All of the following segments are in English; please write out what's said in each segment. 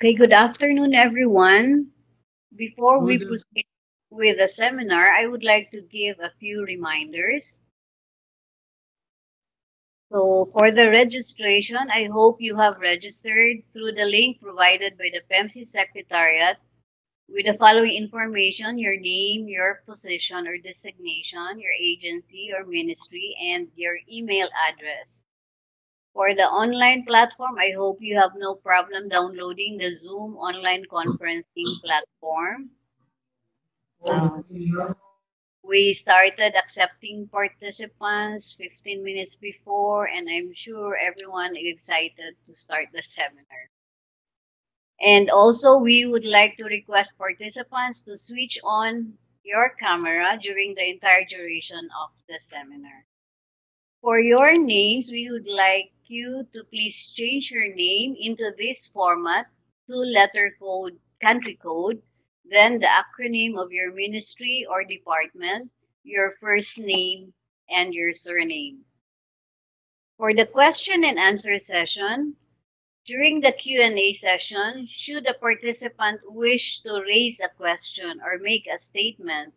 Okay, good afternoon, everyone. Before we proceed with the seminar, I would like to give a few reminders. So, for the registration, I hope you have registered through the link provided by the PEMSEA Secretariat with the following information: your name, your position or designation, your agency or ministry, and your email address. For the online platform, I hope you have no problem downloading the Zoom online conferencing platform. We started accepting participants 15 minutes before, and I'm sure everyone is excited to start the seminar. And also, we would like to request participants to switch on your camera during the entire duration of the seminar. For your names, we would like you to please change your name into this format: 2-letter code, country code, then the acronym of your ministry or department, your first name, and your surname. For the question and answer session, during the Q&A session, should a participant wish to raise a question or make a statement,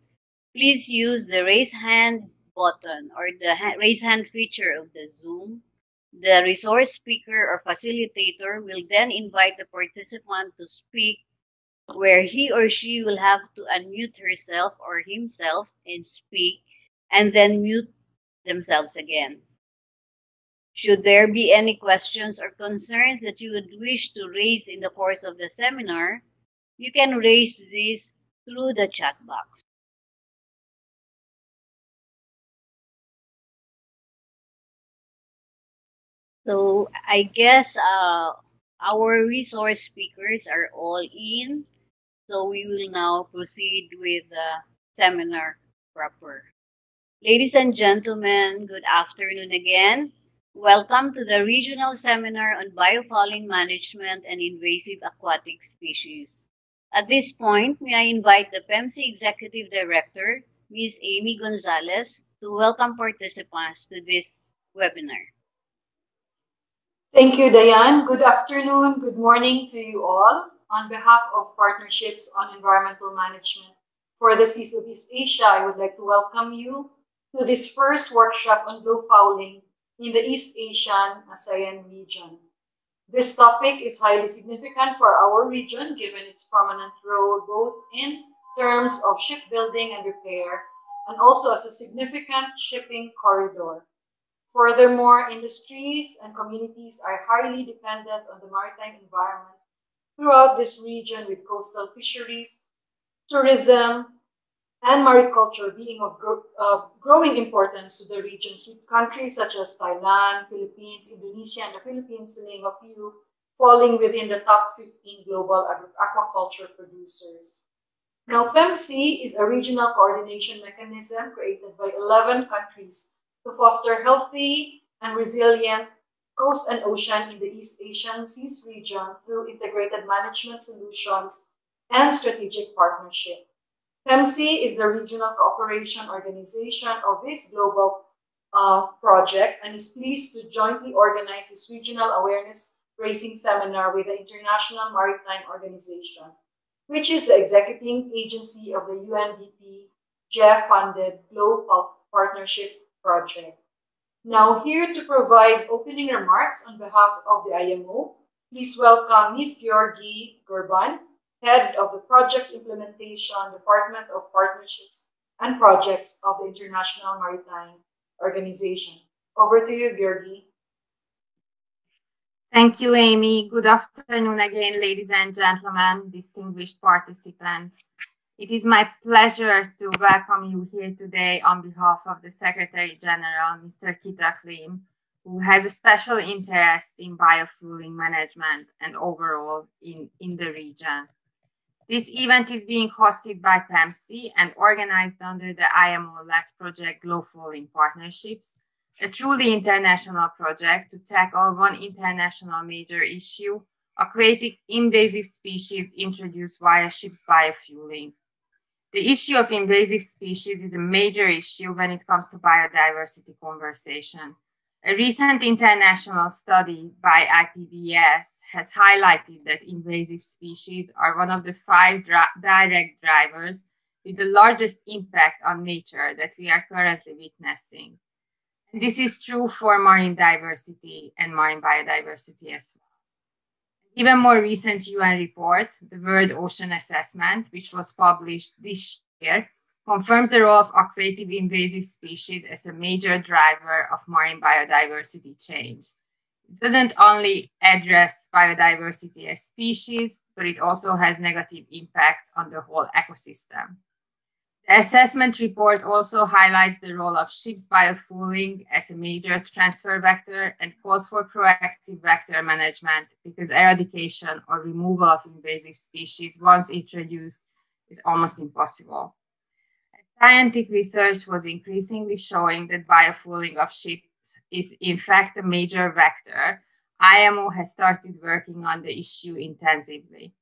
please use the raise hand button or the raise hand feature of the Zoom. The resource speaker or facilitator will then invite the participant to speak, where he or she will have to unmute herself or himself and speak, and then mute themselves again. Should there be any questions or concerns that you would wish to raise in the course of the seminar, you can raise this through the chat box. So I guess our resource speakers are all in. So we will now proceed with the seminar proper. Ladies and gentlemen, good afternoon again. Welcome to the regional seminar on biofouling management and invasive aquatic species. At this point, may I invite the PEMSEA Executive Director, Ms. Amy Gonzalez, to welcome participants to this webinar. Thank you, Diane. Good afternoon, good morning to you all. On behalf of Partnerships on Environmental Management for the Seas of East Asia, I would like to welcome you to this first workshop on GloFouling in the East Asian ASEAN region. This topic is highly significant for our region given its prominent role both in terms of shipbuilding and repair and also as a significant shipping corridor. Furthermore, industries and communities are highly dependent on the maritime environment throughout this region, with coastal fisheries, tourism, and mariculture being of growing importance to the regions, with countries such as Thailand, Philippines, Indonesia, and the Philippines, to name a few, falling within the top 15 global aquaculture producers. Now, PEMSEA is a regional coordination mechanism created by 11 countries to foster healthy and resilient coast and ocean in the East Asian Seas region through integrated management solutions and strategic partnership. PEMSEA is the regional cooperation organization of this global project and is pleased to jointly organize this regional awareness raising seminar with the International Maritime Organization, which is the executing agency of the UNDP GEF-funded Global Partnership Project. Now, here to provide opening remarks on behalf of the IMO, please welcome Ms. Georgie Gurban, Head of the Projects Implementation Department of Partnerships and Projects of the International Maritime Organization. Over to you, Georgie. Thank you, Amy. Good afternoon again, ladies and gentlemen, distinguished participants. It is my pleasure to welcome you here today on behalf of the Secretary General, Mr. Kita Klim, who has a special interest in biofouling management and overall in the region. This event is being hosted by PEMSEA and organized under the IMO-led project GloFouling Partnerships, a truly international project to tackle one international major issue: aquatic invasive species introduced via ships biofueling. The issue of invasive species is a major issue when it comes to biodiversity conservation. A recent international study by IPBES has highlighted that invasive species are one of the 5 direct drivers with the largest impact on nature that we are currently witnessing. And this is true for marine diversity and marine biodiversity as well. Even more recent UN report, the World Ocean Assessment, which was published this year, confirms the role of aquatic invasive species as a major driver of marine biodiversity change. It doesn't only address biodiversity as species, but it also has negative impacts on the whole ecosystem. The assessment report also highlights the role of ships biofouling as a major transfer vector and calls for proactive vector management because eradication or removal of invasive species once introduced is almost impossible. Scientific research was increasingly showing that biofouling of ships is in fact a major vector. IMO has started working on the issue intensively.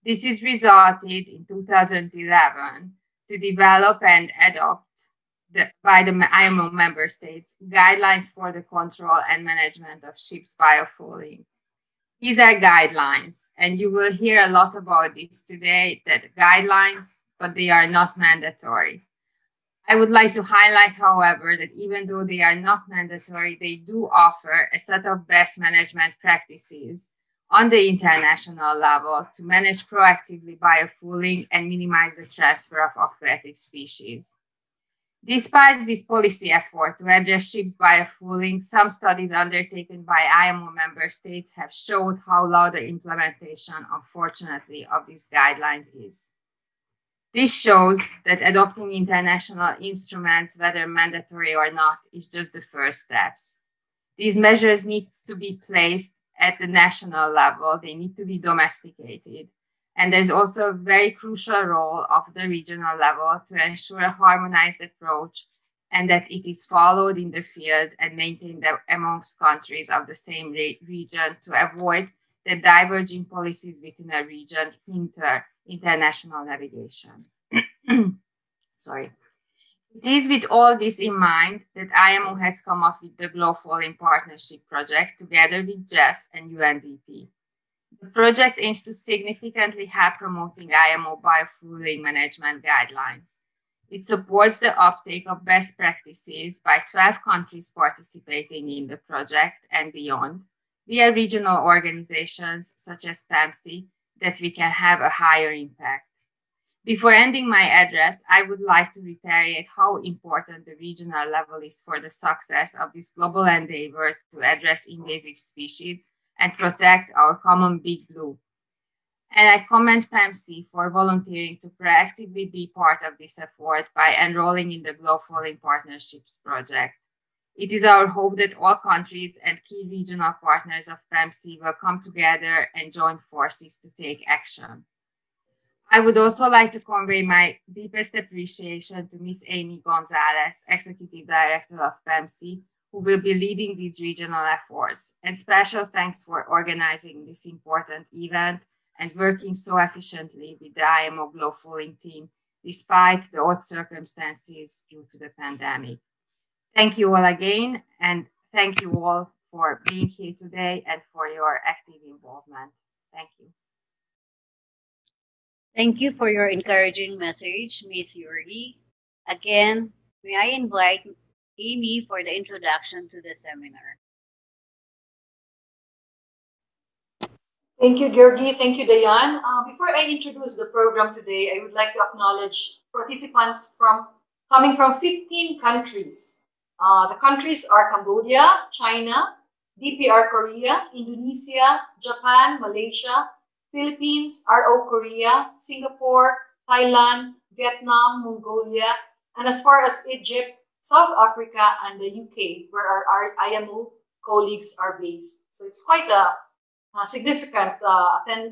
This has resulted in 2011 to develop and adopt by the IMO member states guidelines for the control and management of ships biofouling. These are guidelines, and you will hear a lot about this today, that guidelines, but they are not mandatory. I would like to highlight, however, that even though they are not mandatory, they do offer a set of best management practices on the international level to manage proactively biofouling and minimize the transfer of aquatic species. Despite this policy effort to address ships biofouling, some studies undertaken by IMO member states have showed how low the implementation, unfortunately, of these guidelines is. This shows that adopting international instruments, whether mandatory or not, is just the first steps. These measures need to be placed at the national level. They need to be domesticated. And there's also a very crucial role of the regional level to ensure a harmonized approach and that it is followed in the field and maintained amongst countries of the same region to avoid the diverging policies within a region hinder international navigation. Sorry. It is with all this in mind that IMO has come up with the GloFouling Partnership Project together with GEF and UNDP. The project aims to significantly help promoting Imo Biofilling management guidelines. It supports the uptake of best practices by 12 countries participating in the project and beyond, via regional organizations such as PEMSEA, that we can have a higher impact. Before ending my address, I would like to reiterate how important the regional level is for the success of this global endeavor to address invasive species and protect our common big blue. And I commend PEMSEA for volunteering to proactively be part of this effort by enrolling in the GloFouling Partnerships Project. It is our hope that all countries and key regional partners of PEMSEA will come together and join forces to take action. I would also like to convey my deepest appreciation to Ms. Amy Gonzalez, Executive Director of PEMSEA, who will be leading these regional efforts. And special thanks for organizing this important event and working so efficiently with the IMO GloFouling team, despite the odd circumstances due to the pandemic. Thank you all again, and thank you all for being here today and for your active involvement. Thank you. Thank you for your encouraging message, Ms. Yuri. Again, may I invite Amy for the introduction to the seminar. Thank you, Georgie. Thank you, Dayan. Before I introduce the program today, I would like to acknowledge participants coming from 15 countries. The countries are Cambodia, China, DPR Korea, Indonesia, Japan, Malaysia, Philippines, RO Korea, Singapore, Thailand, Vietnam, Mongolia, and as far as Egypt, South Africa, and the UK, where our IMO colleagues are based. So it's quite a significant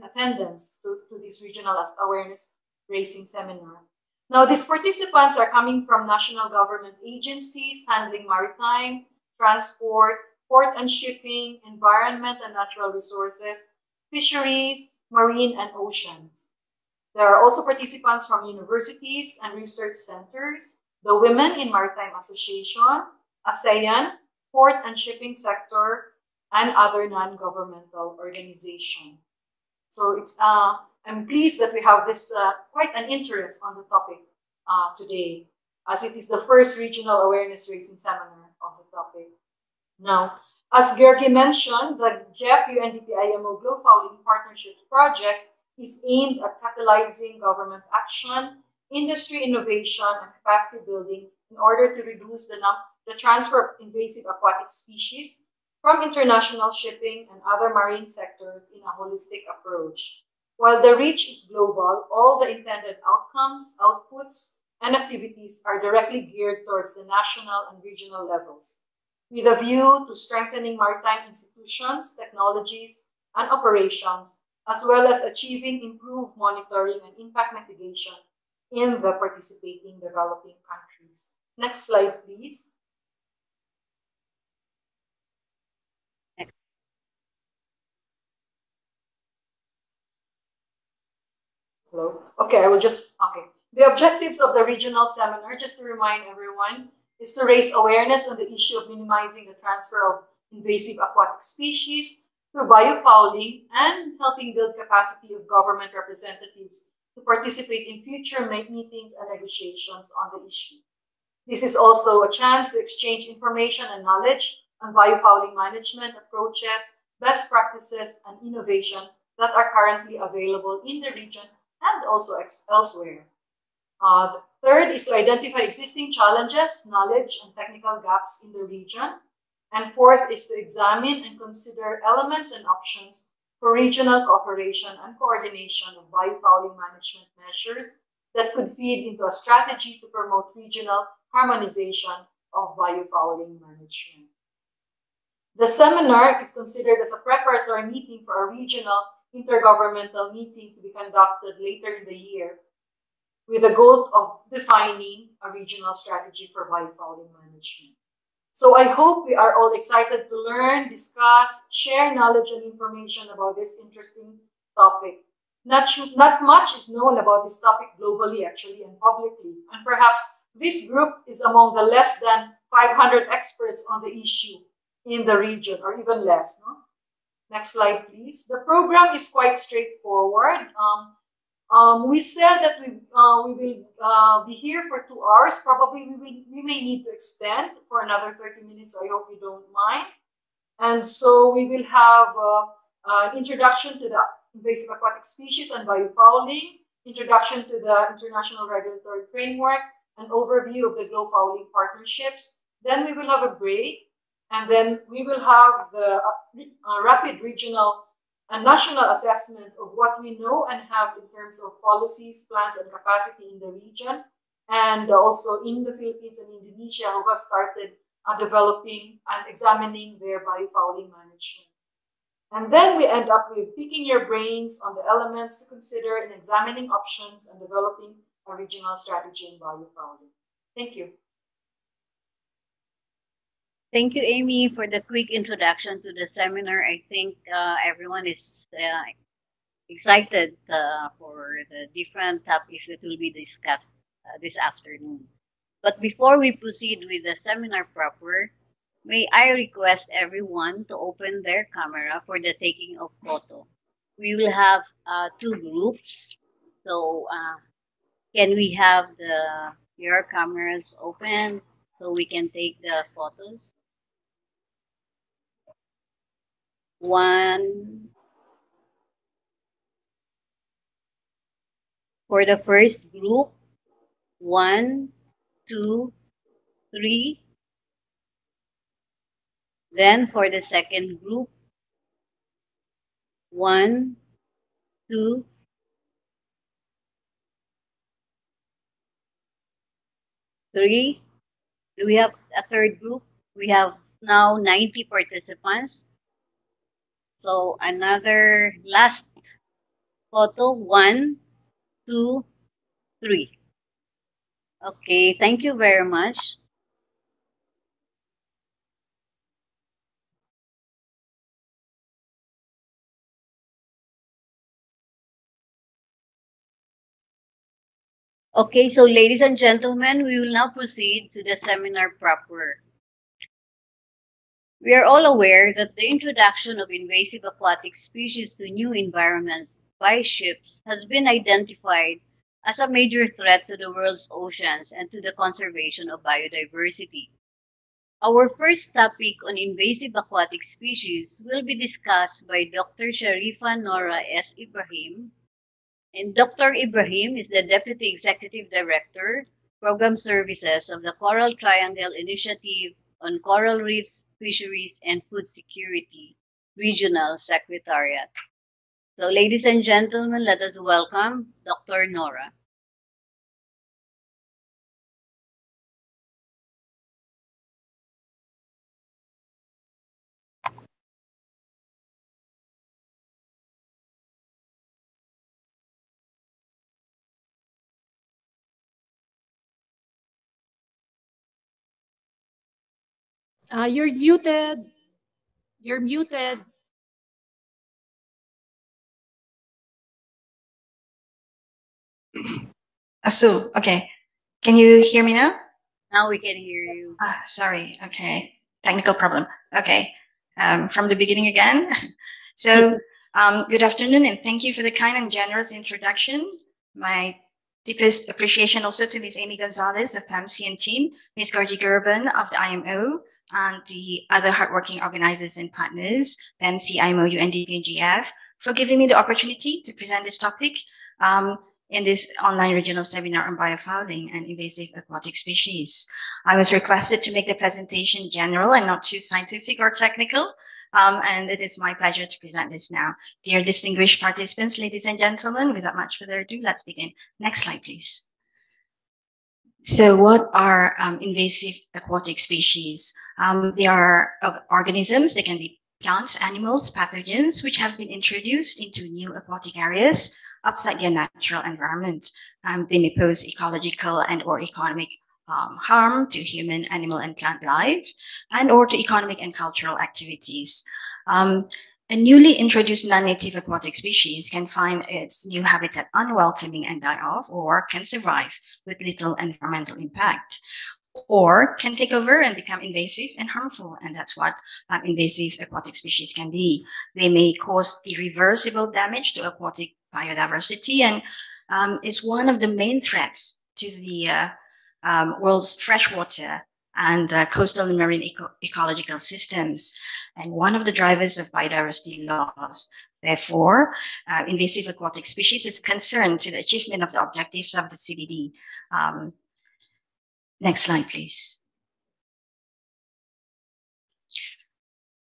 attendance to this regional awareness raising seminar. Now, these participants are coming from national government agencies handling maritime, transport, port and shipping, environment and natural resources, fisheries, marine, and oceans. There are also participants from universities and research centers, the Women in Maritime Association, ASEAN, port and shipping sector, and other non-governmental organizations. So I'm pleased that we have this quite an interest on the topic today, as it is the first regional awareness raising seminar of the topic. Now, as Georgie mentioned, the GEF-UNDP-IMO GloFouling Partnership Project is aimed at catalyzing government action, industry innovation, and capacity building in order to reduce the transfer of invasive aquatic species from international shipping and other marine sectors in a holistic approach. While the reach is global, all the intended outcomes, outputs, and activities are directly geared towards the national and regional levels, with a view to strengthening maritime institutions, technologies, and operations, as well as achieving improved monitoring and impact mitigation in the participating developing countries. Next slide, please. Hello. Okay, The objectives of the regional seminar, just to remind everyone, is to raise awareness on the issue of minimizing the transfer of invasive aquatic species through biofouling and helping build capacity of government representatives to participate in future meetings and negotiations on the issue. This is also a chance to exchange information and knowledge on biofouling management approaches, best practices, and innovation that are currently available in the region and also elsewhere. The third is to identify existing challenges, knowledge, and technical gaps in the region. And fourth is to examine and consider elements and options for regional cooperation and coordination of biofouling management measures that could feed into a strategy to promote regional harmonization of biofouling management. The seminar is considered as a preparatory meeting for a regional intergovernmental meeting to be conducted later in the year, with the goal of defining a regional strategy for biofouling management. So I hope we are all excited to learn, discuss, share knowledge and information about this interesting topic. Not much is known about this topic globally, actually, and publicly. And perhaps this group is among the less than 500 experts on the issue in the region, or even less. No? Next slide, please. The program is quite straightforward. We said that we will be here for 2 hours. Probably we may need to extend for another 30 minutes. So I hope you don't mind. And so we will have an introduction to the invasive aquatic species and biofouling, introduction to the international regulatory framework, an overview of the GloFouling partnerships. Then we will have a break, and then we will have the rapid regional and national assessment of what we know and have in terms of policies, plans, and capacity in the region, and also in the Philippines and Indonesia, who have started developing and examining their biofouling management. And then we end up with picking your brains on the elements to consider in examining options and developing a regional strategy in biofouling. Thank you. Thank you, Amy, for the quick introduction to the seminar. I think everyone is excited for the different topics that will be discussed this afternoon. But before we proceed with the seminar proper, may I request everyone to open their camera for the taking of photo. We will have 2 groups. So can we have your cameras open so we can take the photos? 1. For the first group, 1, 2, 3. Then for the second group, 1, 2, 3. Do we have a third group? We have now 90 participants. So another last photo, 1, 2, 3. Okay, thank you very much. Okay, so ladies and gentlemen, we will now proceed to the seminar proper. We are all aware that the introduction of invasive aquatic species to new environments by ships has been identified as a major threat to the world's oceans and to the conservation of biodiversity. Our first topic on invasive aquatic species will be discussed by Dr. Sharifa Nora S. Ibrahim. And Dr. Ibrahim is the Deputy Executive Director, Program Services of the Coral Triangle Initiative on Coral Reefs, Fisheries, and Food Security Regional Secretariat. So, ladies and gentlemen, let us welcome Dr. Nora. You're muted. You're muted. Okay. Can you hear me now? Now we can hear you. Sorry. Okay. Technical problem. Okay. From the beginning again. So, good afternoon, and thank you for the kind and generous introduction. My deepest appreciation also to Ms. Amy Gonzalez of PEMSEA and team, Ms. Gorgie Gerben of the IMO, and the other hardworking organizers and partners, PEMSEA, IMO, UNDP, and GF, for giving me the opportunity to present this topic in this online regional seminar on biofouling and invasive aquatic species. I was requested to make the presentation general and not too scientific or technical, and it is my pleasure to present this now. Dear distinguished participants, ladies and gentlemen, without much further ado, let's begin. Next slide, please. So what are invasive aquatic species? They are organisms. They can be plants, animals, pathogens, which have been introduced into new aquatic areas outside their natural environment. They may pose ecological and or economic harm to human, animal, and plant life, and or to economic and cultural activities. A newly introduced non-native aquatic species can find its new habitat unwelcoming and die off, or can survive with little environmental impact, or can take over and become invasive and harmful. And that's what invasive aquatic species can be. They may cause irreversible damage to aquatic biodiversity and is one of the main threats to the world's freshwater and coastal and marine ecological systems, and one of the drivers of biodiversity loss. Therefore, invasive aquatic species is concerned to the achievement of the objectives of the CBD. Next slide, please.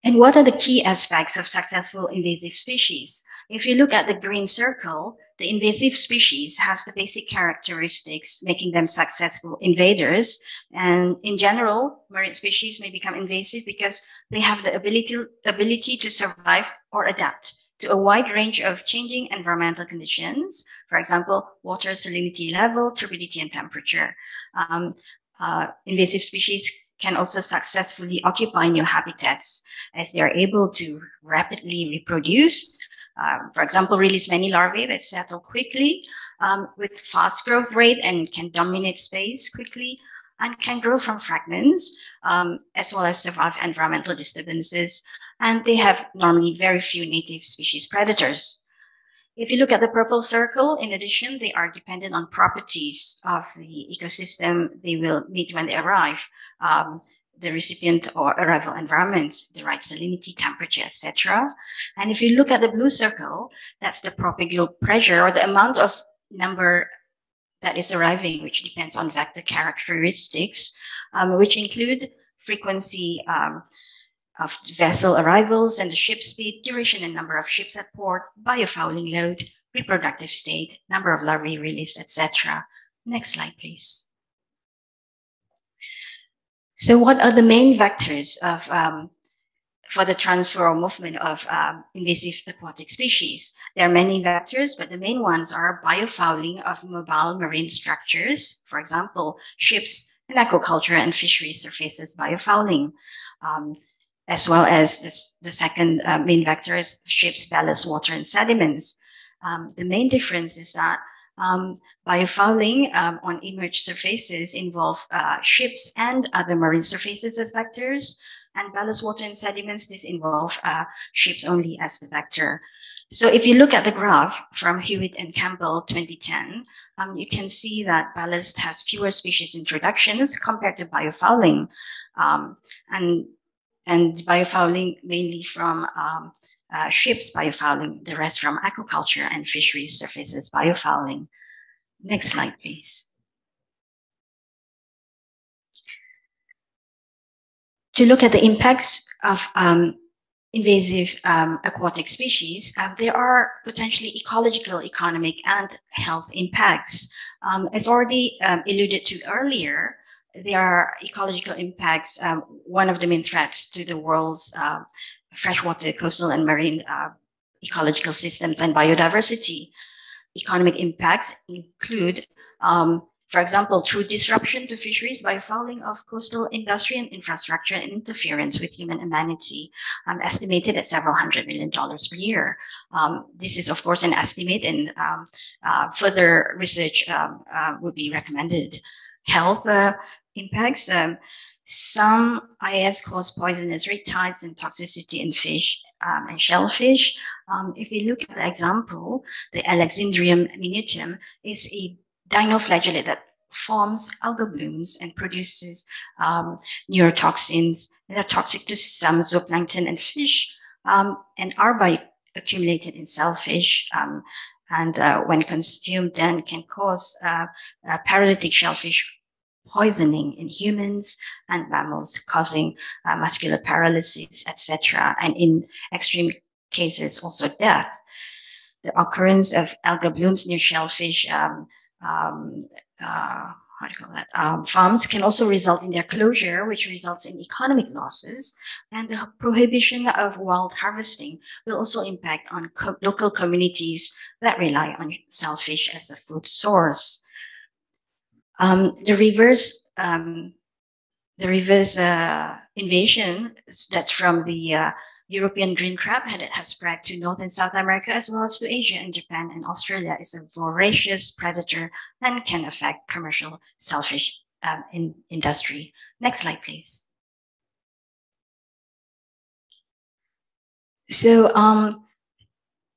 And what are the key aspects of successful invasive species? If you look at the green circle, the invasive species has the basic characteristics making them successful invaders. And in general, marine species may become invasive because they have the ability to survive or adapt to a wide range of changing environmental conditions. For example, water salinity level, turbidity, and temperature. Invasive species can also successfully occupy new habitats as they are able to rapidly reproduce. For example, release many larvae that settle quickly with fast growth rate and can dominate space quickly and can grow from fragments, as well as survive environmental disturbances. And they have normally very few native species predators. If you look at the purple circle, in addition, they are dependent on properties of the ecosystem they will meet when they arrive, the recipient or arrival environment, the right salinity, temperature, etc. And if you look at the blue circle, that's the propagal pressure, or the amount of number that is arriving, which depends on vector characteristics, which include frequency of vessel arrivals and the ship speed, duration and number of ships at port, biofouling load, reproductive state, number of larvae released, etc. Next slide, please. So what are the main vectors of for the transfer or movement of invasive aquatic species? There are many vectors, but the main ones are biofouling of mobile marine structures, for example, ships, and aquaculture and fisheries surfaces biofouling, as well as the second main vector is ships, ballast, water, and sediments. The main difference is that biofouling on immerged surfaces involve ships and other marine surfaces as vectors, And ballast water and sediments, this involve ships only as the vector. So if you look at the graph from Hewitt and Campbell 2010, you can see that ballast has fewer species introductions compared to biofouling, and biofouling mainly from ships biofouling, the rest from aquaculture and fisheries surfaces biofouling. Next slide, please. To look at the impacts of invasive aquatic species, there are potentially ecological, economic, and health impacts. As already alluded to earlier, there are ecological impacts. One of the main threats to the world's freshwater, coastal, and marine ecological systems and biodiversity. Economic impacts include, for example, through disruption to fisheries by fouling of coastal industry and infrastructure and interference with human amenity, estimated at several $100 million per year. This is, of course, an estimate, and further research would be recommended. Health impacts. Some Ias cause poisonous riptides and toxicity in fish and shellfish. If we look at the example, the Alexandrium minutum is a dinoflagellate that forms algal blooms and produces neurotoxins that are toxic to some zooplankton and fish, and are bioaccumulated in shellfish, and when consumed then can cause paralytic shellfish poisoning in humans and mammals, causing muscular paralysis, etc., and in extreme cases also death. The occurrence of algal blooms near shellfish farms can also result in their closure, which results in economic losses. And the prohibition of wild harvesting will also impact on local communities that rely on shellfish as a food source. The reverse invasion, that's from the European green crab, has spread to North and South America, as well as to Asia and Japan and Australia, is a voracious predator and can affect commercial shellfish industry. Next slide, please. So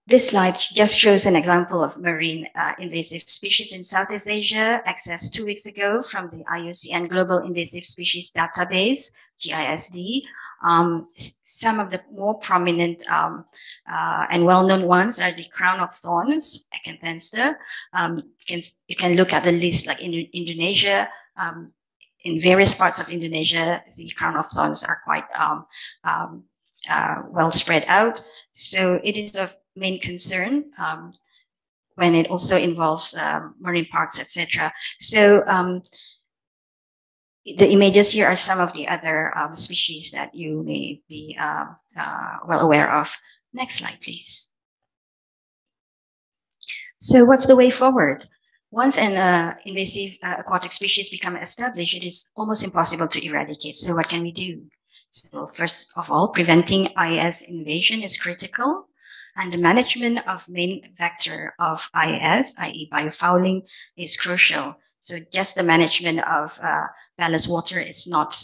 this slide just shows an example of marine invasive species in Southeast Asia, accessed 2 weeks ago from the IUCN Global Invasive Species Database, GISD. Some of the more prominent and well-known ones are the crown of thorns, Acanthensta. You can look at the list, like in Indonesia. In various parts of Indonesia, the crown of thorns are quite well spread out. So it is of main concern when it also involves marine parks, etc. So the images here are some of the other species that you may be well aware of. Next slide, please. So what's the way forward? Once an invasive aquatic species become established, it is almost impossible to eradicate. So what can we do? So first of all, preventing Ias invasion is critical, and the management of main vector of Ias, i.e. biofouling, is crucial. So just the management of ballast water is not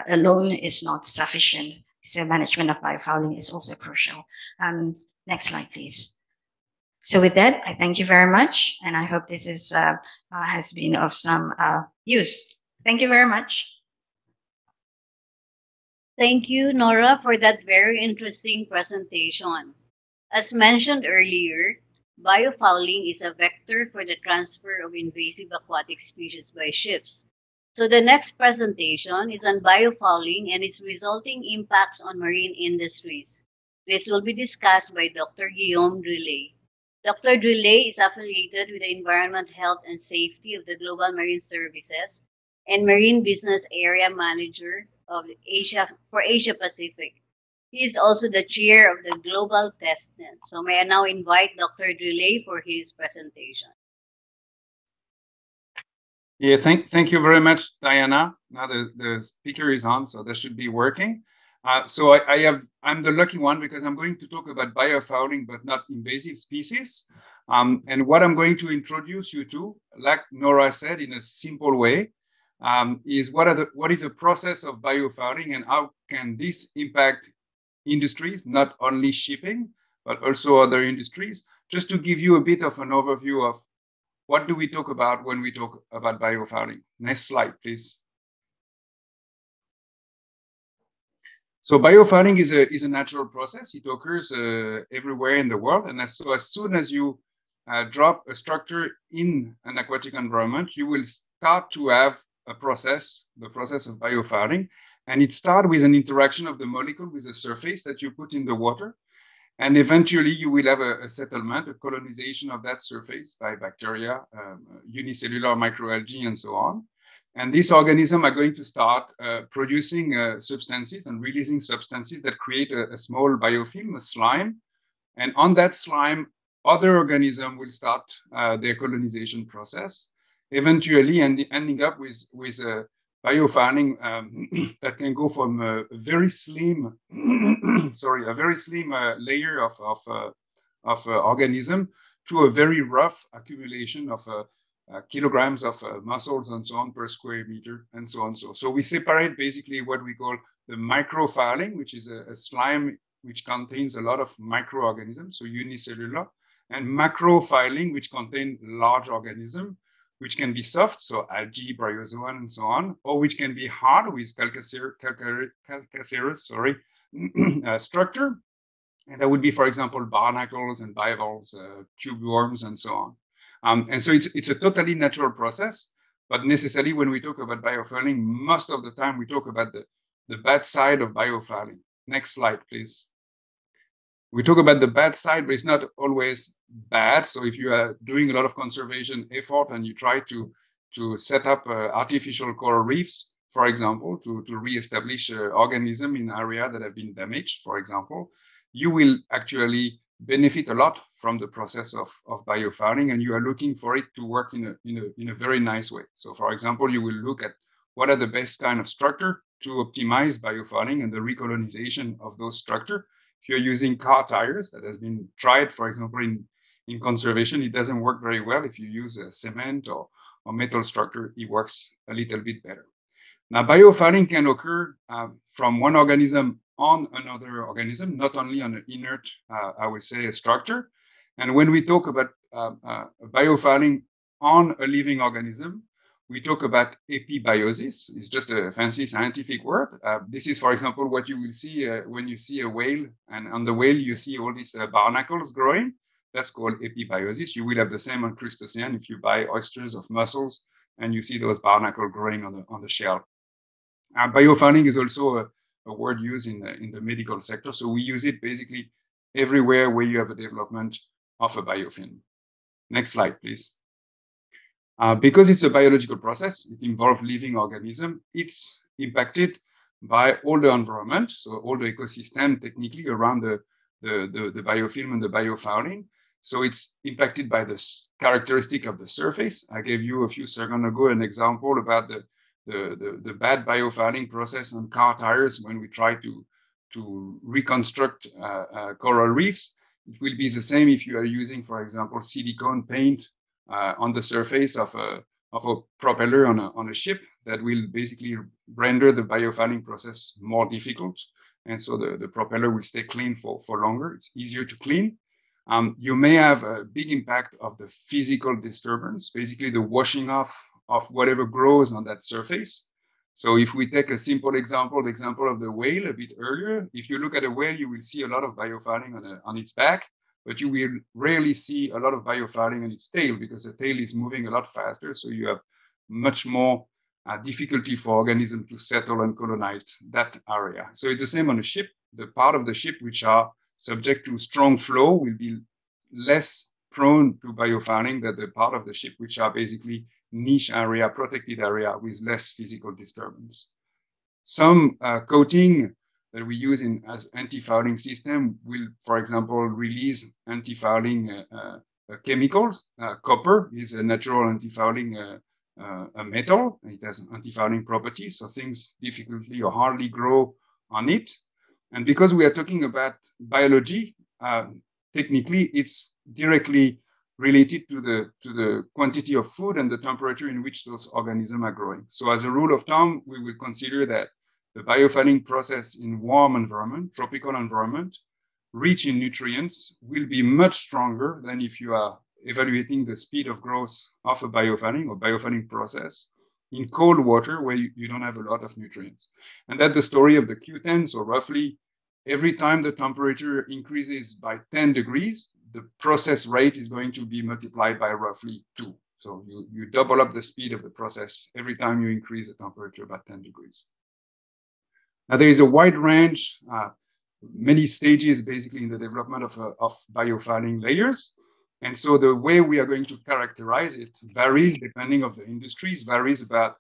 alone is not sufficient. So management of biofouling is also crucial. Next slide, please. So with that, I thank you very much, and I hope this is has been of some use. Thank you very much. Thank you, Nora, for that very interesting presentation. As mentioned earlier, biofouling is a vector for the transfer of invasive aquatic species by ships. So the next presentation is on biofouling and its resulting impacts on marine industries. This will be discussed by Dr. Guillaume Droulet. Dr. Droulet is affiliated with the Environment, Health, and Safety of the Global Marine Services and Marine Business Area Manager of Asia for Asia Pacific. He is also the chair of the Global Testnet. So may I now invite Dr. Droulet for his presentation. Yeah, thank you very much, Diana. Now the speaker is on, so that should be working. So I'm the lucky one because I'm going to talk about biofouling, but not invasive species. And what I'm going to introduce you to, like Nora said, in a simple way, is what is the process of biofouling and how can this impact industries, not only shipping, but also other industries, just to give you a bit of an overview of what do we talk about when we talk about biofouling. Next slide, please. So biofouling is a natural process. It occurs everywhere in the world. And so as soon as you drop a structure in an aquatic environment, you will start to have a process, the process of biofouling. And it starts with an interaction of the molecule with the surface that you put in the water. And eventually you will have a settlement, a colonization of that surface by bacteria, unicellular microalgae, and so on. And these organisms are going to start producing substances and releasing substances that create a small biofilm, a slime. And on that slime, other organisms will start their colonization process, eventually ending up with a biofouling that can go from a very slim, a very slim layer of organism to a very rough accumulation of kilograms of mussels and so on per square meter and so on. So we separate basically what we call the microfouling, which is a slime which contains a lot of microorganisms, so unicellular, and macrofouling, which contain large organisms, which can be soft, so algae, bryozoan, and so on, or which can be hard with calcareous structure. And that would be, for example, barnacles and bivalves, tube worms, and so on. And so it's a totally natural process, but necessarily when we talk about biofouling, most of the time we talk about the bad side of biofouling. Next slide, please. We talk about the bad side, but it's not always bad. So if you are doing a lot of conservation effort and you try to set up artificial coral reefs, for example, to reestablish organisms in areas that have been damaged, for example, you will actually benefit a lot from the process of biofouling, and you are looking for it to work in a very nice way. So for example, you will look at what are the best kind of structure to optimize biofouling and the recolonization of those structures. If you're using car tires, that has been tried, for example, in conservation, it doesn't work very well. If you use a cement or metal structure, it works a little bit better. Now, biofouling can occur from one organism on another organism, not only on an inert, I would say, a structure. And when we talk about biofouling on a living organism, we talk about epibiosis. It's just a fancy scientific word. This is, for example, what you will see when you see a whale, and on the whale, you see all these barnacles growing. That's called epibiosis. You will have the same on crustacean if you buy oysters of mussels and you see those barnacles growing on the shell. Biofouling is also a word used in the medical sector. So we use it basically everywhere where you have a development of a biofilm. Next slide, please. Because it's a biological process, it involves living organisms, it's impacted by all the environment, so all the ecosystem technically around the biofilm and the biofouling. So it's impacted by the characteristic of the surface. I gave you a few seconds ago an example about the bad biofouling process on car tires when we try to reconstruct coral reefs. It will be the same if you are using, for example, silicone paint on the surface of a propeller on a ship. That will basically render the biofouling process more difficult. And so the propeller will stay clean for longer. It's easier to clean. You may have a big impact of the physical disturbance, basically the washing off of whatever grows on that surface. So if we take a simple example, the example of the whale a bit earlier, if you look at a whale, you will see a lot of biofouling on its back, but you will rarely see a lot of biofouling on its tail because the tail is moving a lot faster. So you have much more difficulty for organisms to settle and colonize that area. So it's the same on a ship. The part of the ship which are subject to strong flow will be less prone to biofouling than the part of the ship which are basically niche area, protected area with less physical disturbance. Some coating that we use as anti-fouling system will, for example, release anti-fouling chemicals. Copper is a natural anti-fouling metal. It has anti-fouling properties, so things difficultly or hardly grow on it. And because we are talking about biology, technically it's directly related to the quantity of food and the temperature in which those organisms are growing. So as a rule of thumb, we will consider that the biofilling process in warm environment, tropical environment, rich in nutrients, will be much stronger than if you are evaluating the speed of growth of a biofilling or biofilling process in cold water where you don't have a lot of nutrients. And that's the story of the Q10. So roughly every time the temperature increases by 10 degrees, the process rate is going to be multiplied by roughly 2. So you double up the speed of the process every time you increase the temperature by 10 degrees. Now there is a wide range, many stages basically in the development of biofilling layers. And so the way we are going to characterize it varies depending on the industries, varies about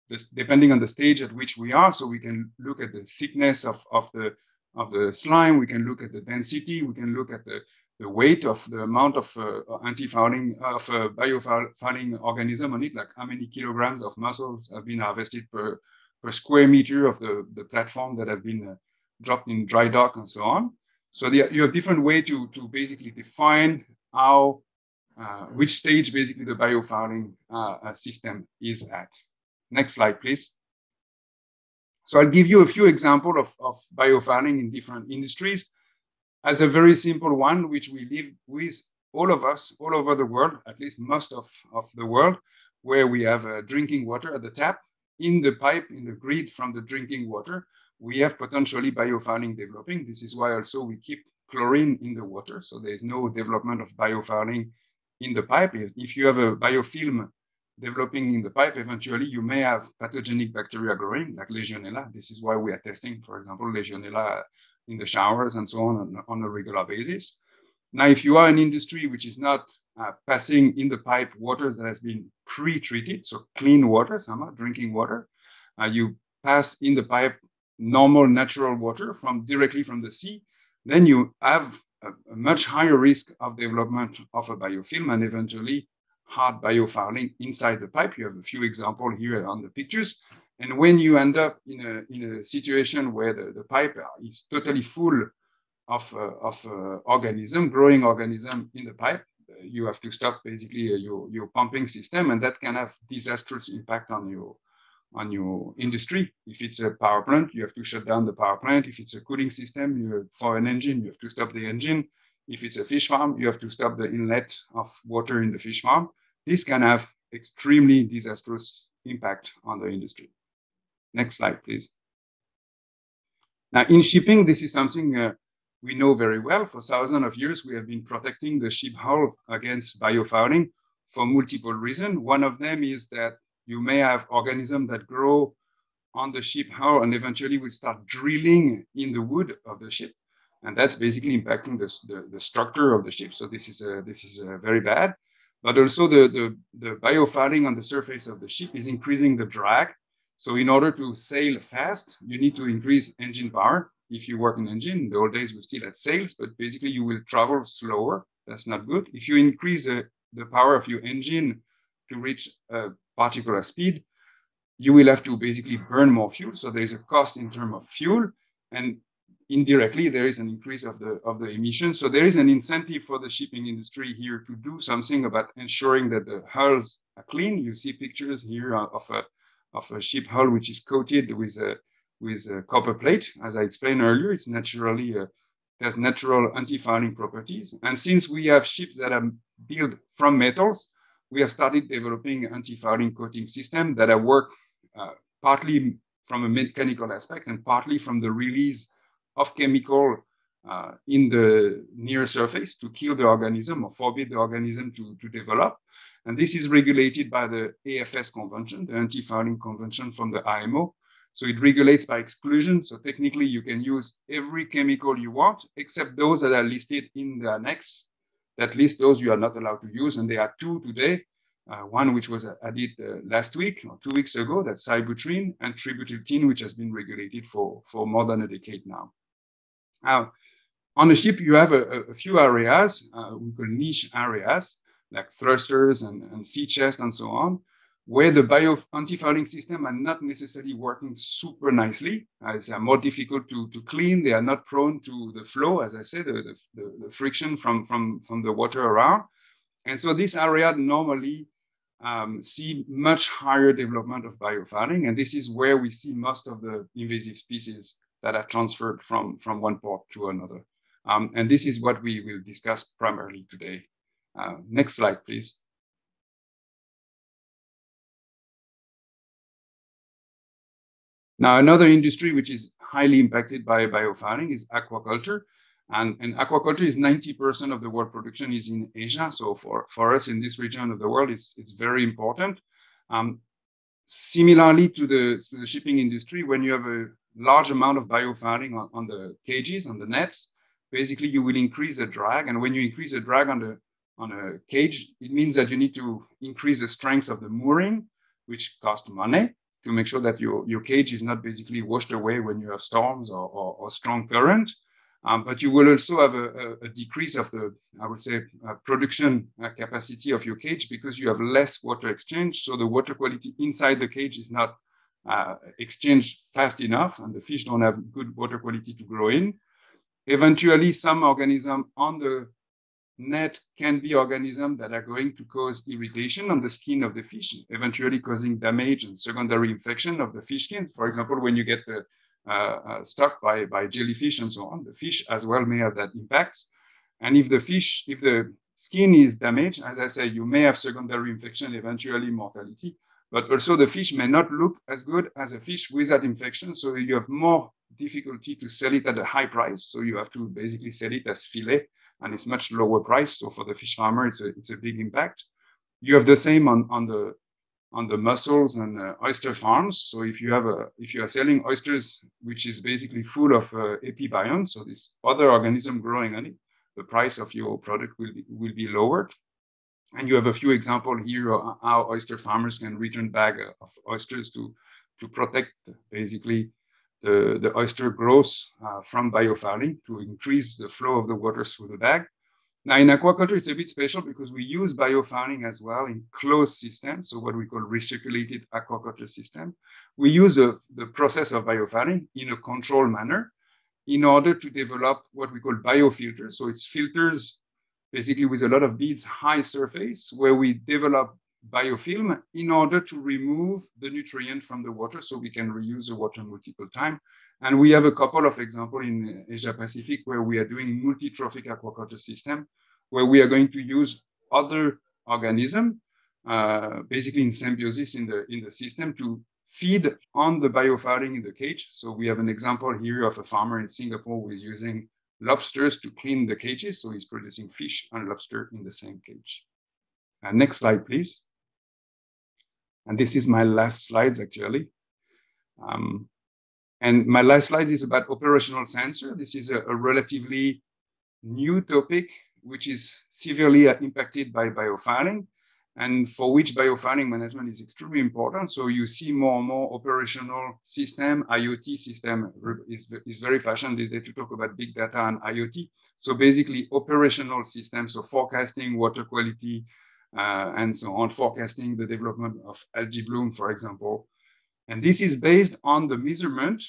this, depending on the stage at which we are. So we can look at the thickness of the slime, we can look at the density, we can look at the weight of the amount of anti-fouling of biofouling organism on it, like how many kilograms of mussels have been harvested per square meter of the platform that have been dropped in dry dock and so on. So you have different ways to basically define how, which stage basically the biofouling system is at. Next slide, please. So I'll give you a few examples of biofouling in different industries. As a very simple one, which we live with all of us all over the world, at least most of the world, where we have drinking water at the tap, in the pipe, in the grid from the drinking water, we have potentially biofouling developing. This is why also we keep chlorine in the water. So there is no development of biofouling in the pipe. If you have a biofilm developing in the pipe, eventually you may have pathogenic bacteria growing, like Legionella. This is why we are testing, for example, Legionella in the showers and so on a regular basis. Now, if you are an industry which is not passing in the pipe waters that has been pre-treated, so clean water, somehow drinking water, you pass in the pipe normal natural water directly from the sea, then you have a much higher risk of development of a biofilm and eventually hard biofouling inside the pipe. You have a few examples here on the pictures. And when you end up in a situation where the pipe is totally full of growing organism in the pipe, you have to stop basically your pumping system, and that can have disastrous impact on your industry. If it's a power plant, you have to shut down the power plant. If it's a cooling system for an engine, you have to stop the engine. If it's a fish farm, you have to stop the inlet of water in the fish farm. This can have extremely disastrous impact on the industry. Next slide, please. Now, in shipping, this is something we know very well. For thousands of years, we have been protecting the ship hull against biofouling for multiple reasons. One of them is that you may have organisms that grow on the ship hull and eventually will start drilling in the wood of the ship. And that's basically impacting the structure of the ship. So this is very bad. But also the biofouling on the surface of the ship is increasing the drag. So in order to sail fast, you need to increase engine power. If you work in engine, in the old days we still had sails, but basically you will travel slower. That's not good. If you increase the power of your engine to reach a particular speed, you will have to basically burn more fuel. So there is a cost in terms of fuel, and indirectly there is an increase of the emissions. So there is an incentive for the shipping industry here to do something about ensuring that the hulls are clean. You see pictures here of a ship hull which is coated with a copper plate. As I explained earlier, it's naturally has natural anti-fouling properties. And since we have ships that are built from metals, we have started developing anti-fouling coating system that work partly from a mechanical aspect and partly from the release of chemical in the near surface to kill the organism or forbid the organism to develop. And this is regulated by the AFS convention, the anti-fouling convention from the IMO. So it regulates by exclusion. So technically you can use every chemical you want, except those that are listed in the annex. That list those you are not allowed to use. And there are two today. One which was added last week or 2 weeks ago, that's sibutylene, and tributyltin, which has been regulated for more than a decade now. Now, on the ship, you have a few areas, we call niche areas, like thrusters and sea chest and so on, where the anti-fouling system are not necessarily working super nicely. They are more difficult to clean. They are not prone to the flow, as I said, the friction from the water around. And so this area normally see much higher development of biofouling, and this is where we see most of the invasive species that are transferred from one port to another. And this is what we will discuss primarily today. Next slide, please. Now, another industry which is highly impacted by biofouling is aquaculture. And aquaculture is 90% of the world production is in Asia. So for us in this region of the world, it's very important. Similarly to the shipping industry, when you have a large amount of biofouling on the cages, on the nets, basically you will increase the drag. And when you increase the drag on a cage, it means that you need to increase the strength of the mooring, which costs money, to make sure that your cage is not basically washed away when you have storms or strong current. But you will also have a decrease of the, I would say, production capacity of your cage because you have less water exchange. So the water quality inside the cage is not exchanged fast enough, and the fish don't have good water quality to grow in. Eventually, some organisms on the net can be organisms that are going to cause irritation on the skin of the fish, eventually causing damage and secondary infection of the fish skin. For example, when you get the stuck by jellyfish and so on, the fish as well may have that impact. And if the skin is damaged, as I say, you may have secondary infection, eventually mortality, but also the fish may not look as good as a fish without infection. So you have more difficulty to sell it at a high price. So you have to basically sell it as fillet, and it's much lower price. So for the fish farmer, it's a big impact. You have the same on the mussels and oyster farms. So if you are selling oysters, which is basically full of epibion, so this other organism growing on it, the price of your product will be lowered. And you have a few examples here of how oyster farmers can return bag of oysters to protect basically the oyster growth from biofouling to increase the flow of the water through the bag. Now, in aquaculture, it's a bit special because we use biofouling as well in closed systems, so what we call recirculated aquaculture system. We use the process of biofouling in a controlled manner in order to develop what we call biofilters. So it's filters basically with a lot of beads, high surface, where we develop biofilm in order to remove the nutrient from the water so we can reuse the water multiple times. And we have a couple of examples in Asia Pacific where we are doing multi-trophic aquaculture system, where we are going to use other organisms, basically in symbiosis in the system to feed on the biofouling in the cage. So we have an example here of a farmer in Singapore who is using lobsters to clean the cages. So he's producing fish and lobster in the same cage. Next slide, please. And this is my last slides, actually. And my last slide is about operational sensor. This is a relatively new topic, which is severely impacted by biofouling, and for which biofouling management is extremely important. So you see more and more operational system, IoT system is very fashioned these days to talk about big data and IoT. So basically operational systems, so forecasting water quality, and so on, forecasting the development of algae bloom, for example. And this is based on the measurement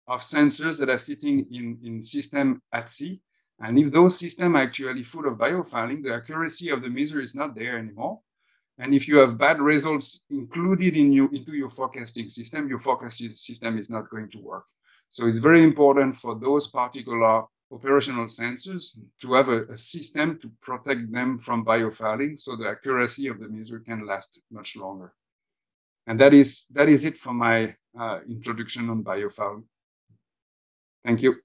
of sensors that are sitting in system at sea. And if those systems are actually full of biofouling, the accuracy of the measure is not there anymore. And if you have bad results included into your forecasting system, your forecasting system is not going to work. So it's very important for those particular operational sensors to have a system to protect them from biofouling so the accuracy of the measure can last much longer. And that is it for my introduction on biofouling. Thank you.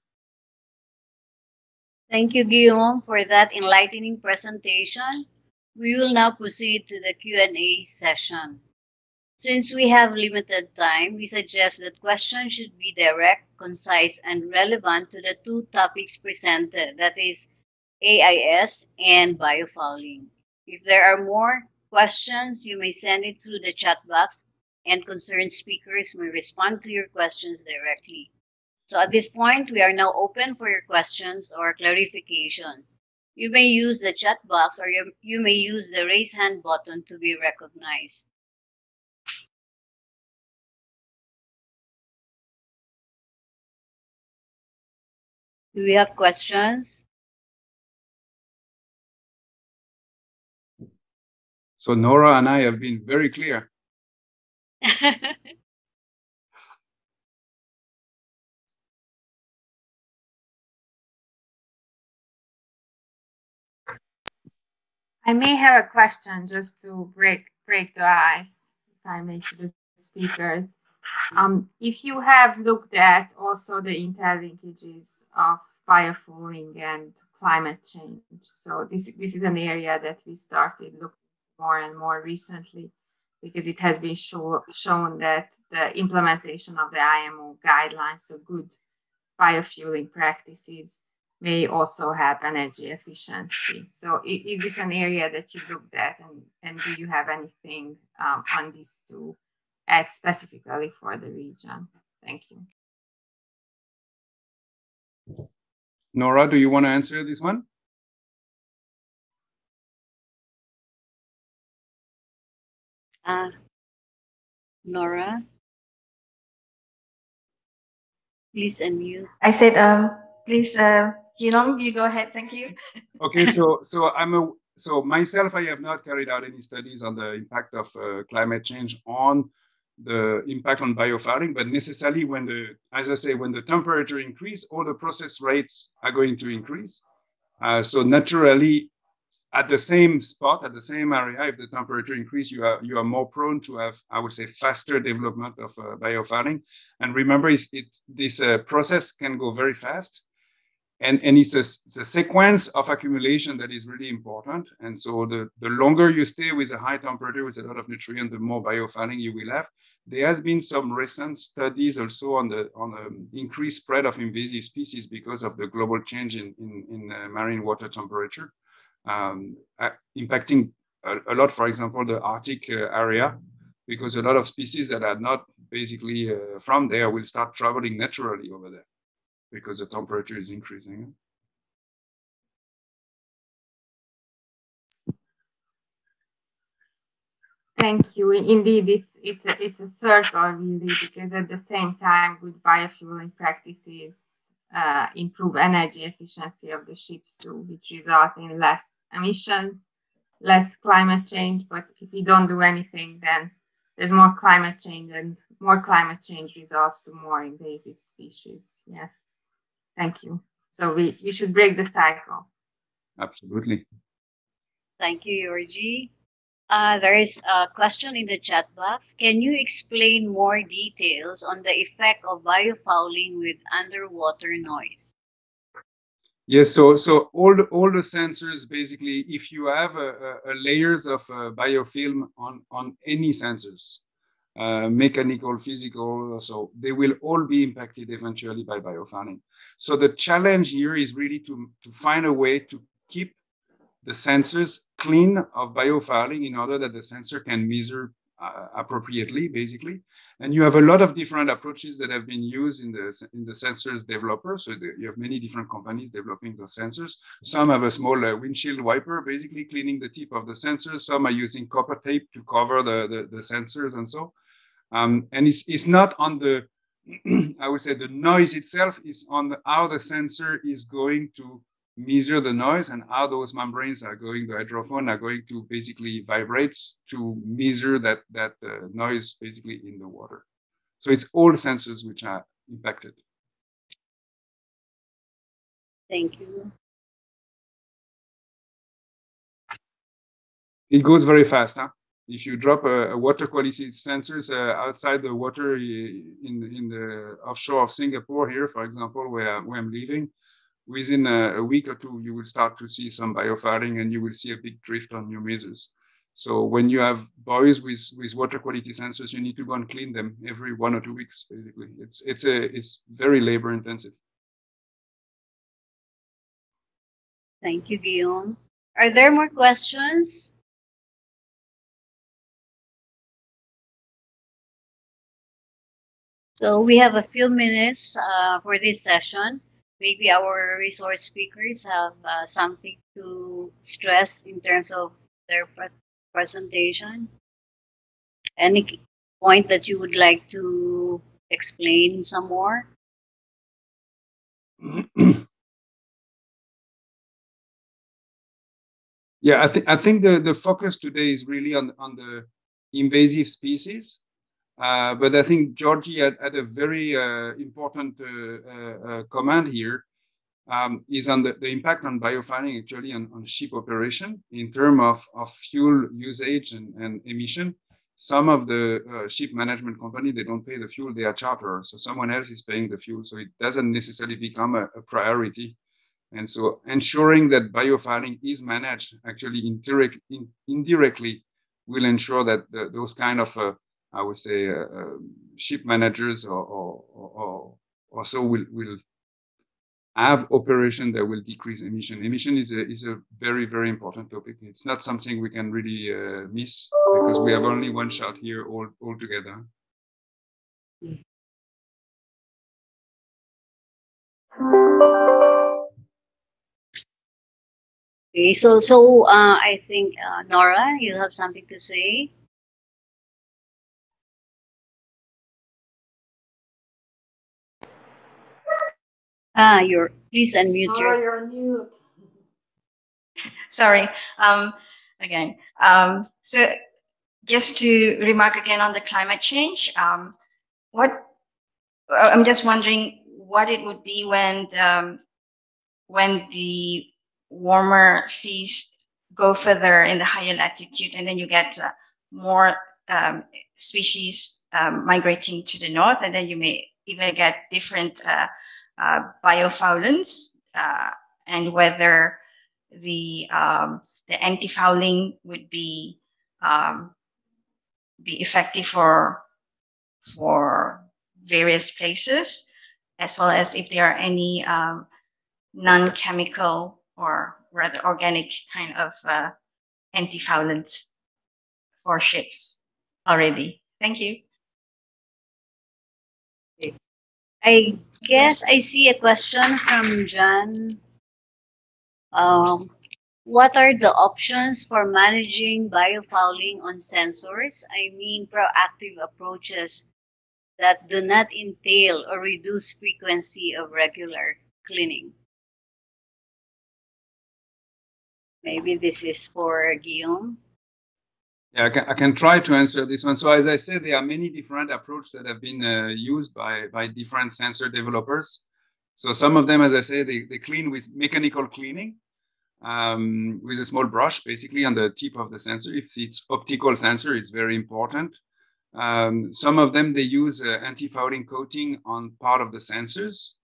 Thank you, Guillaume, for that enlightening presentation. We will now proceed to the Q&A session. Since we have limited time, we suggest that questions should be direct, concise, and relevant to the two topics presented, that is AIS and biofouling. If there are more questions, you may send it through the chat box, and concerned speakers may respond to your questions directly. So at this point, we are now open for your questions or clarifications. You may use the chat box or you may use the raise hand button to be recognized. Do we have questions? So Nora and I have been very clear. I may have a question just to break the ice, if I may, to the speakers. If you have looked at also the interlinkages of biofouling and climate change, so this is an area that we started looking more and more recently, because it has been shown that the implementation of the IMO guidelines, so good biofueling practices, may also have energy efficiency. So is this an area that you looked at, and do you have anything on these to add specifically for the region? Thank you. Nora, do you want to answer this one? Nora, please unmute. I said, please, you go ahead. Thank you. Okay, so myself, I have not carried out any studies on the impact of climate change on the impact on biofouling, but necessarily when the temperature increase, all the process rates are going to increase. So naturally, at the same spot, at the same area, if the temperature increase, you are more prone to have, I would say, faster development of biofouling. And remember, this process can go very fast. And it's a sequence of accumulation that is really important. And so the longer you stay with a high temperature with a lot of nutrient, the more biofouling you will have. There has been some recent studies also on the increased spread of invasive species because of the global change in marine water temperature, impacting a lot, for example, the Arctic area, because a lot of species that are not basically from there will start traveling naturally over there, because the temperature is increasing. Thank you. Indeed, it's a circle, really, because at the same time, good biofueling practices improve energy efficiency of the ships too, which result in less emissions, less climate change. But if we don't do anything, then there's more climate change, and more climate change results to more invasive species. Yes. Thank you. So we should break the cycle. Absolutely. Thank you, Yorji. There is a question in the chat box. Can you explain more details on the effect of biofouling with underwater noise? Yes, so all the sensors, basically, if you have a layers of biofilm on any sensors, mechanical, physical, so they will all be impacted eventually by biofouling. So the challenge here is really to find a way to keep the sensors clean of biofouling in order that the sensor can measure appropriately, basically. And you have a lot of different approaches that have been used in the sensors developer. So you have many different companies developing those sensors. Some have a small windshield wiper, basically cleaning the tip of the sensors. Some are using copper tape to cover the sensors and so. And it's not on the, I would say the noise itself, is on how the sensor is going to measure the noise and how those membranes are going, the hydrophone are going to basically vibrate to measure that noise basically in the water. So it's all sensors which are impacted. Thank you. It goes very fast, huh? If you drop a water quality sensors outside the water in the offshore of Singapore here, for example, where I'm living, within a week or two, you will start to see some biofouling and you will see a big drift on your measures. So when you have buoys with water quality sensors, you need to go and clean them every 1 or 2 weeks, basically. It's very labor intensive. Thank you, Guillaume. Are there more questions? So we have a few minutes for this session. Maybe our resource speakers have something to stress in terms of their presentation. Any point that you would like to explain some more? Yeah, I think the focus today is really on the invasive species. But I think Georgie had a very important comment here, is on the impact on biofiling actually on ship operation in terms of fuel usage and emission. Some of the ship management company, they don't pay the fuel, they are charterers. So someone else is paying the fuel. So it doesn't necessarily become a priority. And so ensuring that biofiling is managed actually indirectly will ensure that those kind of, I would say, ship managers or so will have operation that will decrease emission. Emission is a very, very important topic. It's not something we can really miss because we have only one shot here all together. Okay, so I think Nora, you have something to say. Please unmute Nora, yourself. you're on mute. Sorry. Again. So just to remark again on the climate change, I'm just wondering what it would be when the warmer seas go further in the higher latitude, and then you get more species migrating to the north, and then you may even get different biofoulings, and whether the anti-fouling would be effective for various places, as well as if there are any non-chemical or rather organic kind of anti-foulants for ships already. Thank you. I guess I see a question from John. What are the options for managing biofouling on sensors? I mean, proactive approaches that do not entail or reduce frequency of regular cleaning. Maybe this is for Guillaume. Yeah, I can try to answer this one. So as I said, there are many different approaches that have been used by different sensor developers. So some of them, as I say, they clean with mechanical cleaning with a small brush, basically on the tip of the sensor. If it's optical sensor, it's very important. Some of them, they use anti-fouling coating on part of the sensors.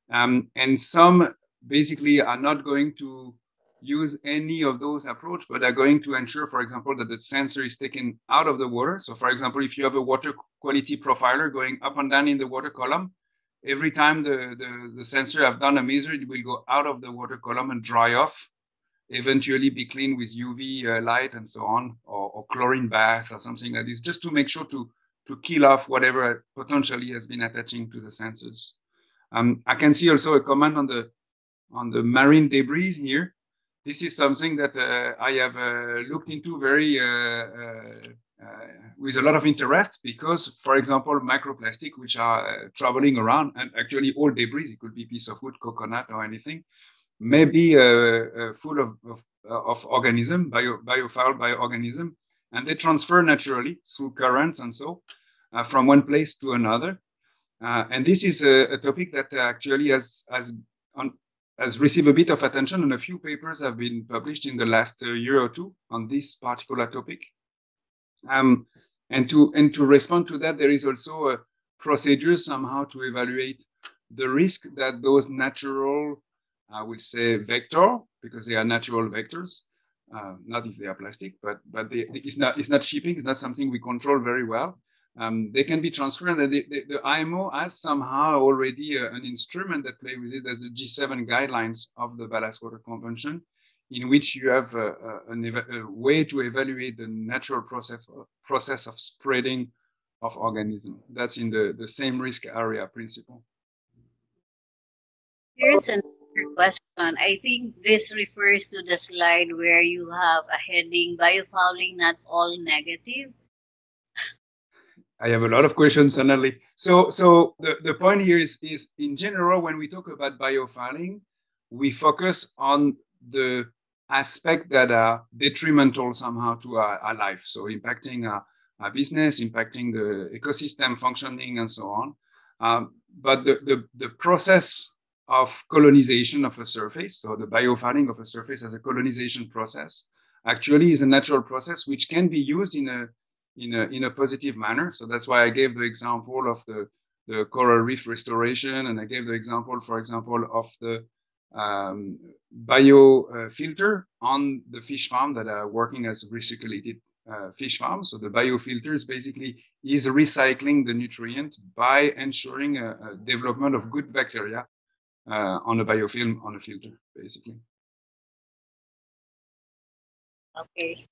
And some basically are not going to use any of those approach, but are going to ensure, for example, that the sensor is taken out of the water. So for example, if you have a water quality profiler going up and down in the water column, every time the sensor have done a measure, it will go out of the water column and dry off, eventually be cleaned with UV light and so on, or chlorine bath or something like this, just to make sure to kill off whatever potentially has been attaching to the sensors. I can see also a comment on the marine debris here. This is something that I have looked into very with a lot of interest because, for example, microplastic, which are traveling around, and actually all debris, it could be piece of wood, coconut, or anything, may be full of organism, biofoul bioorganism, and they transfer naturally through currents and so from one place to another. And this is a topic that actually has received a bit of attention, and a few papers have been published in the last year or two on this particular topic. And to respond to that, there is also a procedure somehow to evaluate the risk that those natural, I would say, vector, because they are natural vectors, not if they are plastic, but it's not shipping, it's not something we control very well. They can be transferred, and the IMO has somehow already an instrument that plays with it as the G7 guidelines of the Ballast Water Convention, in which you have a way to evaluate the natural process of spreading of organism. That's in the same risk area principle. Here's another question. I think this refers to the slide where you have a heading, biofouling, not all negative. I have a lot of questions suddenly. So the point here is in general, when we talk about biofouling, we focus on the aspects that are detrimental somehow to our life. So impacting our business, impacting the ecosystem functioning, and so on. But the process of colonization of a surface, so the biofouling of a surface as a colonization process, actually is a natural process which can be used in a positive manner. So that's why I gave the example of the coral reef restoration, and I gave the example, for example, of the biofilter on the fish farm that are working as recirculated fish farm. So the biofilter is basically recycling the nutrient by ensuring a development of good bacteria on a biofilm on a filter, basically. Okay,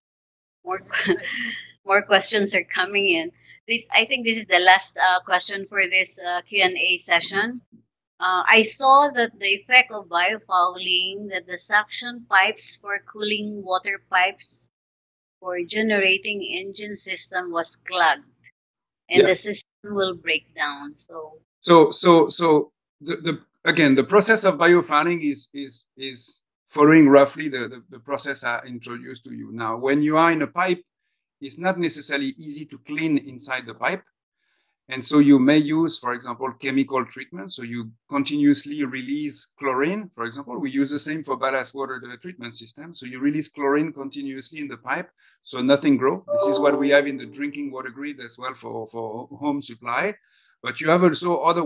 more questions are coming in. I think this is the last question for this Q&A session. I saw that the effect of biofouling, that the suction pipes for cooling water pipes for generating engine system was clogged, and the system will break down. So again, the process of biofouling is following roughly the process I introduced to you. Now, when you are in a pipe, it's not necessarily easy to clean inside the pipe. And so you may use, for example, chemical treatment. So you continuously release chlorine. For example, we use the same for ballast water treatment system. So you release chlorine continuously in the pipe, so nothing grows. This is what we have in the drinking water grid as well for home supply. But you have also other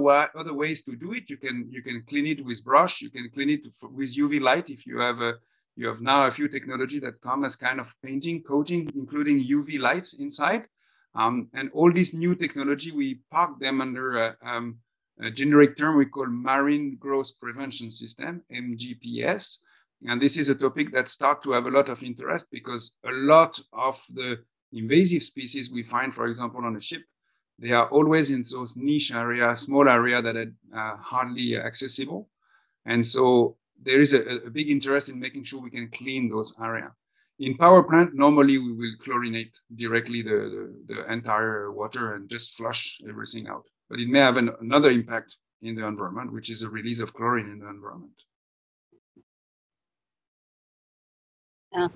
ways to do it. You can clean it with brush. You can clean it with UV light if you have now a few technology that come as kind of painting, coating, including UV lights inside. And all this new technology, we park them under a generic term we call Marine Growth Prevention System, MGPS. And this is a topic that starts to have a lot of interest because a lot of the invasive species we find, for example, on a ship, they are always in those niche areas, small area that are hardly accessible. And so there is a big interest in making sure we can clean those areas. In power plant, normally we will chlorinate directly the entire water and just flush everything out. But it may have another impact in the environment, which is the release of chlorine in the environment.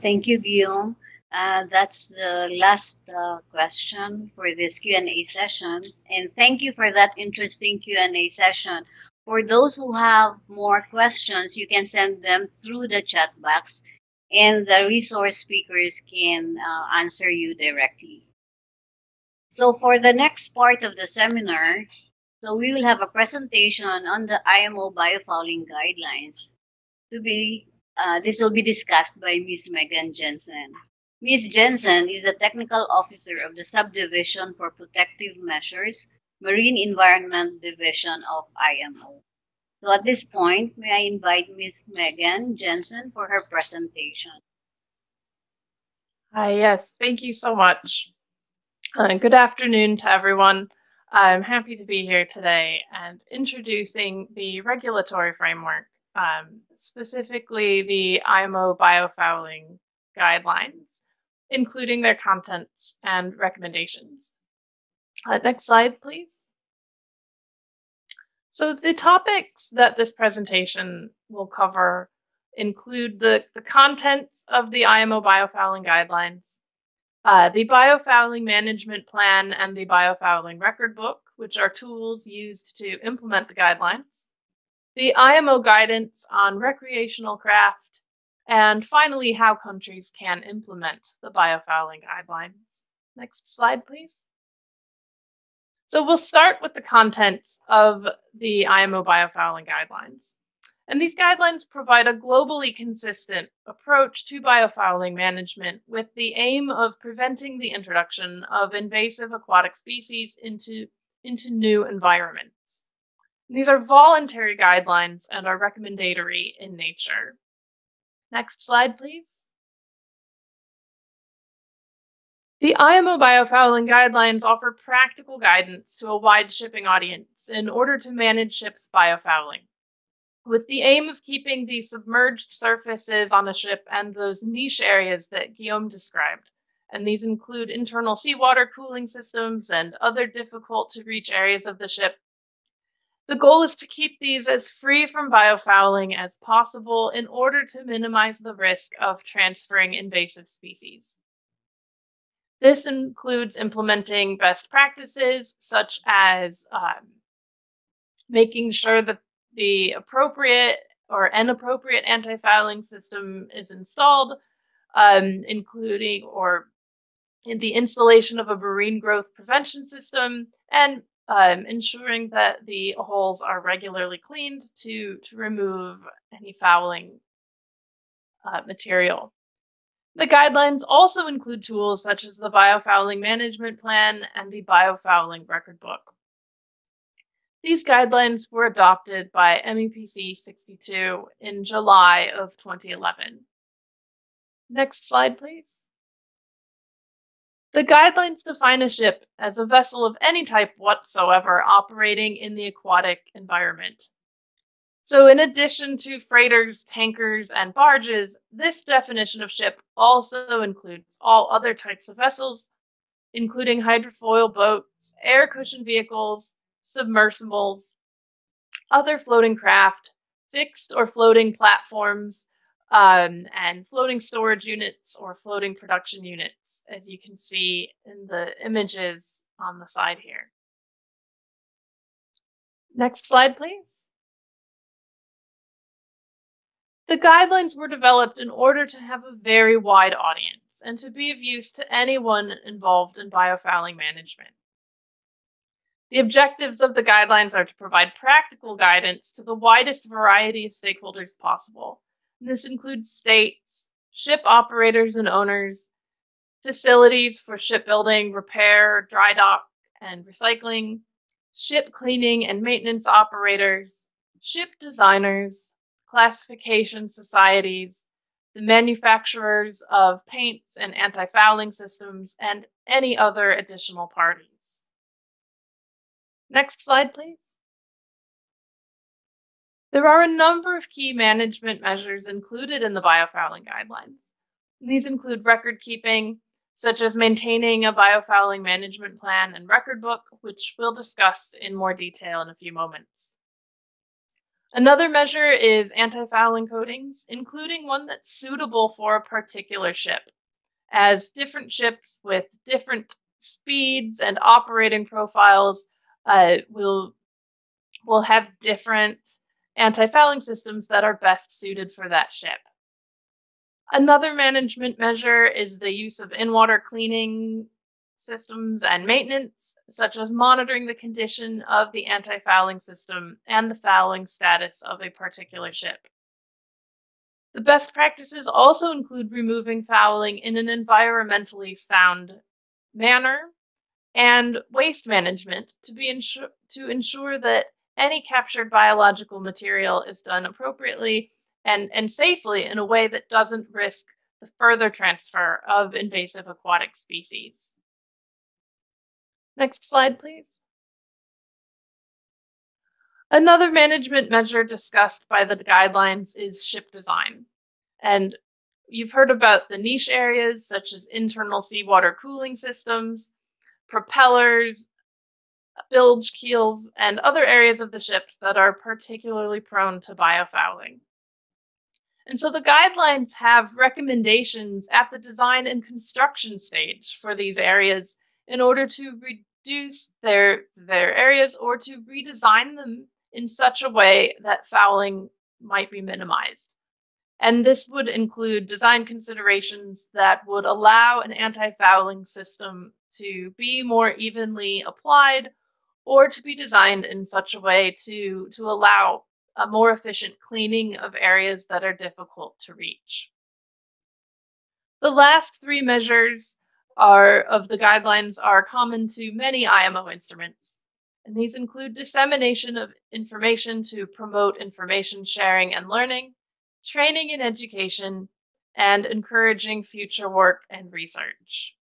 Thank you, Guillaume. That's the last question for this Q&A session. And thank you for that interesting Q&A session. For those who have more questions, you can send them through the chat box, and the resource speakers can answer you directly. So for the next part of the seminar, so we will have a presentation on the Imo Biofiling Guidelines. This will be discussed by Ms. Megan Jensen. Ms. Jensen is the Technical Officer of the Subdivision for Protective Measures, Marine Environment Division of IMO. So at this point, may I invite Ms. Megan Jensen for her presentation. Hi, yes, thank you so much. Good afternoon to everyone. I'm happy to be here today and introducing the regulatory framework, specifically the Imo Biofiling Guidelines, including their contents and recommendations. Next slide, please. So the topics that this presentation will cover include the contents of the Imo Biofiling Guidelines, the Biofouling Management Plan and the Biofouling Record Book, which are tools used to implement the guidelines, the IMO guidance on recreational craft, and finally, how countries can implement the Biofouling Guidelines. Next slide, please. So we'll start with the contents of the IMO Biofouling Guidelines. And these guidelines provide a globally consistent approach to biofouling management with the aim of preventing the introduction of invasive aquatic species into new environments. These are voluntary guidelines and are recommendatory in nature. Next slide, please. The IMO Biofouling Guidelines offer practical guidance to a wide shipping audience in order to manage ships' biofouling, with the aim of keeping the submerged surfaces on a ship and those niche areas that Guillaume described. And these include internal seawater cooling systems and other difficult to reach areas of the ship, The goal is to keep these as free from biofouling as possible in order to minimize the risk of transferring invasive species. This includes implementing best practices, such as making sure that the appropriate or an appropriate anti-fouling system is installed, including or in the installation of a marine growth prevention system, and ensuring that the holes are regularly cleaned to remove any fouling material. The guidelines also include tools such as the Biofouling Management Plan and the Biofouling Record Book. These guidelines were adopted by MEPC 62 in July of 2011. Next slide, please. The guidelines define a ship as a vessel of any type whatsoever operating in the aquatic environment. So in addition to freighters, tankers, and barges, this definition of ship also includes all other types of vessels, including hydrofoil boats, air cushion vehicles, submersibles, other floating craft, fixed or floating platforms, and floating storage units or floating production units, as you can see in the images on the side here. Next slide, please. The guidelines were developed in order to have a very wide audience and to be of use to anyone involved in biofouling management. The objectives of the guidelines are to provide practical guidance to the widest variety of stakeholders possible. And this includes states, ship operators and owners, facilities for shipbuilding, repair, dry dock, and recycling, ship cleaning and maintenance operators, ship designers, classification societies, the manufacturers of paints and anti-fouling systems, and any other additional parties. Next slide, please. There are a number of key management measures included in the biofouling guidelines. These include record keeping, such as maintaining a biofouling management plan and record book, which we'll discuss in more detail in a few moments. Another measure is anti-fouling coatings, including one that's suitable for a particular ship, as different ships with different speeds and operating profiles will have different anti-fouling systems that are best suited for that ship. Another management measure is the use of in-water cleaning systems and maintenance, such as monitoring the condition of the anti-fouling system and the fouling status of a particular ship. The best practices also include removing fouling in an environmentally sound manner and waste management to ensure that any captured biological material is done appropriately and safely in a way that doesn't risk the further transfer of invasive aquatic species. Next slide, please. Another management measure discussed by the guidelines is ship design. And you've heard about the niche areas such as internal seawater cooling systems, propellers, bilge keels, and other areas of the ships that are particularly prone to biofouling. And so the guidelines have recommendations at the design and construction stage for these areas in order to reduce their areas or to redesign them in such a way that fouling might be minimized. And this would include design considerations that would allow an anti-fouling system to be more evenly applied or to be designed in such a way to allow a more efficient cleaning of areas that are difficult to reach. The last three measures of the guidelines are common to many IMO instruments, and these include dissemination of information to promote information sharing and learning, training and education, and encouraging future work and research.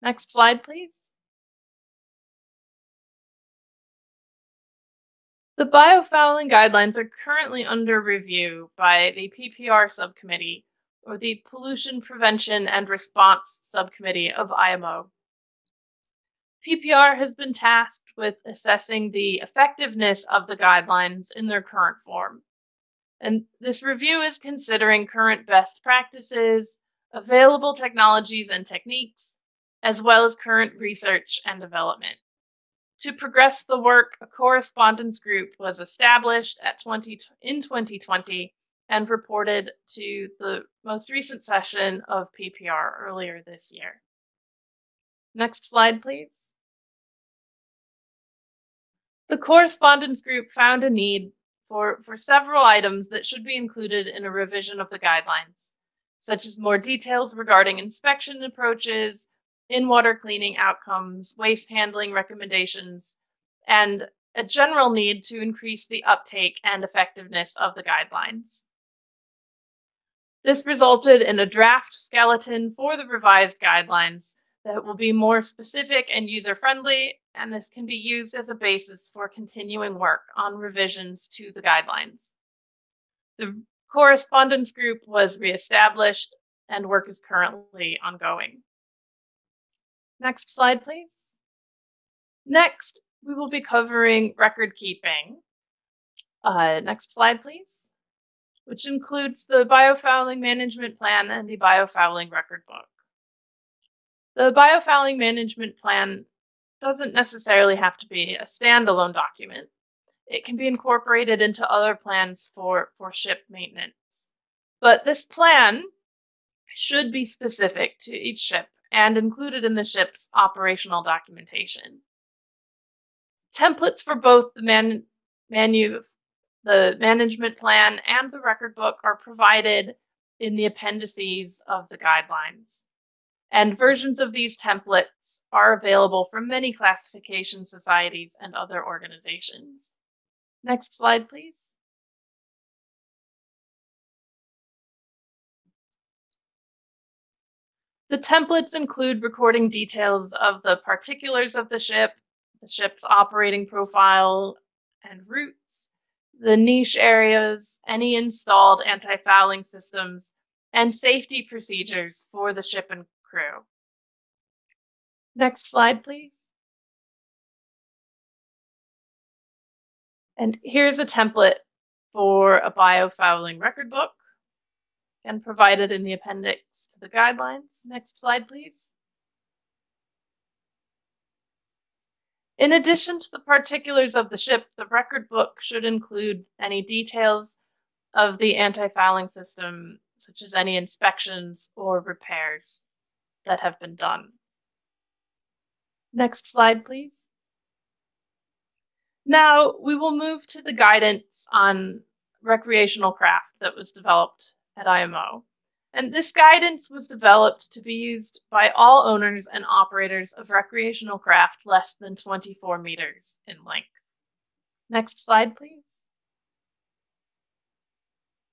Next slide, please. The biofouling guidelines are currently under review by the Ppr Subcommittee, or the Pollution Prevention and Response Subcommittee of IMO. PPR has been tasked with assessing the effectiveness of the guidelines in their current form. And this review is considering current best practices, available technologies and techniques, as well as current research and development. To progress the work, a correspondence group was established in 2020 and reported to the most recent session of PPR earlier this year. Next slide, please. The correspondence group found a need for several items that should be included in a revision of the guidelines, such as more details regarding inspection approaches, in-water cleaning outcomes, waste handling recommendations, and a general need to increase the uptake and effectiveness of the guidelines. This resulted in a draft skeleton for the revised guidelines that will be more specific and user-friendly, and this can be used as a basis for continuing work on revisions to the guidelines. The correspondence group was reestablished, and work is currently ongoing. Next slide, please. Next, we will be covering record keeping. Next slide, please. Which includes the Biofouling Management Plan and the Biofouling Record Book. The Biofouling Management Plan doesn't necessarily have to be a standalone document. It can be incorporated into other plans for ship maintenance. But this plan should be specific to each ship and included in the ship's operational documentation. Templates for both the management plan and the record book are provided in the appendices of the guidelines. And versions of these templates are available from many classification societies and other organizations. Next slide, please. The templates include recording details of the particulars of the ship's operating profile and routes, the niche areas, any installed anti-fouling systems, and safety procedures for the ship and crew. Next slide, please. And here's a template for a biofouling record book, and provided in the appendix to the guidelines. Next slide, please. In addition to the particulars of the ship, the record book should include any details of the anti-fouling system, such as any inspections or repairs that have been done. Next slide, please. Now we will move to the guidance on recreational craft that was developed at IMO. And this guidance was developed to be used by all owners and operators of recreational craft less than 24 meters in length. Next slide, please.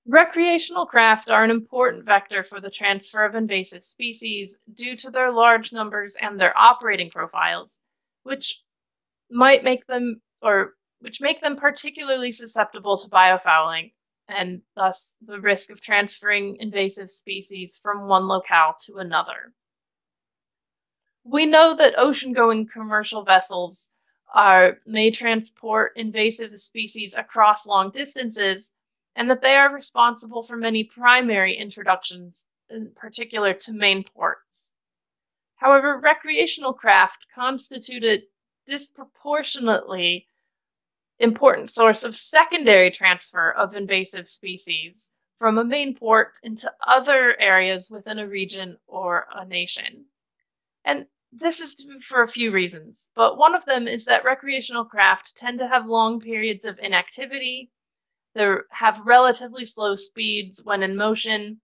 Recreational craft are an important vector for the transfer of invasive species due to their large numbers and their operating profiles, which make them particularly susceptible to biofouling, and thus the risk of transferring invasive species from one locale to another. We know that ocean-going commercial vessels may transport invasive species across long distances, and that they are responsible for many primary introductions, in particular to main ports. However, recreational craft constitute a disproportionately important source of secondary transfer of invasive species from a main port into other areas within a region or a nation. And this is for a few reasons, but one of them is that recreational craft tend to have long periods of inactivity, they have relatively slow speeds when in motion,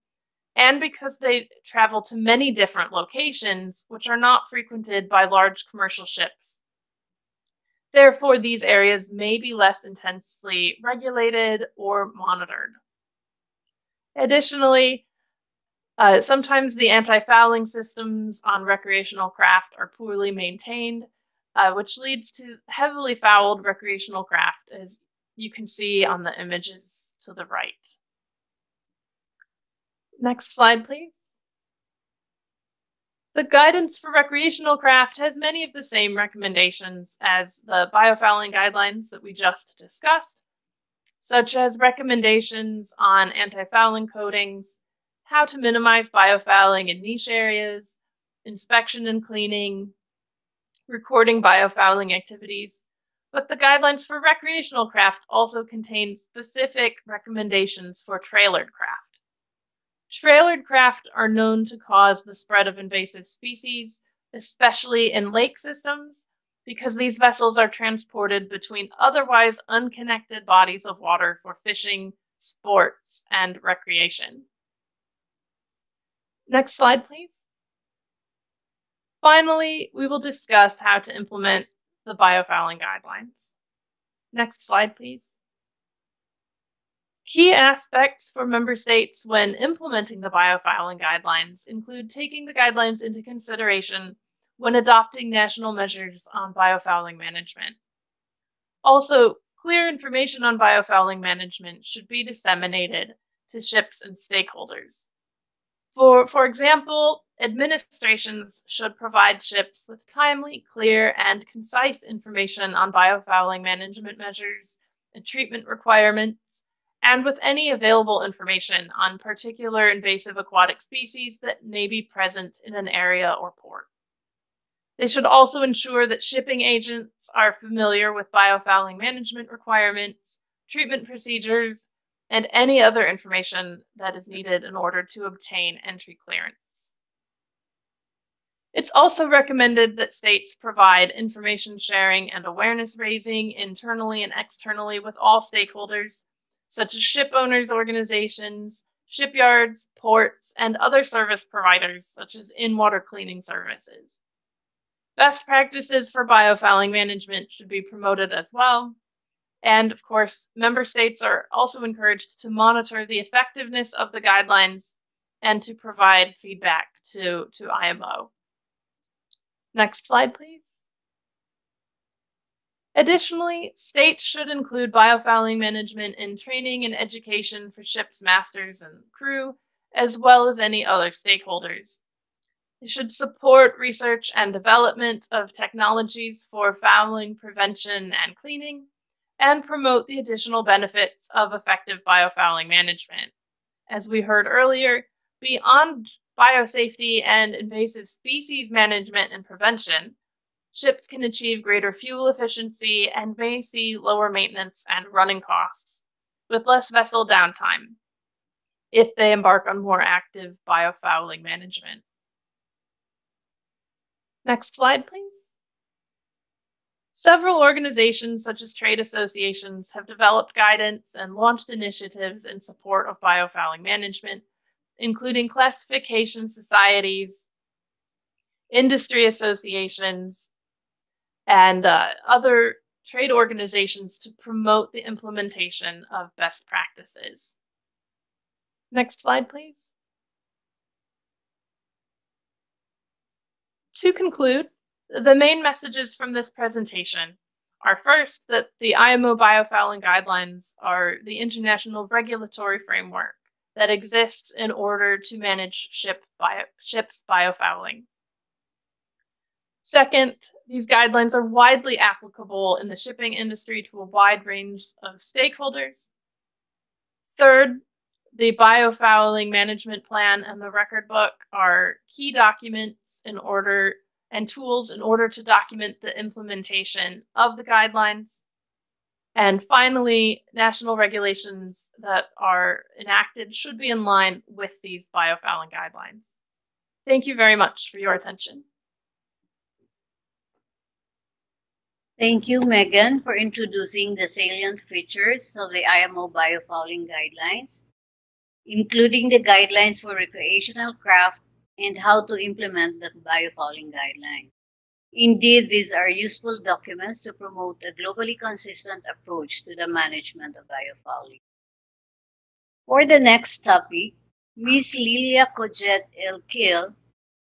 and because they travel to many different locations, which are not frequented by large commercial ships. Therefore, these areas may be less intensely regulated or monitored. Additionally, sometimes the anti-fouling systems on recreational craft are poorly maintained, which leads to heavily fouled recreational craft, as you can see on the images to the right. Next slide, please. The guidance for recreational craft has many of the same recommendations as the biofouling guidelines that we just discussed, such as recommendations on anti-fouling coatings, how to minimize biofouling in niche areas, inspection and cleaning, recording biofouling activities. But the guidelines for recreational craft also contain specific recommendations for trailered craft. Trailered craft are known to cause the spread of invasive species, especially in lake systems, because these vessels are transported between otherwise unconnected bodies of water for fishing, sports, and recreation. Next slide, please. Finally, we will discuss how to implement the biofouling guidelines. Next slide, please. Key aspects for member states when implementing the biofouling guidelines include taking the guidelines into consideration when adopting national measures on biofouling management. Also, clear information on biofouling management should be disseminated to ships and stakeholders. For example, administrations should provide ships with timely, clear, and concise information on biofouling management measures and treatment requirements, and with any available information on particular invasive aquatic species that may be present in an area or port. They should also ensure that shipping agents are familiar with biofouling management requirements, treatment procedures, and any other information that is needed in order to obtain entry clearance. It's also recommended that states provide information sharing and awareness raising internally and externally with all stakeholders, such as ship owners' organizations, shipyards, ports, and other service providers, such as in-water cleaning services. Best practices for biofouling management should be promoted as well. And of course, member states are also encouraged to monitor the effectiveness of the guidelines and to provide feedback to IMO. Next slide, please. Additionally, states should include biofouling management in training and education for ships' masters and crew, as well as any other stakeholders. They should support research and development of technologies for fouling prevention and cleaning, and promote the additional benefits of effective biofouling management. As we heard earlier, beyond biosafety and invasive species management and prevention, ships can achieve greater fuel efficiency and may see lower maintenance and running costs, with less vessel downtime, if they embark on more active biofouling management. Next slide, please. Several organizations, such as trade associations, have developed guidance and launched initiatives in support of biofouling management, including classification societies, industry associations, and other trade organizations to promote the implementation of best practices. Next slide, please. To conclude, the main messages from this presentation are first, that the Imo Biofiling Guidelines are the international regulatory framework that exists in order to manage ships' biofouling. Second, these guidelines are widely applicable in the shipping industry to a wide range of stakeholders. Third, the Biofouling Management Plan and the Record Book are key documents and tools in order to document the implementation of the guidelines. And finally, national regulations that are enacted should be in line with these biofouling guidelines. Thank you very much for your attention. Thank you, Megan, for introducing the salient features of the IMO Biofouling Guidelines, including the guidelines for recreational craft and how to implement the biofouling guideline. Indeed, these are useful documents to promote a globally consistent approach to the management of biofouling. For the next topic, Ms. Lilia Cojet-Elkil,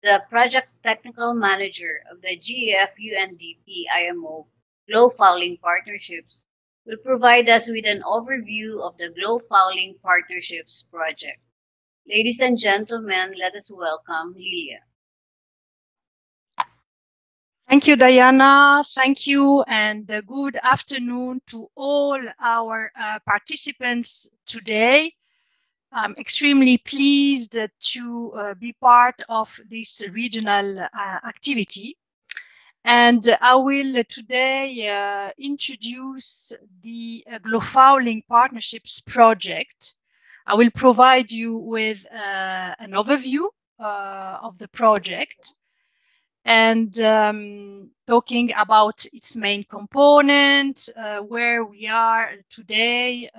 the Project Technical Manager of the GEF-UNDP-IMO GloFouling Partnerships, will provide us with an overview of the GloFouling Partnerships project. Ladies and gentlemen, let us welcome Lilia. Thank you, Diana. Thank you, and good afternoon to all our participants today. I'm extremely pleased to be part of this regional activity. And I will today introduce the GloFouling Partnerships project. I will provide you with an overview of the project and talking about its main component, where we are today.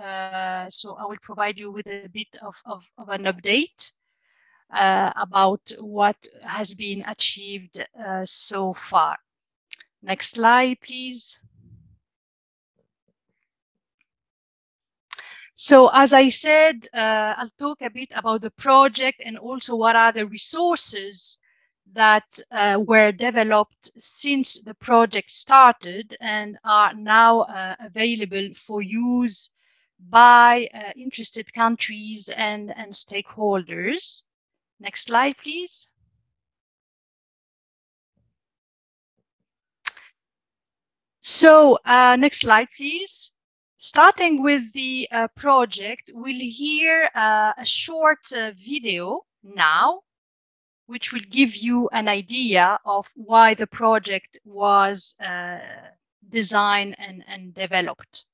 So I will provide you with a bit of an update about what has been achieved so far. Next slide, please. So as I said, I'll talk a bit about the project and also what are the resources that were developed since the project started and are now available for use by interested countries and stakeholders. Next slide, please. So next slide, please. Starting with the project, we'll hear a short video now, which will give you an idea of why the project was designed and developed.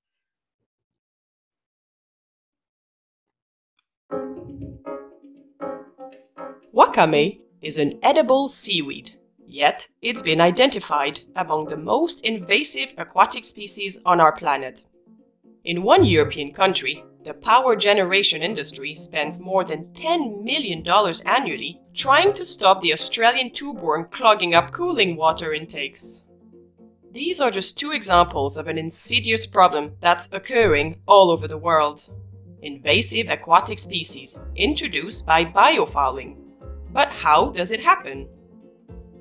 Wakame is an edible seaweed, yet it's been identified among the most invasive aquatic species on our planet. In one European country, the power generation industry spends more than $10 million annually trying to stop the Australian tube-worm clogging up cooling water intakes. These are just two examples of an insidious problem that's occurring all over the world. Invasive aquatic species introduced by biofouling. But how does it happen?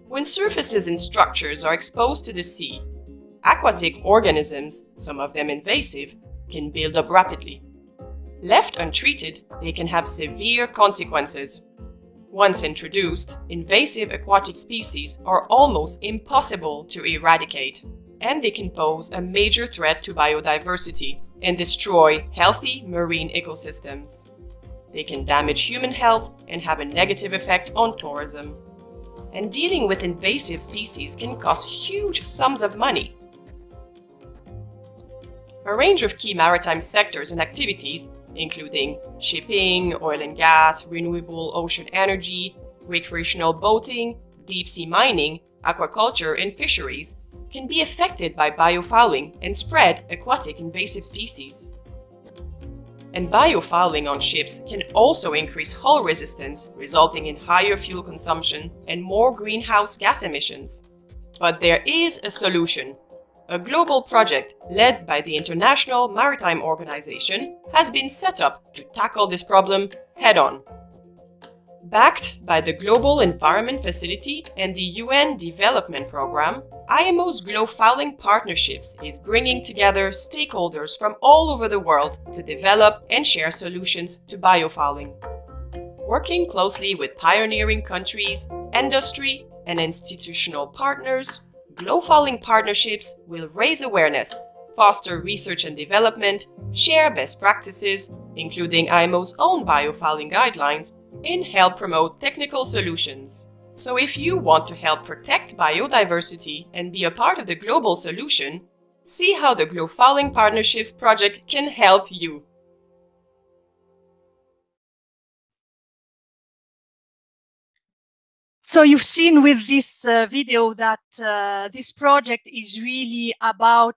When surfaces and structures are exposed to the sea, aquatic organisms, some of them invasive, can build up rapidly. Left untreated, they can have severe consequences. Once introduced, invasive aquatic species are almost impossible to eradicate, and they can pose a major threat to biodiversity and destroy healthy marine ecosystems. They can damage human health and have a negative effect on tourism. And dealing with invasive species can cost huge sums of money. A range of key maritime sectors and activities, including shipping, oil and gas, renewable ocean energy, recreational boating, deep-sea mining, aquaculture, and fisheries, can be affected by biofouling and spread aquatic invasive species. And biofouling on ships can also increase hull resistance, resulting in higher fuel consumption and more greenhouse gas emissions. But there is a solution. A global project led by the International Maritime Organization has been set up to tackle this problem head-on. Backed by the Global Environment Facility and the UN Development Programme, IMO's GloFouling Partnerships is bringing together stakeholders from all over the world to develop and share solutions to biofouling. Working closely with pioneering countries, industry, and institutional partners, GloFouling Partnerships will raise awareness, foster research and development, share best practices, including IMO's own Biofalling Guidelines, and help promote technical solutions. So if you want to help protect biodiversity and be a part of the global solution, see how the GloFouling Partnerships project can help you. So you've seen with this video that this project is really about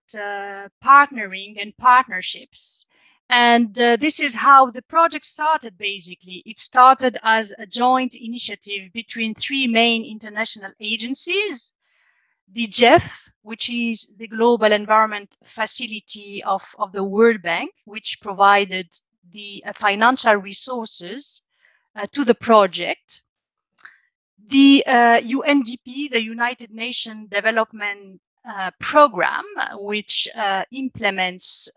partnering and partnerships. And this is how the project started, basically. It started as a joint initiative between three main international agencies. The GEF, which is the Global Environment Facility of the World Bank, which provided the financial resources to the project. The UNDP, the United Nations Development Program, which implements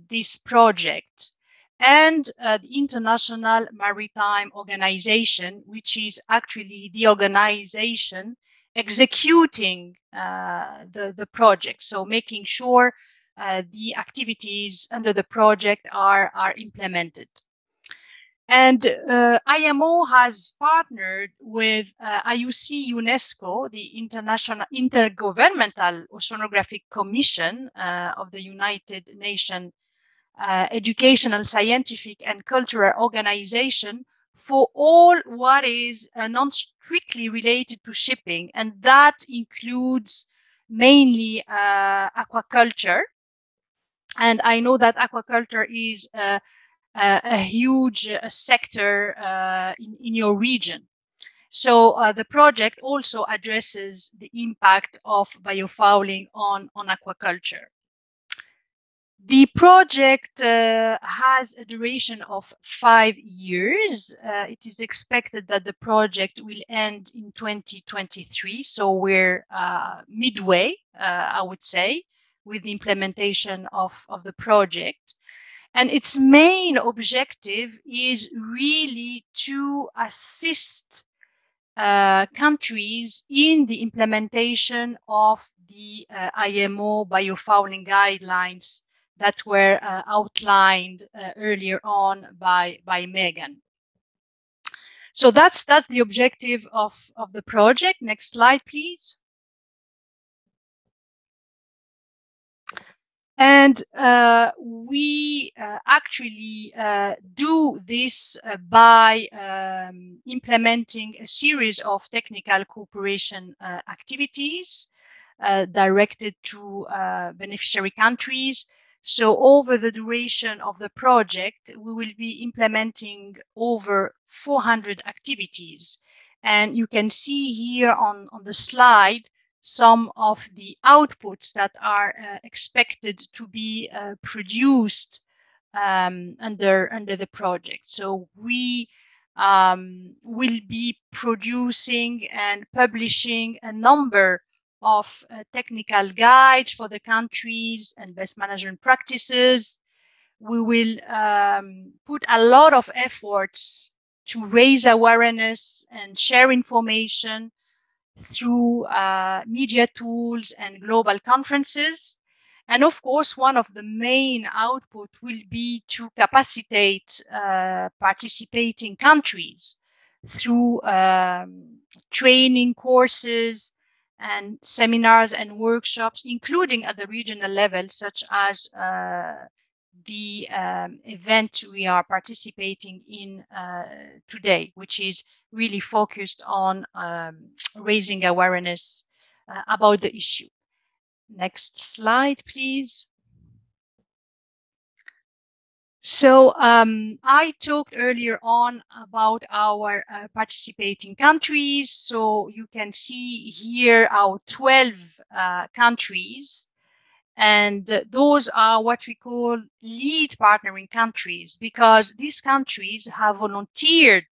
this project, and the International Maritime Organization, which is actually the organization executing the project. So making sure the activities under the project are implemented. And IMO has partnered with IUC UNESCO, the International Intergovernmental Oceanographic Commission of the United Nations Educational, Scientific and Cultural Organization, for all what is non-strictly related to shipping. And that includes mainly aquaculture. And I know that aquaculture is a huge sector in your region. So the project also addresses the impact of biofouling on aquaculture. The project has a duration of 5 years. It is expected that the project will end in 2023. So we're midway, I would say, with the implementation of the project. And its main objective is really to assist countries in the implementation of the IMO Biofouling Guidelines that were outlined earlier on by Megan. So that's the objective of the project. Next slide, please. And we actually do this by implementing a series of technical cooperation activities directed to beneficiary countries. So over the duration of the project, we will be implementing over 400 activities. And you can see here on the slide some of the outputs that are expected to be produced under the project. So we will be producing and publishing a number of technical guides for the countries and best management practices. We will put a lot of efforts to raise awareness and share information through media tools and global conferences. And of course, one of the main output will be to capacitate participating countries through training courses and seminars and workshops, including at the regional level, such as the event we are participating in today, which is really focused on raising awareness about the issue. Next slide, please. So I talked earlier on about our participating countries. So you can see here our 12 countries. And those are what we call lead partnering countries, because these countries have volunteered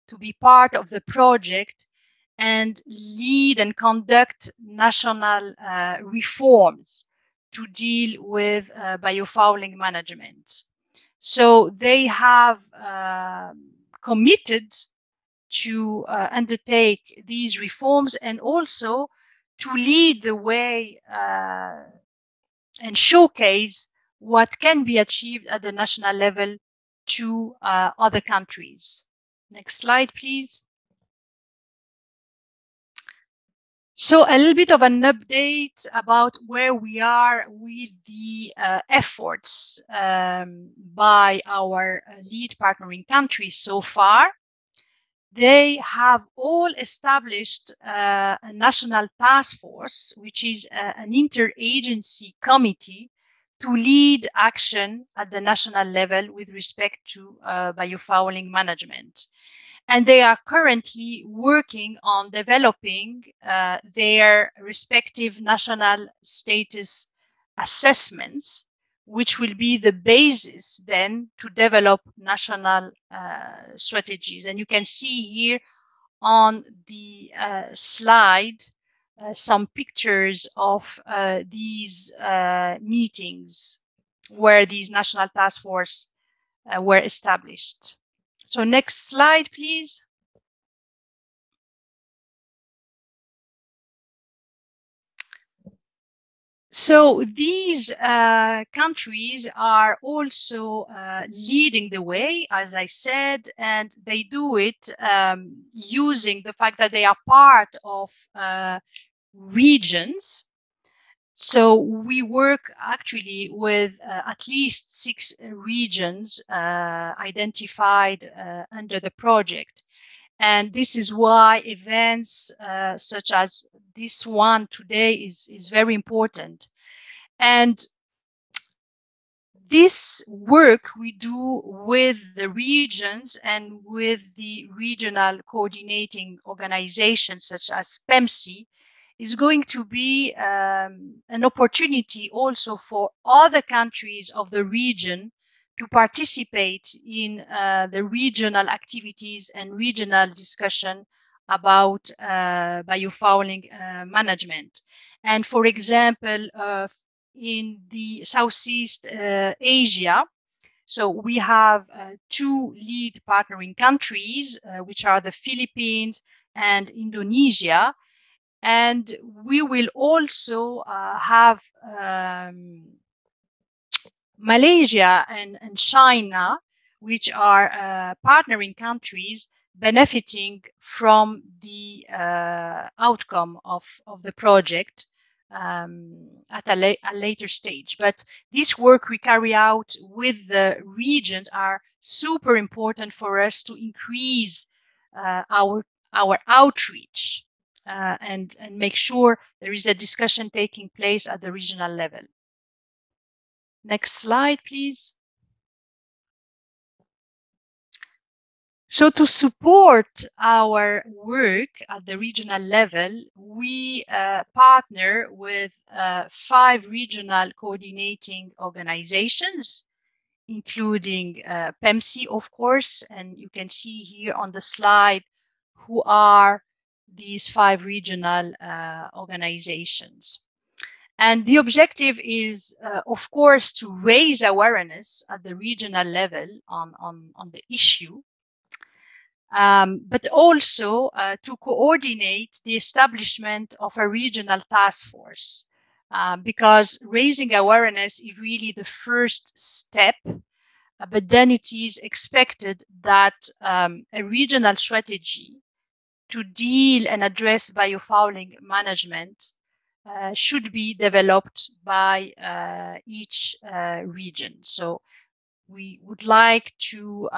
to be part of the project and lead and conduct national reforms to deal with biofouling management. So they have committed to undertake these reforms and also to lead the way and showcase what can be achieved at the national level to other countries. Next slide, please. So a little bit of an update about where we are with the efforts by our lead partnering countries so far. They have all established a national task force, which is an interagency committee to lead action at the national level with respect to biofouling management. And they are currently working on developing their respective national status assessments, which will be the basis then to develop national strategies. And you can see here on the slide some pictures of these meetings where these national task force were established. So next slide, please. So these countries are also leading the way, as I said, and they do it using the fact that they are part of regions. So we work actually with at least 6 regions identified under the project. And this is why events such as this one today is very important. And this work we do with the regions and with the regional coordinating organizations such as PEMSEA is going to be an opportunity also for other countries of the region to participate in the regional activities and regional discussion about biofouling management. And for example, in the Southeast Asia, so we have 2 lead partnering countries, which are the Philippines and Indonesia. And we will also have Malaysia and China, which are partnering countries benefiting from the outcome of the project at a later stage. But this work we carry out with the regions are super important for us to increase our outreach and make sure there is a discussion taking place at the regional level. Next slide, please. So to support our work at the regional level, we partner with 5 regional coordinating organizations, including PEMSEA, of course, and you can see here on the slide who are these 5 regional organizations. And the objective is, of course, to raise awareness at the regional level on the issue, but also to coordinate the establishment of a regional task force, because raising awareness is really the first step, but then it is expected that a regional strategy to deal and address biofouling management should be developed by each region. So we would like to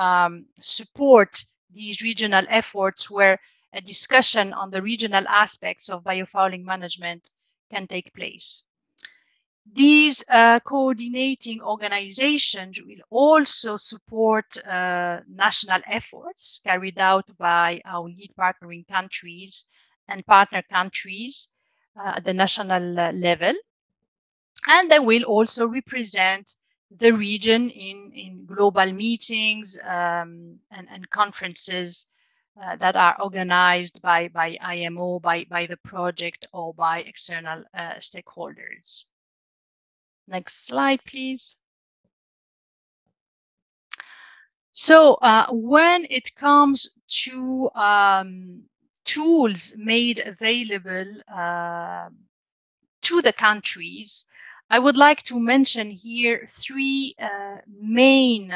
support these regional efforts where a discussion on the regional aspects of biofouling management can take place. These coordinating organizations will also support national efforts carried out by our lead partnering countries and partner countries at the national level, and they will also represent the region in global meetings and conferences that are organized by IMO, by the project, or by external stakeholders. Next slide, please. So when it comes to tools made available to the countries, I would like to mention here 3 main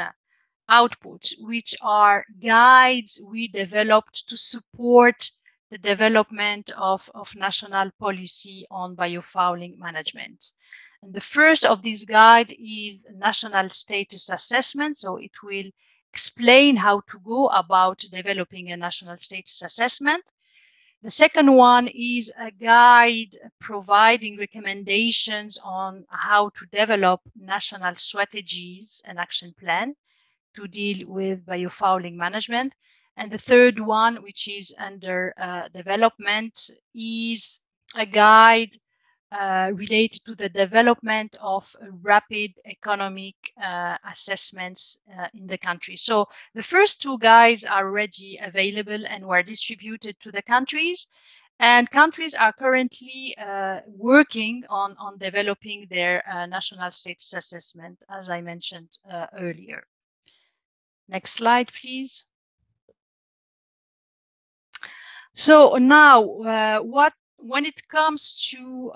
outputs, which are guides we developed to support the development of national policy on biofouling management. And the first of these guides is national status assessment. So it will explain how to go about developing a national status assessment. The second one is a guide providing recommendations on how to develop national strategies and action plan to deal with biofouling management. And the third one, which is under development, is a guide related to the development of rapid economic assessments in the country. So the first 2 guides are already available and were distributed to the countries, and countries are currently working on developing their national status assessment, as I mentioned earlier. Next slide, please. So now, when it comes to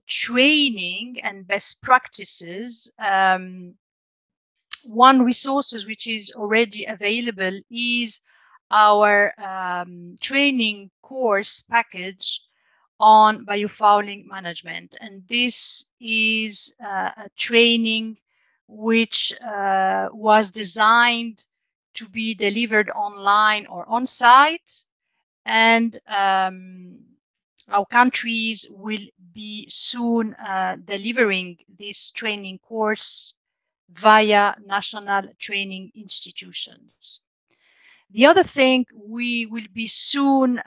training and best practices, one resource which is already available is our training course package on biofouling management. And this is a training which was designed to be delivered online or on site. And our countries will be soon delivering this training course via national training institutions. The other thing we will be soon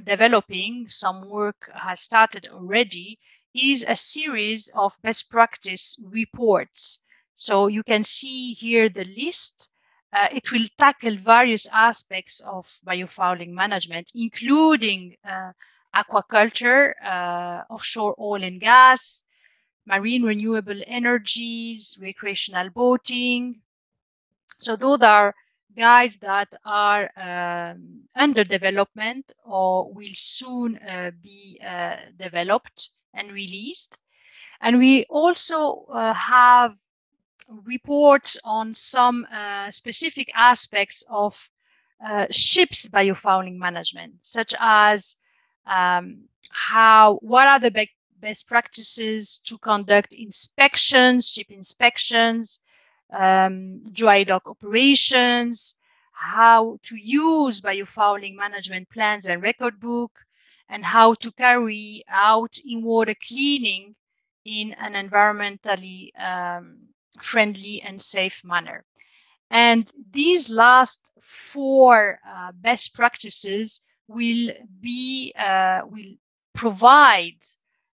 developing, some work has started already, is a series of best practice reports. So you can see here the list. It will tackle various aspects of biofouling management, including aquaculture, offshore oil and gas, marine renewable energies, recreational boating. So those are guides that are under development or will soon be developed and released. And we also have reports on some specific aspects of ships biofouling management, such as what are the best practices to conduct inspections, ship inspections, dry dock operations, how to use biofouling management plans and record book, and how to carry out in-water cleaning in an environmentally friendly and safe manner. And these last 4 best practices will provide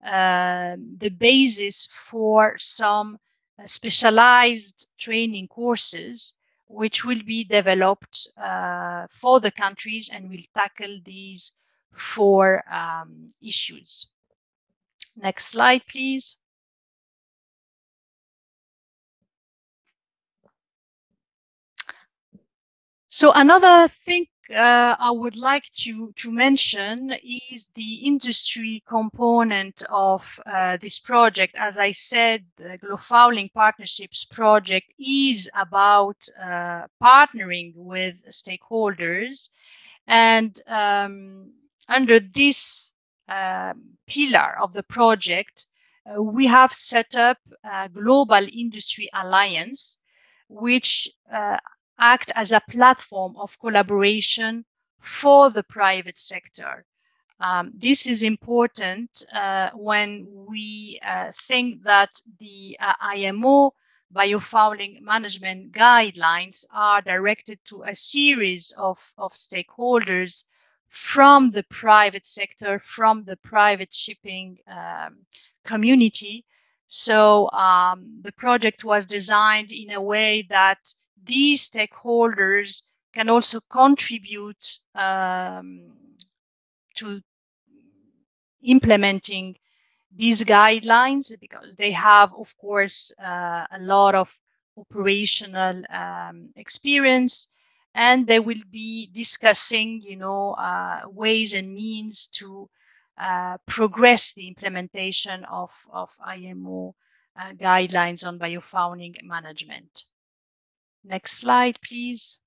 the basis for some specialized training courses which will be developed for the countries and will tackle these 4 issues. Next slide, please. So another thing I would like to mention is the industry component of this project. As I said, the GloFouling Partnerships project is about partnering with stakeholders. And under this pillar of the project, we have set up a global industry alliance, which act as a platform of collaboration for the private sector. This is important when we think that the IMO Biofouling Management Guidelines are directed to a series of stakeholders from the private sector, from the private shipping community. So the project was designed in a way that these stakeholders can also contribute to implementing these guidelines, because they have, of course, a lot of operational experience, and they will be discussing, ways and means to progress the implementation of IMO guidelines on biofouling management. Next slide, please.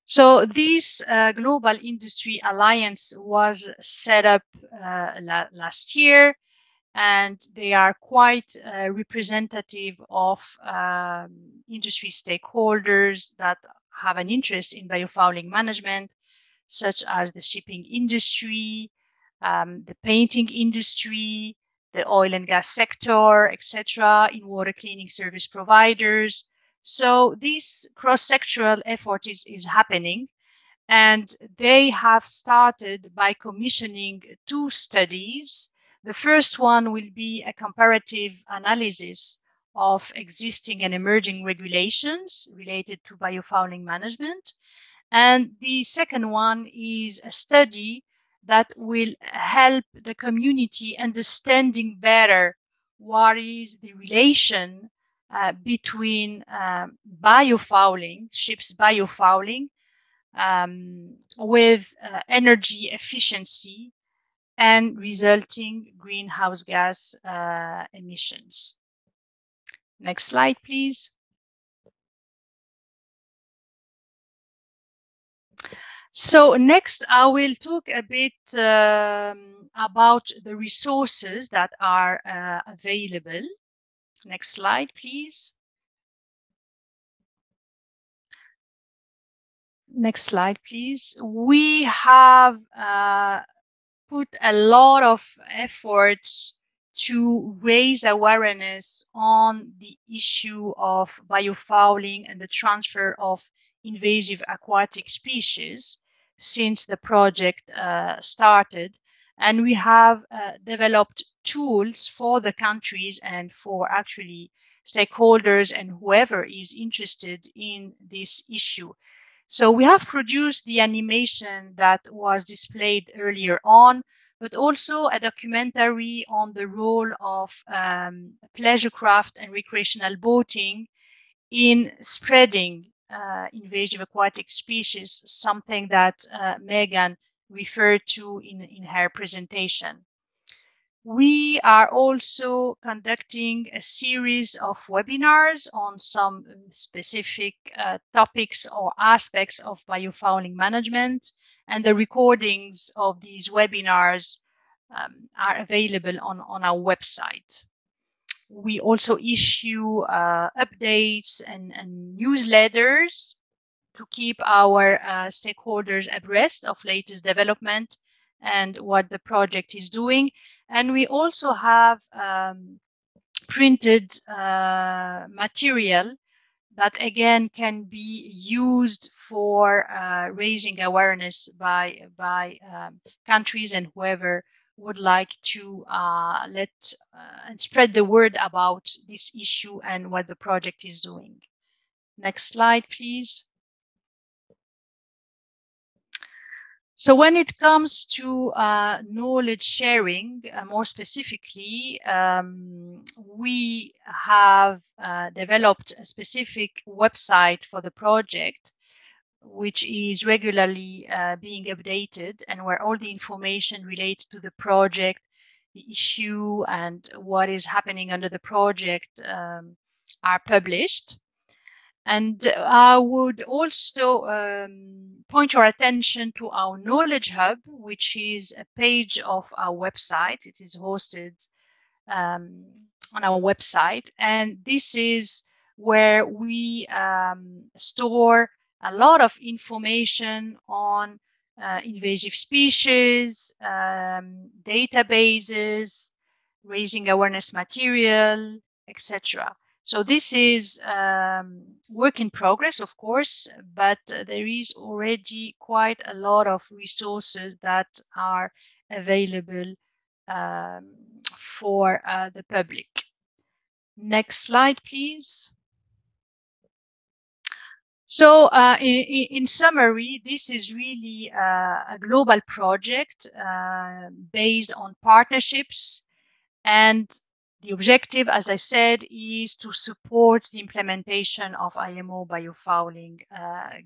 So this Global Industry Alliance was set up last year, and they are quite representative of industry stakeholders that have an interest in biofouling management, such as the shipping industry, the painting industry, the oil and gas sector, etc., in water cleaning service providers. So this cross-sectoral effort is happening, and they have started by commissioning 2 studies. The first one will be a comparative analysis of existing and emerging regulations related to biofouling management. And the second one is a study that will help the community understanding better what is the relation between biofouling, ships biofouling, with energy efficiency and resulting greenhouse gas emissions. Next slide, please. So next, I will talk a bit about the resources that are available. Next slide, please. Next slide, please. We have put a lot of efforts to raise awareness on the issue of biofouling and the transfer of invasive aquatic species since the project started. And we have developed tools for the countries and for actually stakeholders and whoever is interested in this issue. So we have produced the animation that was displayed earlier on, but also a documentary on the role of pleasure craft and recreational boating in spreading invasive aquatic species, something that Megan referred to in her presentation. We are also conducting a series of webinars on some specific topics or aspects of biofouling management, and the recordings of these webinars are available on our website. We also issue updates and newsletters to keep our stakeholders abreast of latest development and what the project is doing. And we also have printed material that again can be used for raising awareness by countries and whoever would like to and spread the word about this issue and what the project is doing. Next slide, please. So when it comes to knowledge sharing, more specifically, we have developed a specific website for the project, which is regularly being updated and where all the information related to the project, the issue, and what is happening under the project are published. And I would also point your attention to our Knowledge Hub, which is a page of our website. It is hosted on our website. And this is where we store a lot of information on invasive species, databases, raising awareness material, etc. So this is work in progress, of course, but there is already quite a lot of resources that are available for the public. Next slide, please. So in summary, this is really a global project based on partnerships, and the objective, as I said, is to support the implementation of Imo Biofouling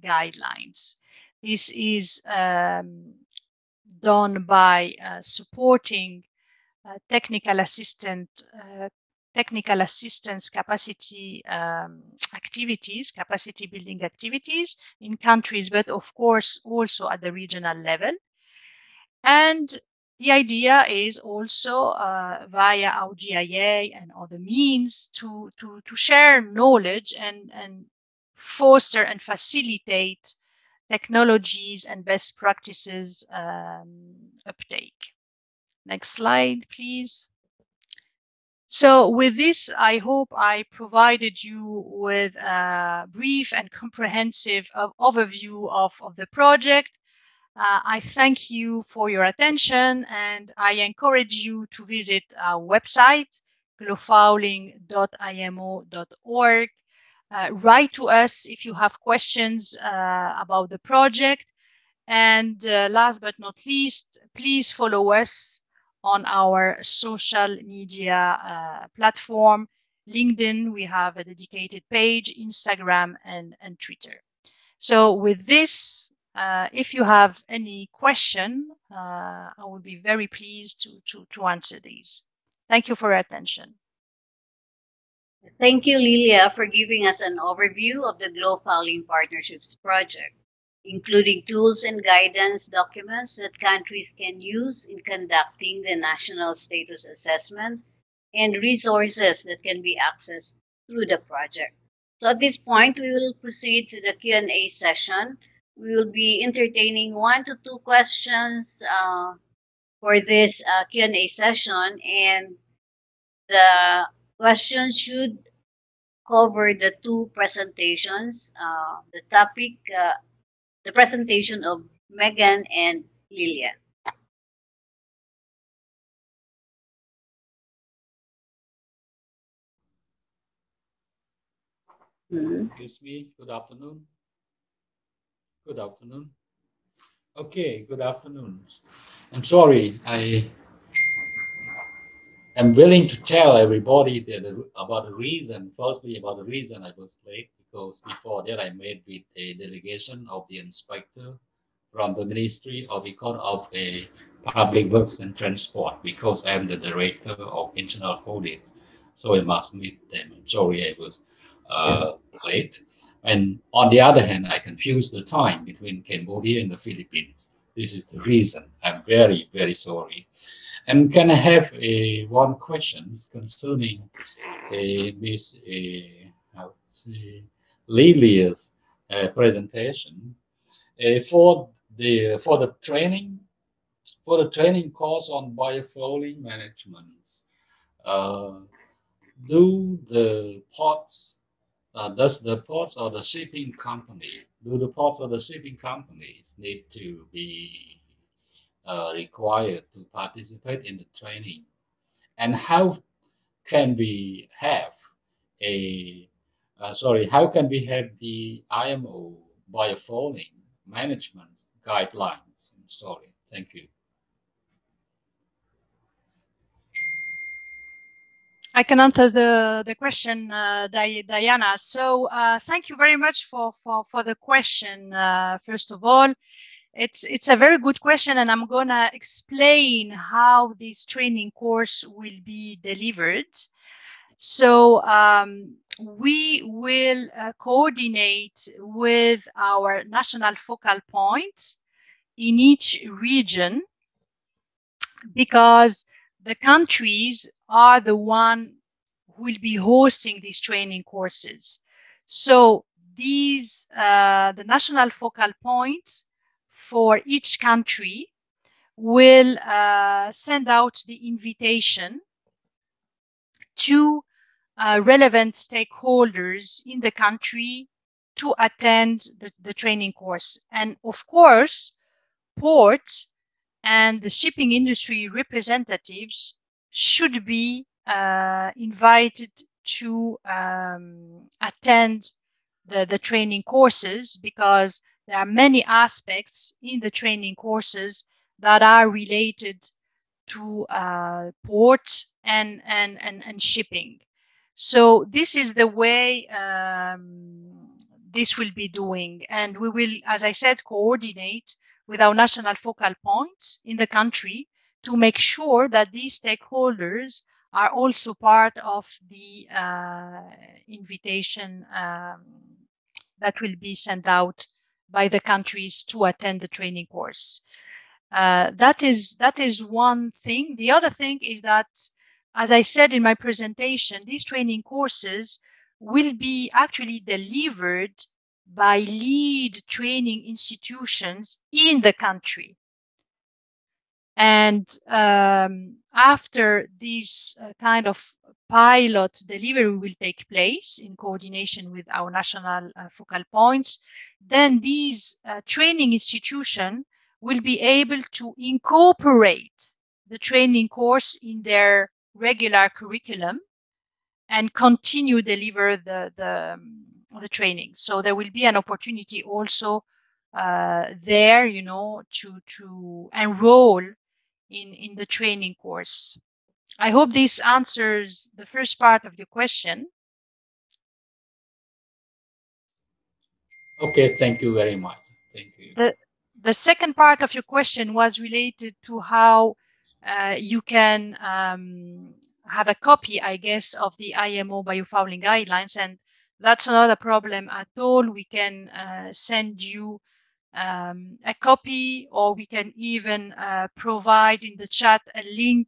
Guidelines. This is done by supporting technical assistance capacity activities, capacity building activities in countries, but of course also at the regional level. And the idea is also via our GIA and other means to share knowledge and foster and facilitate technologies and best practices uptake. Next slide, please. So with this, I hope I provided you with a brief and comprehensive overview of the project. I thank you for your attention, and I encourage you to visit our website, glofouling.imo.org. Write to us if you have questions about the project. And last but not least, please follow us on our social media platform. LinkedIn, we have a dedicated page, Instagram and Twitter. So with this, if you have any question, I would be very pleased to answer these. Thank you for your attention. Thank you, Lilia, for giving us an overview of the GloFouling Partnerships project, including tools and guidance documents that countries can use in conducting the national status assessment and resources that can be accessed through the project. So at this point, we will proceed to the Q&A session. We will be entertaining 1 to 2 questions for this Q&A session, and the questions should cover the 2 presentations, the topic, the presentation of Megan and Lillian. Excuse me. Good afternoon. Good afternoon. Okay, good afternoon. I'm sorry. I am willing to tell everybody that about the reason. Firstly, about the reason I was late, because before that I met with a delegation of the inspector from the Ministry of Public Works and Transport, because I'm the director of internal audits, so I must meet them. I'm sorry I was late. And on the other hand, I confused the time between Cambodia and the Philippines. This is the reason. I'm very, very sorry. And can I have one question concerning Ms. Lilia's presentation for the training course on biofouling management? Does the ports or the shipping companies need to be required to participate in the training? And how can we have the IMO Biofouling management guidelines? I'm sorry. Thank you. I can answer the question, Diana. So thank you very much for the question. First of all, it's a very good question, and I'm gonna explain how this training course will be delivered. So we will coordinate with our national focal points in each region, because the countries are the one who will be hosting these training courses. So these, the national focal points for each country will send out the invitation to relevant stakeholders in the country to attend the training course. And of course, ports and the shipping industry representatives should be invited to attend the training courses, because there are many aspects in the training courses that are related to ports and shipping. So this is the way this will be doing, and we will, as I said, coordinate with our national focal points in the country to make sure that these stakeholders are also part of the invitation that will be sent out by the countries to attend the training course. That is one thing. The other thing is that, as I said in my presentation, these training courses will be actually delivered by lead training institutions in the country. And after this kind of pilot delivery will take place in coordination with our national focal points, then these training institutions will be able to incorporate the training course in their regular curriculum and continue deliver the training. So there will be an opportunity also there, you know, to enroll in the training course. I hope this answers the first part of your question. Okay, thank you very much. Thank you. The second part of your question was related to how you can have a copy, I guess, of the IMO Biofouling Guidelines, and that's not a problem at all. We can send you a copy, or we can even provide in the chat a link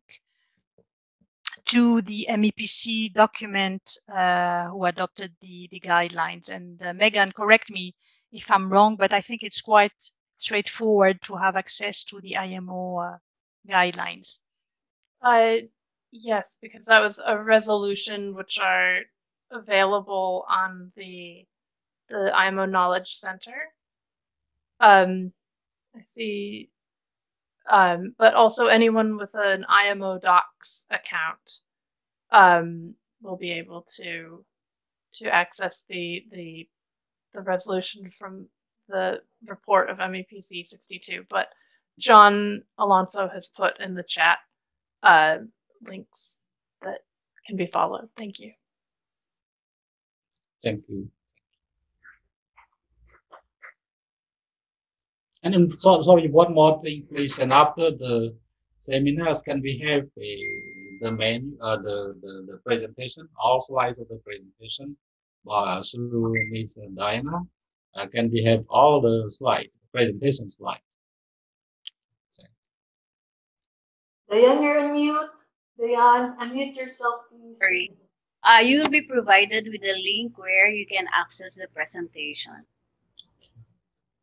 to the MEPC document who adopted the guidelines. And Megan, correct me if I'm wrong, but I think it's quite straightforward to have access to the IMO guidelines. Yes, because that was a resolution which are available on the IMO Knowledge Center. I see, but also anyone with an IMO Docs account will be able to access the resolution from the report of MEPC 62. But John Alonso has put in the chat links that can be followed. Thank you. Thank you. And sorry, one more thing, please. And after the seminars, can we have the menu, the presentation, all slides of the presentation through Ms. Diana? Can we have all the slides, presentation slides? Diane, you're on mute. Diane, unmute yourself, please. Sorry. You will be provided with a link where you can access the presentation.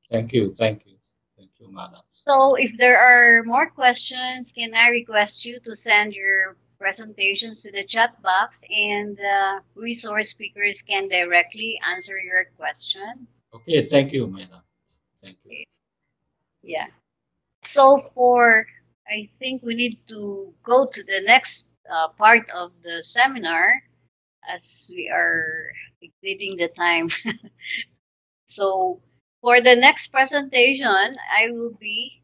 Thank you. Thank you. Thank you, madam. So if there are more questions, can I request you to send your presentations to the chat box, and resource speakers can directly answer your question? Okay, thank you, madam. Thank you. Okay. Yeah. So I think we need to go to the next part of the seminar, as we are exceeding the time. So for the next presentation, I will be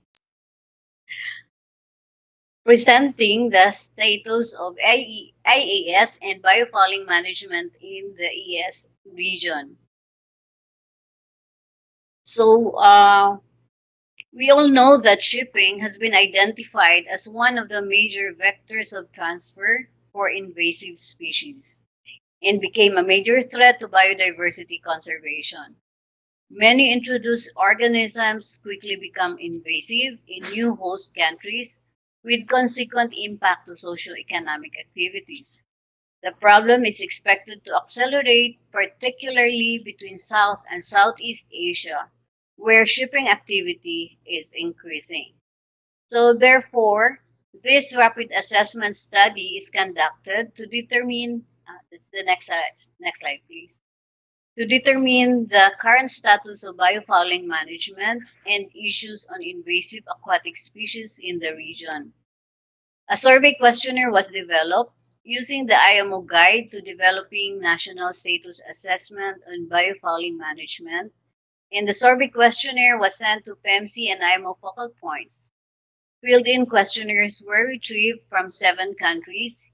presenting the status of Iaas and biofalling management in the Iaas region. So we all know that shipping has been identified as one of the major vectors of transfer for invasive species and became a major threat to biodiversity conservation. Many introduced organisms quickly become invasive in new host countries, with consequent impact to socio-economic activities. The problem is expected to accelerate, particularly between South and Southeast Asia, where shipping activity is increasing. So therefore, this rapid assessment study is conducted to determine, that's the next slide, please, to determine the current status of biofouling management and issues on invasive aquatic species in the region. A survey questionnaire was developed using the IMO Guide to Developing National Status Assessment on Biofouling Management, and the survey questionnaire was sent to PEMSEA and IMO focal points. Filled-in questionnaires were retrieved from 7 countries,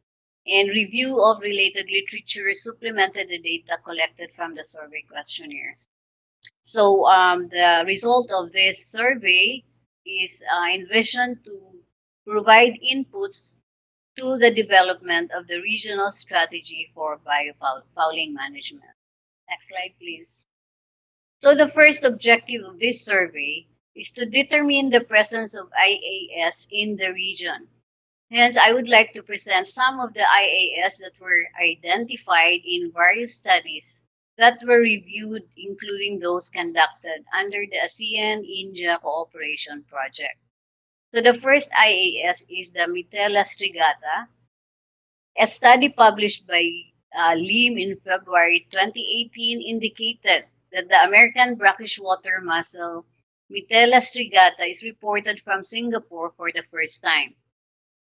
and review of related literature supplemented the data collected from the survey questionnaires. So the result of this survey is envisioned to provide inputs to the development of the regional strategy for biofouling management. Next slide, please. So the first objective of this survey is to determine the presence of Iaas in the region. Hence, I would like to present some of the Iaas that were identified in various studies that were reviewed, including those conducted under the ASEAN-India Cooperation Project. So the first Iaas is the Mitella strigata. A study published by Lim in February 2018 indicated that the American brackish water mussel Mitella strigata is reported from Singapore for the first time.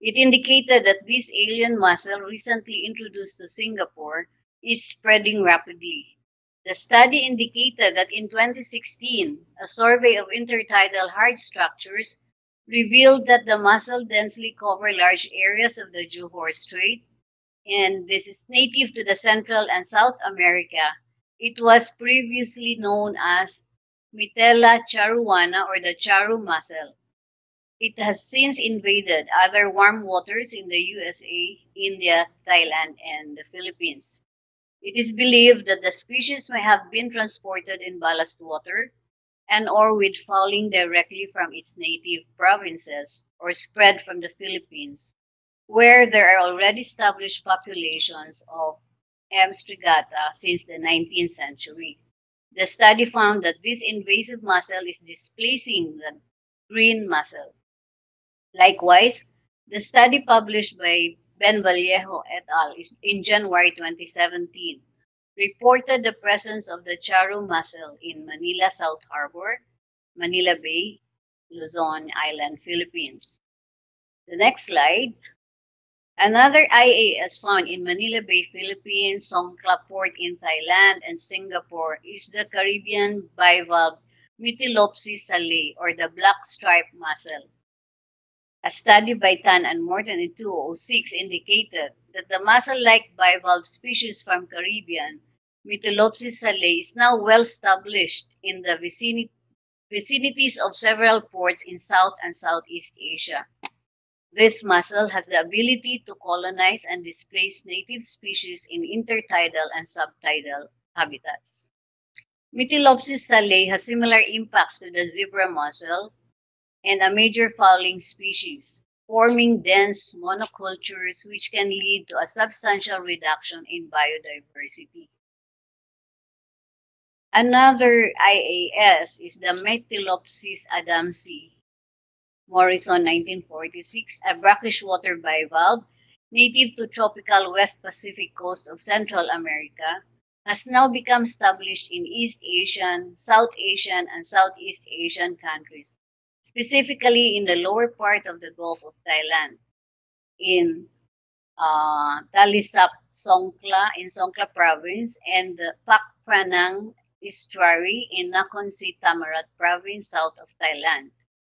It indicated that this alien mussel, recently introduced to Singapore, is spreading rapidly. The study indicated that in 2016, a survey of intertidal hard structures revealed that the mussel densely cover large areas of the Johor Strait, and this is native to the Central and South America. It was previously known as Mitella charuana, or the charu mussel. It has since invaded other warm waters in the USA, India, Thailand, and the Philippines. It is believed that the species may have been transported in ballast water and or with fouling directly from its native provinces or spread from the Philippines, where there are already established populations of M. strigata since the 19th century. The study found that this invasive mussel is displacing the green mussel. Likewise, the study published by Ben Vallejo et al. In January 2017 reported the presence of the charu mussel in Manila South Harbor, Manila Bay, Luzon Island, Philippines. The next slide. Another Iaas found in Manila Bay, Philippines, Songkhla Port in Thailand, and Singapore is the Caribbean bivalve Mytilopsis salei, or the black striped mussel. A study by Tan and Morton in 2006 indicated that the mussel-like bivalve species from Caribbean, Mytilopsis salei, is now well established in the vicinities of several ports in South and Southeast Asia. This mussel has the ability to colonize and displace native species in intertidal and subtidal habitats. Mytilopsis salei has similar impacts to the zebra mussel and a major fouling species, forming dense monocultures which can lead to a substantial reduction in biodiversity. Another Iaas is the Mytilopsis adamsi, Morrison 1946, a brackish water bivalve native to tropical West Pacific coast of Central America, has now become established in East Asian, South Asian, and Southeast Asian countries, specifically in the lower part of the Gulf of Thailand, in Talisak, Songkhla, in Songkhla province, and the Pak Pranang estuary in Nakhon Si Thammarat province, south of Thailand.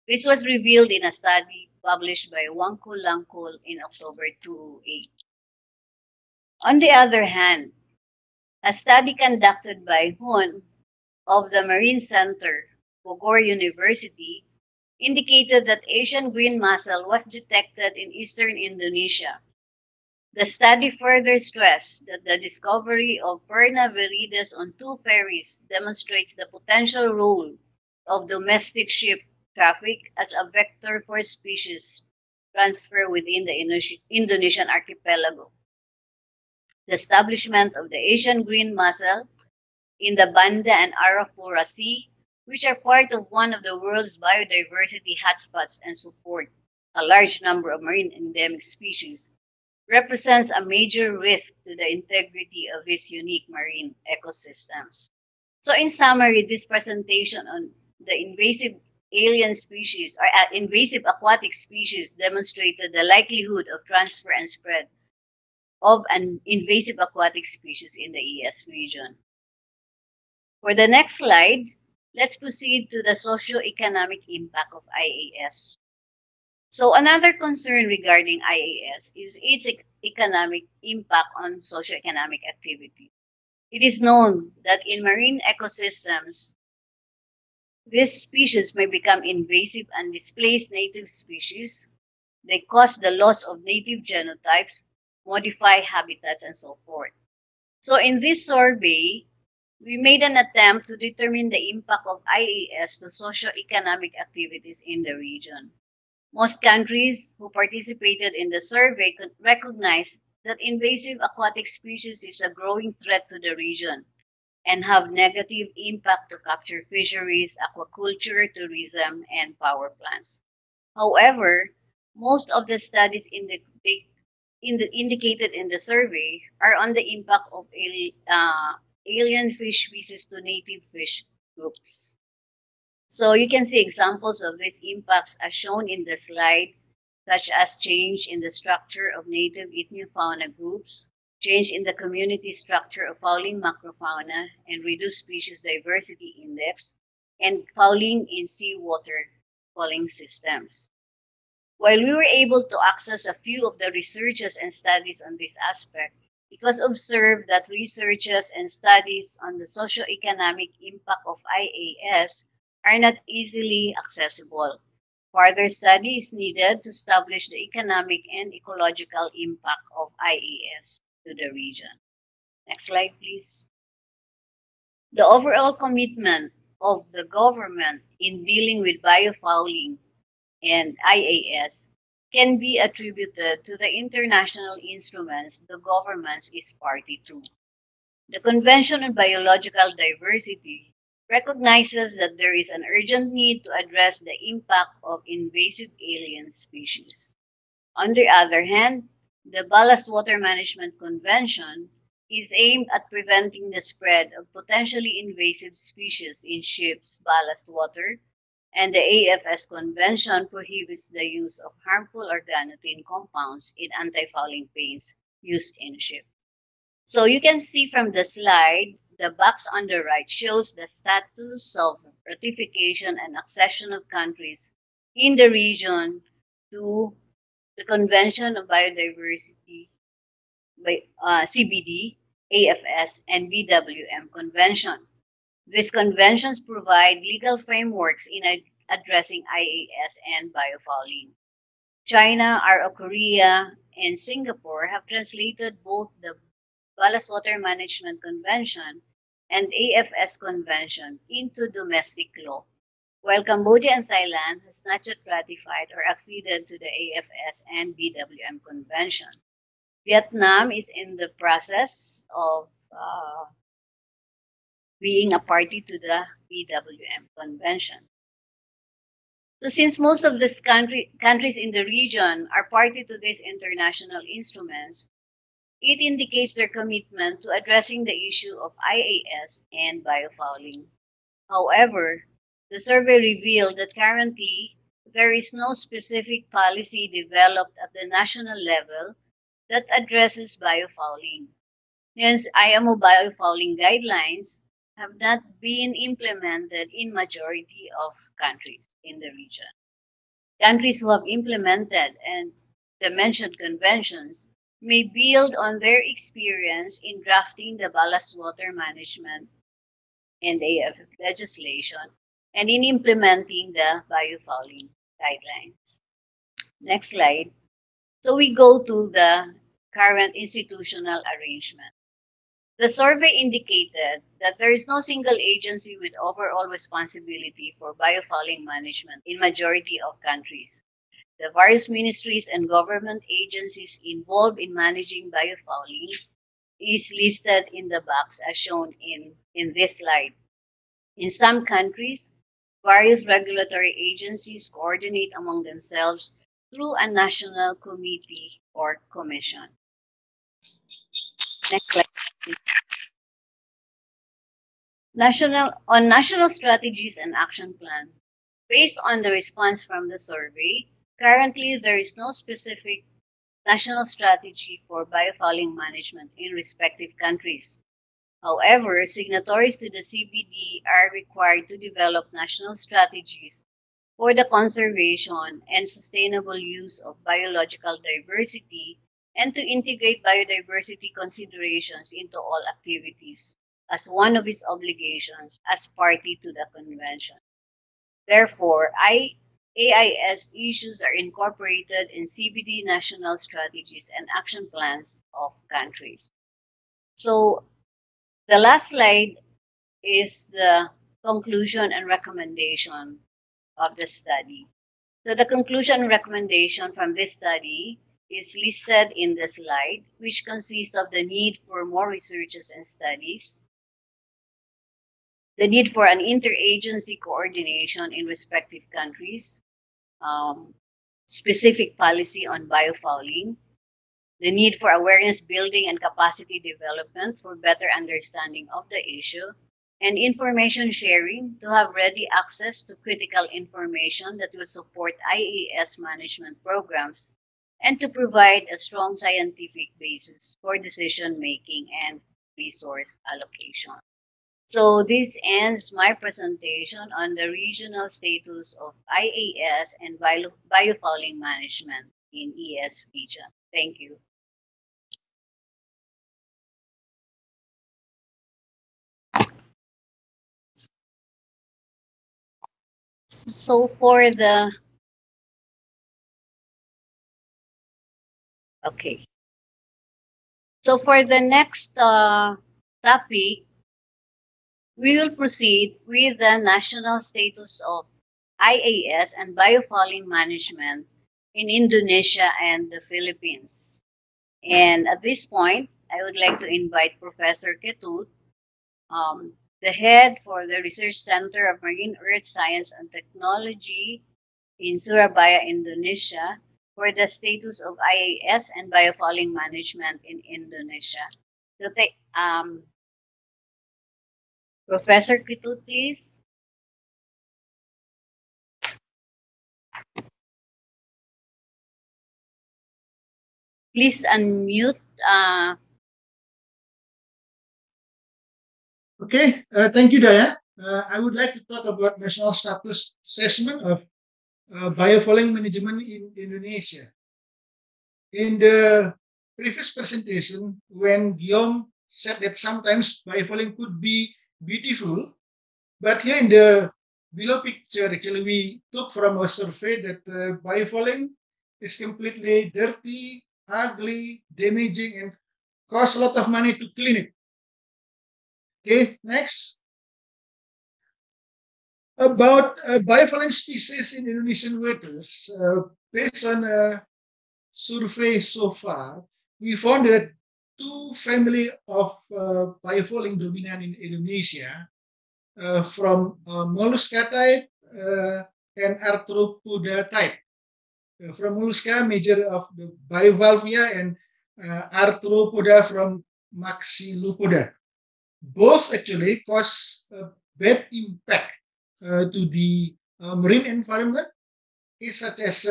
This was revealed in a study published by Wangkul Langkul in October 2008. On the other hand, a study conducted by Hun of the Marine Center, Bogor University, indicated that Asian green mussel was detected in eastern Indonesia. The study further stressed that the discovery of Perna viridis on 2 ferries demonstrates the potential role of domestic ship traffic as a vector for species transfer within the Indonesian archipelago. The establishment of the Asian green mussel in the Banda and Arafura Sea, which are part of one of the world's biodiversity hotspots and support a large number of marine endemic species, represents a major risk to the integrity of these unique marine ecosystems. So in summary, this presentation on the invasive alien species or invasive aquatic species demonstrated the likelihood of transfer and spread of an invasive aquatic species in the Ias region. For the next slide, let's proceed to the socio-economic impact of Ias. So another concern regarding Ias is its economic impact on socio-economic activity. It is known that in marine ecosystems, these species may become invasive and displace native species. They cause the loss of native genotypes, modify habitats, and so forth. So in this survey, we made an attempt to determine the impact of Ias to socio-economic activities in the region. Most countries who participated in the survey could recognize that invasive aquatic species is a growing threat to the region and have negative impact to capture fisheries, aquaculture, tourism, and power plants. However, most of the studies indicated in the survey are on the impact of alien fish species to native fish groups. So you can see examples of these impacts as shown in the slide, such as change in the structure of native ichneofauna groups, change in the community structure of fouling macrofauna and reduced species diversity index, and fouling in seawater fouling systems. While we were able to access a few of the researches and studies on this aspect, it was observed that researches and studies on the socio-economic impact of Ias are not easily accessible. Further study is needed to establish the economic and ecological impact of Ias to the region. Next slide, please. The overall commitment of the government in dealing with biofouling and Ias can be attributed to the international instruments the government is party to. The Convention on Biological Diversity recognizes that there is an urgent need to address the impact of invasive alien species. On the other hand, the Ballast Water Management Convention is aimed at preventing the spread of potentially invasive species in ships' ballast water, and the AFS Convention prohibits the use of harmful organotin compounds in anti-fouling paints used in ships. So you can see from the slide, the box on the right shows the status of ratification and accession of countries in the region to the Convention of Biodiversity, CBD, AFS, and BWM Convention. These conventions provide legal frameworks in addressing Ias and biofouling. China, Korea, and Singapore have translated both the Ballast Water Management Convention and AFS Convention into domestic law, while Cambodia and Thailand has not yet ratified or acceded to the AFS and BWM Convention. Vietnam is in the process of being a party to the BWM Convention. So since most of these countries in the region are party to these international instruments, it indicates their commitment to addressing the issue of Ias and biofouling. However, the survey revealed that currently there is no specific policy developed at the national level that addresses biofouling. Hence, Imo Biofiling Guidelines have not been implemented in majority of countries in the region. Countries who have implemented and the mentioned conventions may build on their experience in drafting the ballast water management and AFF legislation and in implementing the biofouling guidelines. Next slide. So we go to the current institutional arrangement. The survey indicated that there is no single agency with overall responsibility for biofouling management in majority of countries. The various ministries and government agencies involved in managing biofouling is listed in the box as shown in this slide. In some countries, various regulatory agencies coordinate among themselves through a national committee or commission. Next slide. National strategies and action plan. Based on the response from the survey, currently there is no specific national strategy for biofouling management in respective countries. However, signatories to the CBD are required to develop national strategies for the conservation and sustainable use of biological diversity and to integrate biodiversity considerations into all activities as one of its obligations as party to the convention. Therefore, AIS issues are incorporated in CBD national strategies and action plans of countries. So the last slide is the conclusion and recommendation of the study. So the conclusion and recommendation from this study is listed in the slide, which consists of the need for more researches and studies, the need for an interagency coordination in respective countries, specific policy on biofouling, the need for awareness building and capacity development for better understanding of the issue, and information sharing to have ready access to critical information that will support IAS management programs and to provide a strong scientific basis for decision making and resource allocation. So this ends my presentation on the regional status of IAS and biofouling management in ES region. Thank you. So for the So for the next topic, we will proceed with the national status of Ias and biofouling management in Indonesia and the Philippines. And at this point, I would like to invite Professor Ketut, the head for the Research Center of Marine Earth Science and Technology in Surabaya, Indonesia, for the status of Ias and biofouling management in Indonesia. So, Professor Ketut, please. Please unmute. Okay, thank you, Diane. I would like to talk about national status assessment of biofouling management in Indonesia. In the previous presentation, when Guillaume said that sometimes biofouling could be beautiful, but here in the below picture, actually, we took from a survey that biofouling is completely dirty, ugly, damaging, and costs a lot of money to clean it. Okay, next. About biofouling species in Indonesian waters, based on a survey so far, we found that two families of biofouling dominant in Indonesia, from mollusca type and arthropoda type. From mollusca, major of the bivalvia, and arthropoda from maxillopoda. Both actually cause a bad impact to the marine environment, such as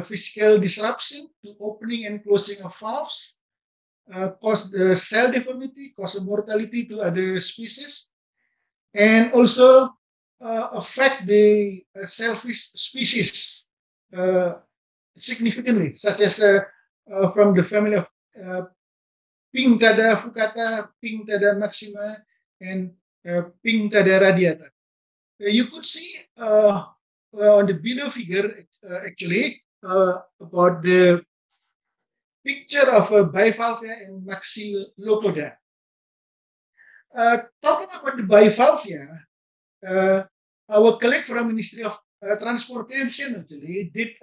physical disruption to opening and closing of valves, cause the cell deformity, cause mortality to other species, and also affect the shellfish species significantly, such as from the family of Pinctada fucata, Pinctada maxima, and Pinctada radiata. You could see on the below figure, actually, about the picture of bivalvia and maxillopoda. Talking about the bivalvia, our colleague from Ministry of Transportation actually did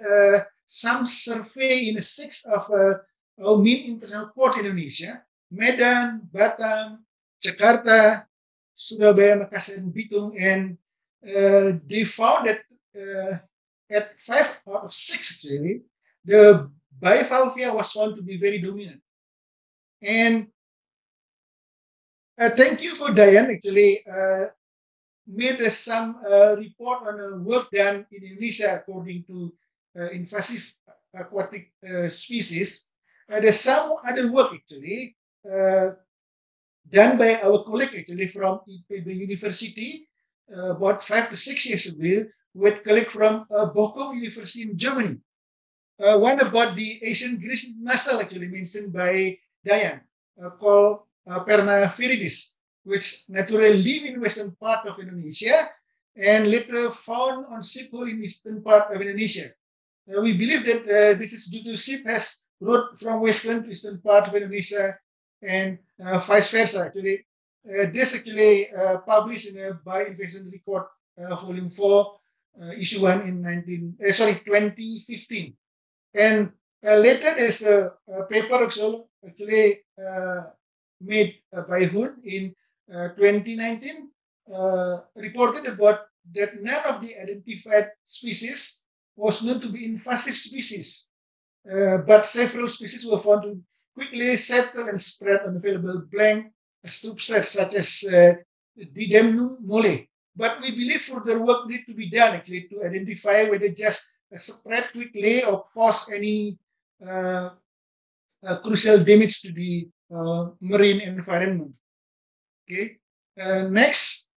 some survey in 6 of our main international port in Indonesia, Medan, Batam, Jakarta, Surabaya, Makassar, and Bitung, and they found that at 5 out of 6 actually, the bivalvia was found to be very dominant. And thank you for Diane, actually made some report on work done in Indonesia according to invasive aquatic species. There's some other work actually done by our colleague actually from the university about 5 to 6 years ago, with colleague from Bochum University in Germany. One about the Asian grease mussel actually mentioned by Diane, called Perna viridis, which naturally live in western part of Indonesia and later found on ship hole in eastern part of Indonesia. We believe that this is due to ship has route from western to eastern part of Indonesia and vice versa. Actually, this actually published in a Bioinvasion Record, volume 4, issue 1 in 2015. And later there's a paper also actually made by Hood in 2019, reported about that none of the identified species was known to be invasive species, but several species were found to quickly settle and spread on available blank substrates such as Didemnum mole. But we believe further work need to be done actually to identify whether just spread quickly or cause any crucial damage to the marine environment. Okay. Next,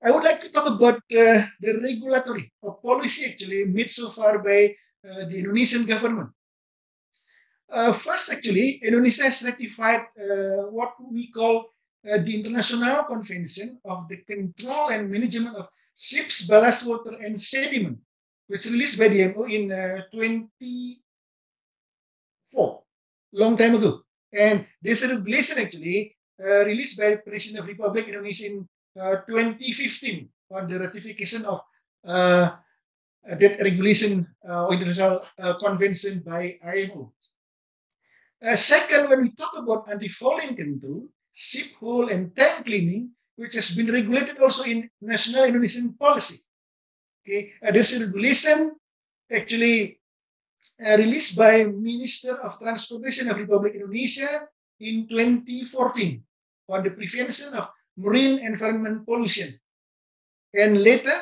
I would like to talk about the regulatory or policy actually made so far by the Indonesian government. First, actually, Indonesia has ratified what we call the International Convention of the Control and Management of ships, ballast water, and sediment, which released by the IMO in 24, long time ago. And there's a regulation actually released by the President of the Republic of Indonesia in 2015 on the ratification of that regulation or international convention by IMO. Second, when we talk about anti-fouling control, ship hull and tank cleaning, which has been regulated also in national Indonesian policy. Okay, there's a regulation actually released by Minister of Transportation of Republic Indonesia in 2014 on the prevention of marine environment pollution. And later,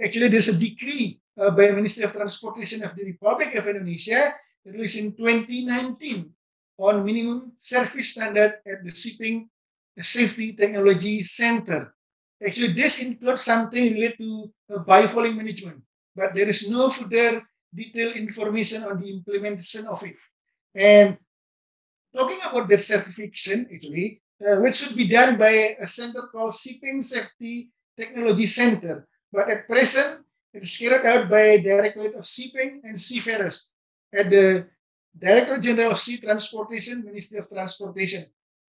actually, there's a decree by Ministry of Transportation of the Republic of Indonesia released in 2019 on minimum service standard at the Shipping Safety Technology Center. Actually, this includes something related to biofouling management, but there is no further detailed information on the implementation of it. And talking about that certification, actually, which should be done by a center called Shipping Safety Technology Center, but at present, it is carried out by Directorate of Shipping and Seafarers at the Director General of Sea Transportation, Ministry of Transportation,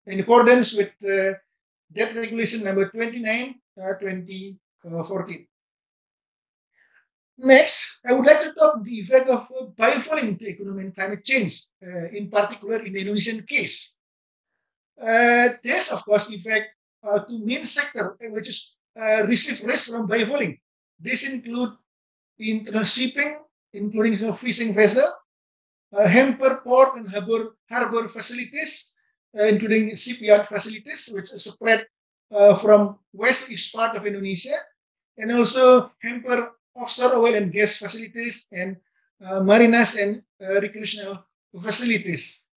in accordance with that regulation number 29, 2014. Next, I would like to talk the effect of biofouling to economy and climate change, in particular in the Indonesian case. There's, of course, effect to main sector, which is receive risk from biofouling. This include international shipping, including some fishing vessel, hamper port and harbor facilities, including shipyard facilities, which are spread from west-east part of Indonesia, and also hamper offshore oil and gas facilities and marinas and recreational facilities.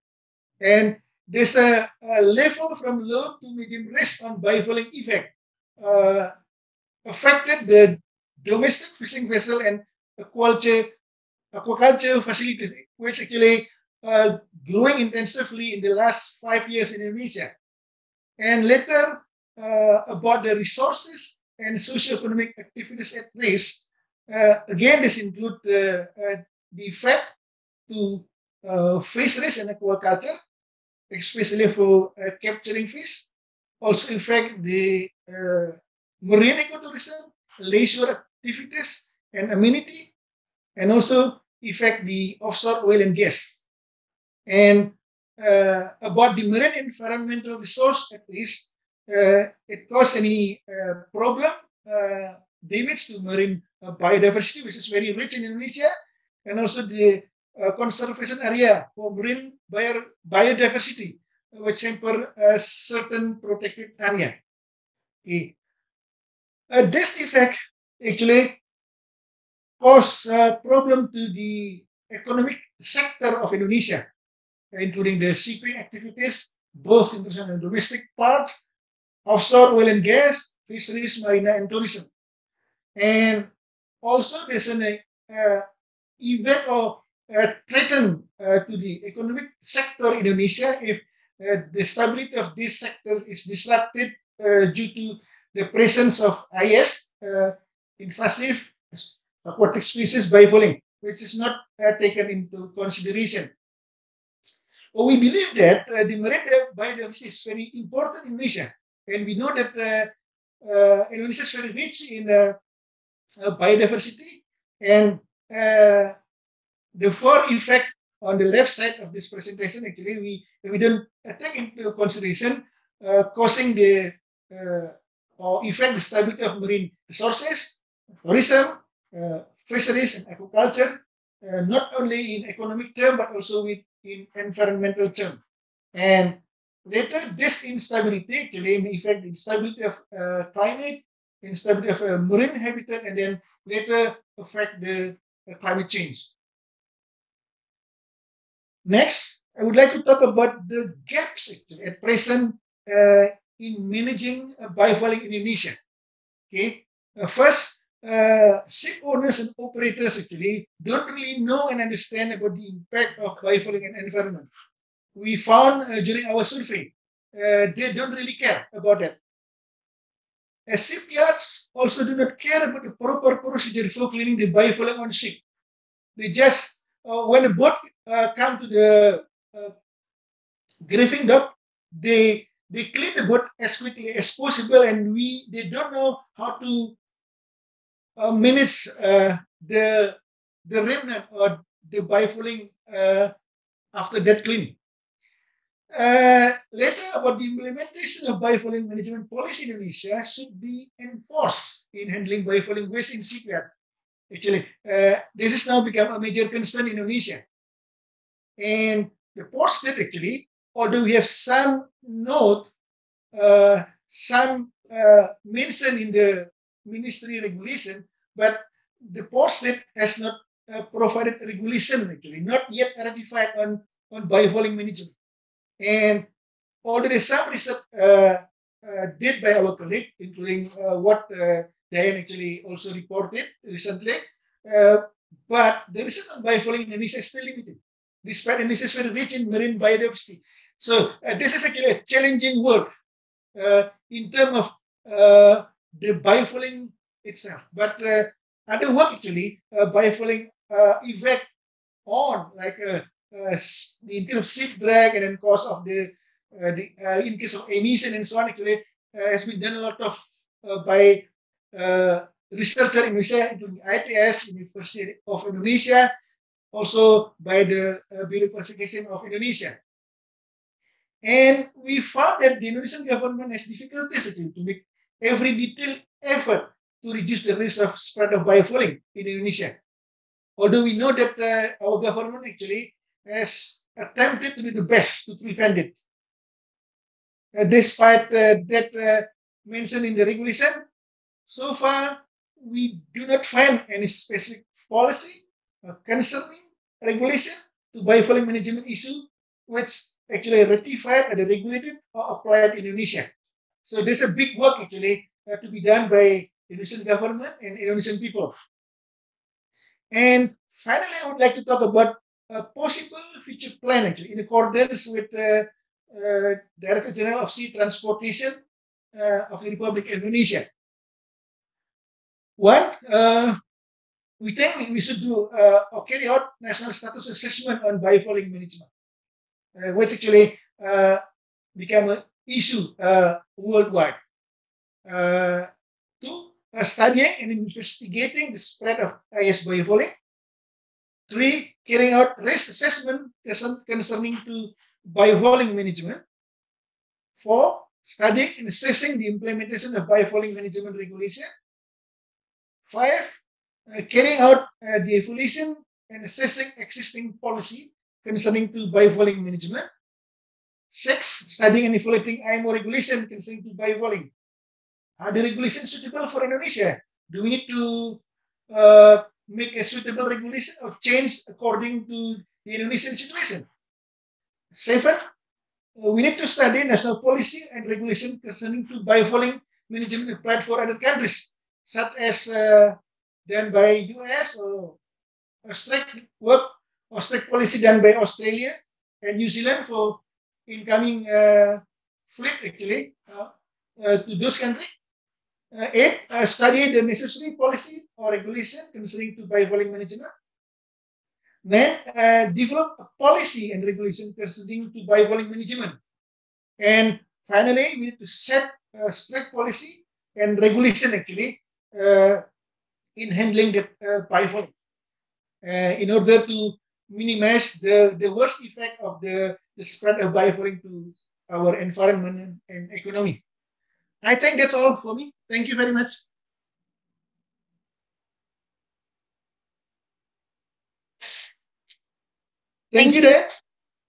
And there's a level from low to medium risk on biofouling effect affected the domestic fishing vessel and aquaculture facilities, which actually growing intensively in the last 5 years in Indonesia. And later, about the resources and socio-economic activities at risk, again, this include the effect to fisheries and aquaculture, especially for capturing fish, also affect the marine ecotourism, leisure activities and amenity, and also affect the offshore oil and gas. And about the marine environmental resource at risk, it cause any problem, damage to marine biodiversity, which is very rich in Indonesia, and also the conservation area for marine biodiversity, which hamper a certain protected area. Okay. This effect actually cause a problem to the economic sector of Indonesia, including the shipping activities, both international and domestic part, offshore oil and gas, fisheries, marina, and tourism. And also there's an event or threaten to the economic sector in Indonesia if the stability of this sector is disrupted due to the presence of Ias, invasive aquatic species biofouling, which is not taken into consideration. Well, we believe that the marine biodiversity is very important in Indonesia, and we know that Indonesia is very rich in biodiversity, and the four effect on the left side of this presentation, actually, we don't take into consideration causing the or affect the stability of marine resources, tourism, fisheries, and aquaculture, not only in economic term, but also in environmental term. And later, this instability actually may affect the instability of climate, instability of marine habitat, and then later affect the climate change. Next, I would like to talk about the gaps actually at present in managing biofouling in Indonesia. Okay, first, ship owners and operators actually don't really know and understand about the impact of biofouling and environment. We found during our survey, they don't really care about that. shipyards also do not care about the proper procedure for cleaning the biofouling on ship. They just, when the boat come to the griffing dock, they clean the boat as quickly as possible, and they don't know how to manage the remnant or the biofouling after that cleaning. Later, about the implementation of biofouling management policy in Indonesia should be enforced in handling biofouling waste in shipyard. Actually, this has now become a major concern in Indonesia. And the port state, actually, although we have some note, some mention in the ministry regulation, but the port state has not provided regulation, actually, not yet ratified on biofouling management. And already some research did by our colleague, including what Diane actually also reported recently, but the research on biofouling in Indonesia is still limited, despite Indonesia is very rich in marine biodiversity. So this is actually a challenging work in terms of the biofouling itself. But other work actually, biofouling effect on, like in case of ship drag and then cause of the in case of emission and so on, actually has been done a lot of by researchers in Indonesia, including Iaas, University of Indonesia, also by the Biodiversification of Indonesia. And we found that the Indonesian government has difficulties to make every detailed effort to reduce the risk of spread of biofouling in Indonesia. Although we know that our government actually has attempted to do the best to prevent it. Despite that mentioned in the regulation, so far we do not find any specific policy concerning regulation to biofouling management issue, which actually ratified and regulated or applied in Indonesia. So there's a big work actually to be done by Indonesian government and Indonesian people. And finally, I would like to talk about a possible future plan actually in accordance with Director General of Sea Transportation of the Republic of Indonesia. One, we think we should do or carry out national status assessment on biofouling management, which actually become an issue worldwide. Two, studying and investigating the spread of Ias biofouling. Three, carrying out risk assessment concerning to biofouling management. Four, studying and assessing the implementation of biofouling management regulation. Five, carrying out the evaluation and assessing existing policy concerning to biofouling management. Six, studying and evaluating IMO regulation concerning to biofouling. Are the regulations suitable for Indonesia? Do we need to make a suitable regulation or change according to the Indonesian situation? Seven, we need to study national policy and regulation concerning to biofouling management applied for other countries, such as done by US or strict work or strict policy done by Australia and New Zealand for incoming fleet actually to those countries. Eight, study the necessary policy or regulation concerning to biofouling management. Then develop a policy and regulation concerning to biofouling management. And finally, we need to set a strict policy and regulation actually in handling the biofouling in order to minimize the worst effect of the spread of biofouling to our environment and economy. I think that's all for me. Thank you very much. Thank you, Dad.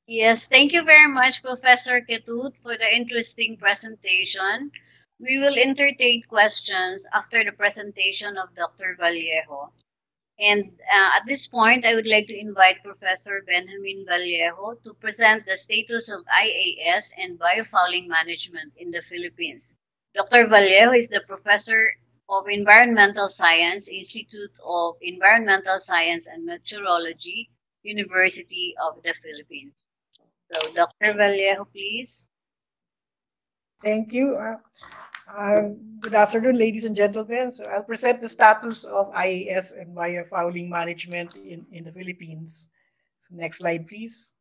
Yes, thank you very much, Professor Ketut, for the interesting presentation. We will entertain questions after the presentation of Dr. Vallejo. And at this point, I would like to invite Professor Benjamin Vallejo to present the status of Iaas and biofouling management in the Philippines. Dr. Vallejo is the Professor of Environmental Science, Institute of Environmental Science and Meteorology, University of the Philippines. So, Dr. Vallejo, please. Thank you. Good afternoon, ladies and gentlemen. So I'll present the status of Ias and biofouling management in the Philippines. So next slide, please.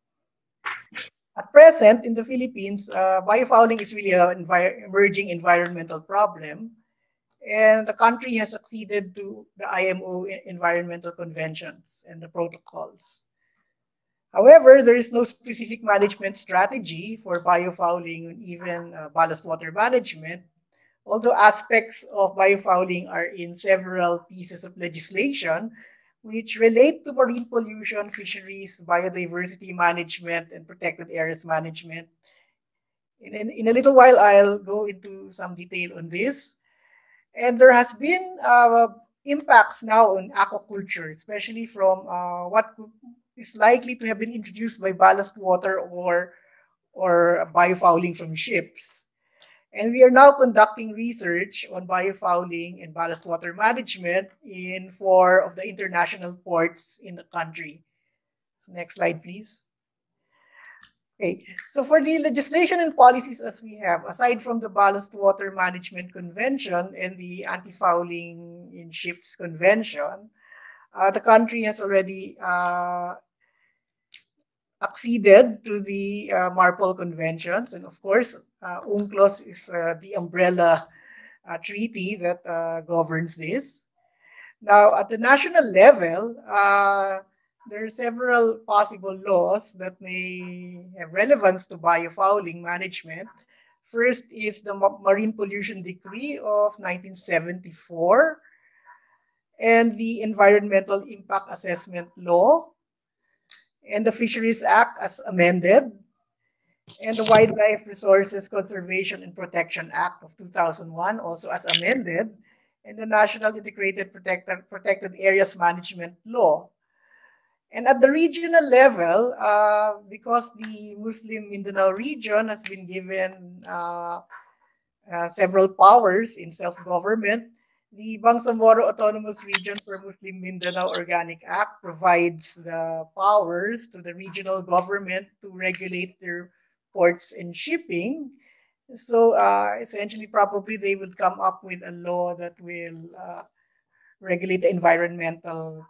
At present, in the Philippines, biofouling is really an emerging environmental problem, and the country has acceded to the IMO environmental conventions and the protocols. However, there is no specific management strategy for biofouling and even ballast water management, although aspects of biofouling are in several pieces of legislation which relate to marine pollution, fisheries, biodiversity management, and protected areas management. In a little while, I'll go into some detail on this. And there has been impacts now on aquaculture, especially from what is likely to have been introduced by ballast water or biofouling from ships. And we are now conducting research on biofouling and ballast water management in 4 of the international ports in the country. So next slide, please. Okay, so for the legislation and policies as we have, aside from the Ballast Water Management Convention and the Anti-Fouling in Ships Convention, the country has already acceded to the MARPOL conventions, and of course, UNCLOS is the umbrella treaty that governs this. Now, at the national level, there are several possible laws that may have relevance to biofouling management. First is the Marine Pollution Decree of 1974 and the Environmental Impact Assessment Law and the Fisheries Act as amended, and the Wildlife Resources Conservation and Protection Act of 2001 also as amended, and the National Integrated Protected Areas Management Law. And at the regional level, because the Muslim Mindanao region has been given several powers in self-government, the Bangsamoro Autonomous Region for Muslim Mindanao Organic Act provides the powers to the regional government to regulate their ports and shipping. So essentially, probably they would come up with a law that will regulate the environmental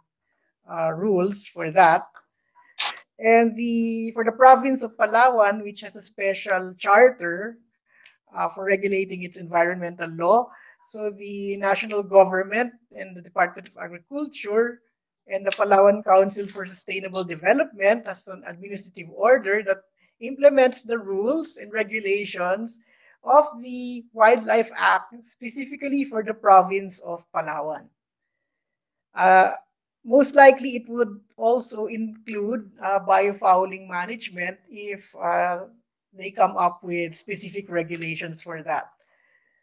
rules for that. And for the province of Palawan, which has a special charter for regulating its environmental law, so the national government and the Department of Agriculture and the Palawan Council for Sustainable Development has an administrative order that implements the rules and regulations of the Wildlife Act, specifically for the province of Palawan. Most likely, it would also include biofouling management if they come up with specific regulations for that.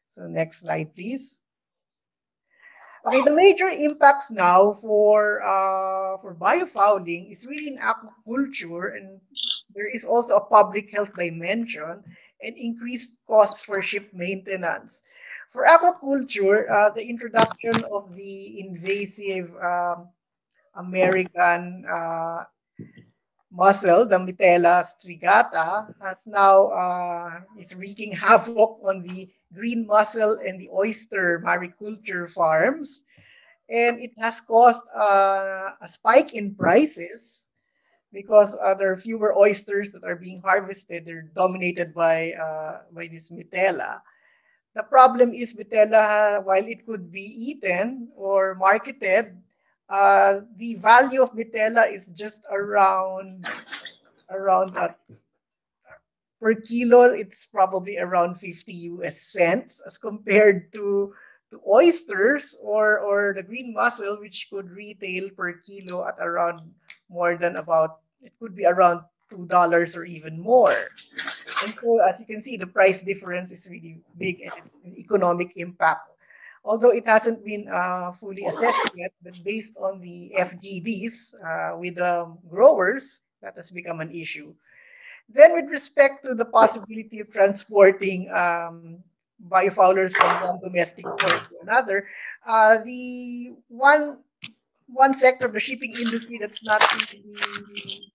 So next slide, please. Okay, the major impacts now for biofouling is really in aquaculture, and there is also a public health dimension and increased costs for ship maintenance. For aquaculture, the introduction of the invasive American mussel, the Mitella strigata, has now is wreaking havoc on the green mussel and the oyster mariculture farms, and it has caused a spike in prices because there are fewer oysters that are being harvested. They're dominated by this Mitella. The problem is Mitella, while it could be eaten or marketed, the value of Mitella is just around per kilo. It's probably around 50 US cents as compared to oysters or the green mussel, which could retail per kilo at around more than it could be around $2 or even more. And so, as you can see, the price difference is really big, and it's an economic impact. Although it hasn't been fully assessed yet, but based on the FGDs with growers, that has become an issue. Then with respect to the possibility of transporting biofoulers from one domestic port to another, the one sector of the shipping industry that's not really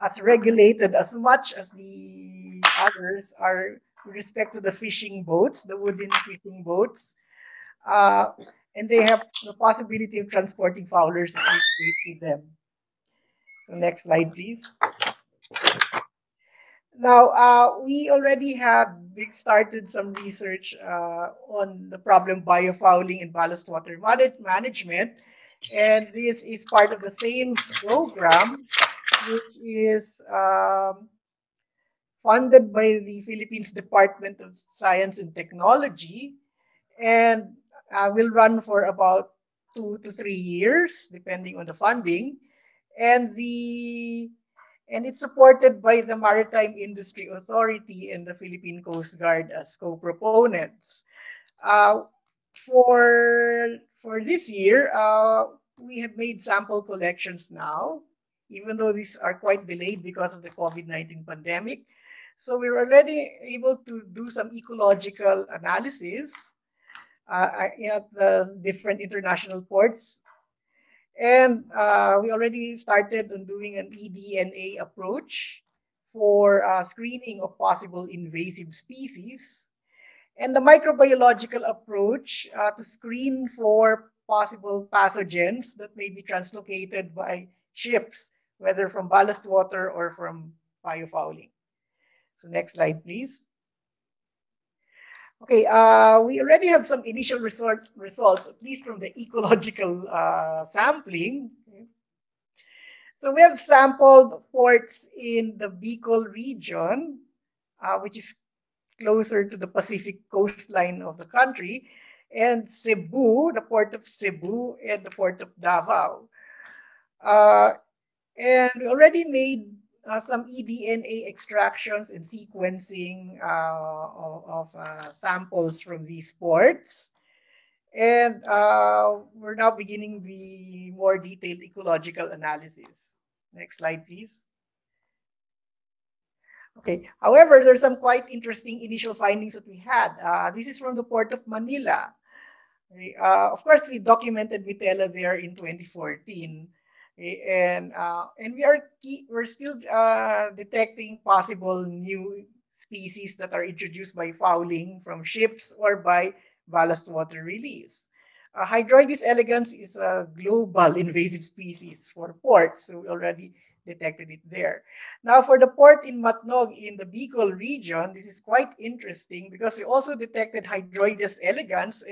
as regulated as much as the others are with respect to the fishing boats, the wooden fishing boats. And they have the possibility of transporting fowlers as we to them. So next slide, please. Now, we already have started some research on the problem biofouling and ballast water management. And this is part of the SAILS program, which is funded by the Philippines Department of Science and Technology, and will run for about 2 to 3 years, depending on the funding. And it's supported by the Maritime Industry Authority and the Philippine Coast Guard as co-proponents. For this year, we have made sample collections now, even though these are quite delayed because of the COVID-19 pandemic. So we're already able to do some ecological analysis at the different international ports. And we already started on doing an eDNA approach for screening of possible invasive species, and the microbiological approach to screen for possible pathogens that may be translocated by ships, whether from ballast water or from biofouling. So next slide, please. Okay, we already have some initial results, at least from the ecological sampling. Okay. So we have sampled ports in the Bicol region, which is closer to the Pacific coastline of the country, and Cebu, the port of Cebu, and the port of Davao. And we already made some eDNA extractions and sequencing of samples from these ports. And we're now beginning the more detailed ecological analysis. Next slide, please. Okay, however, there's some quite interesting initial findings that we had. This is from the Port of Manila. Okay, of course, we documented Mitella there in 2014. And we're still detecting possible new species that are introduced by fouling from ships or by ballast water release. Hydroides elegans is a global invasive species for ports, so we already detected it there. Now, for the port in Matnog in the Bicol region, this is quite interesting because we also detected Hydroides elegans,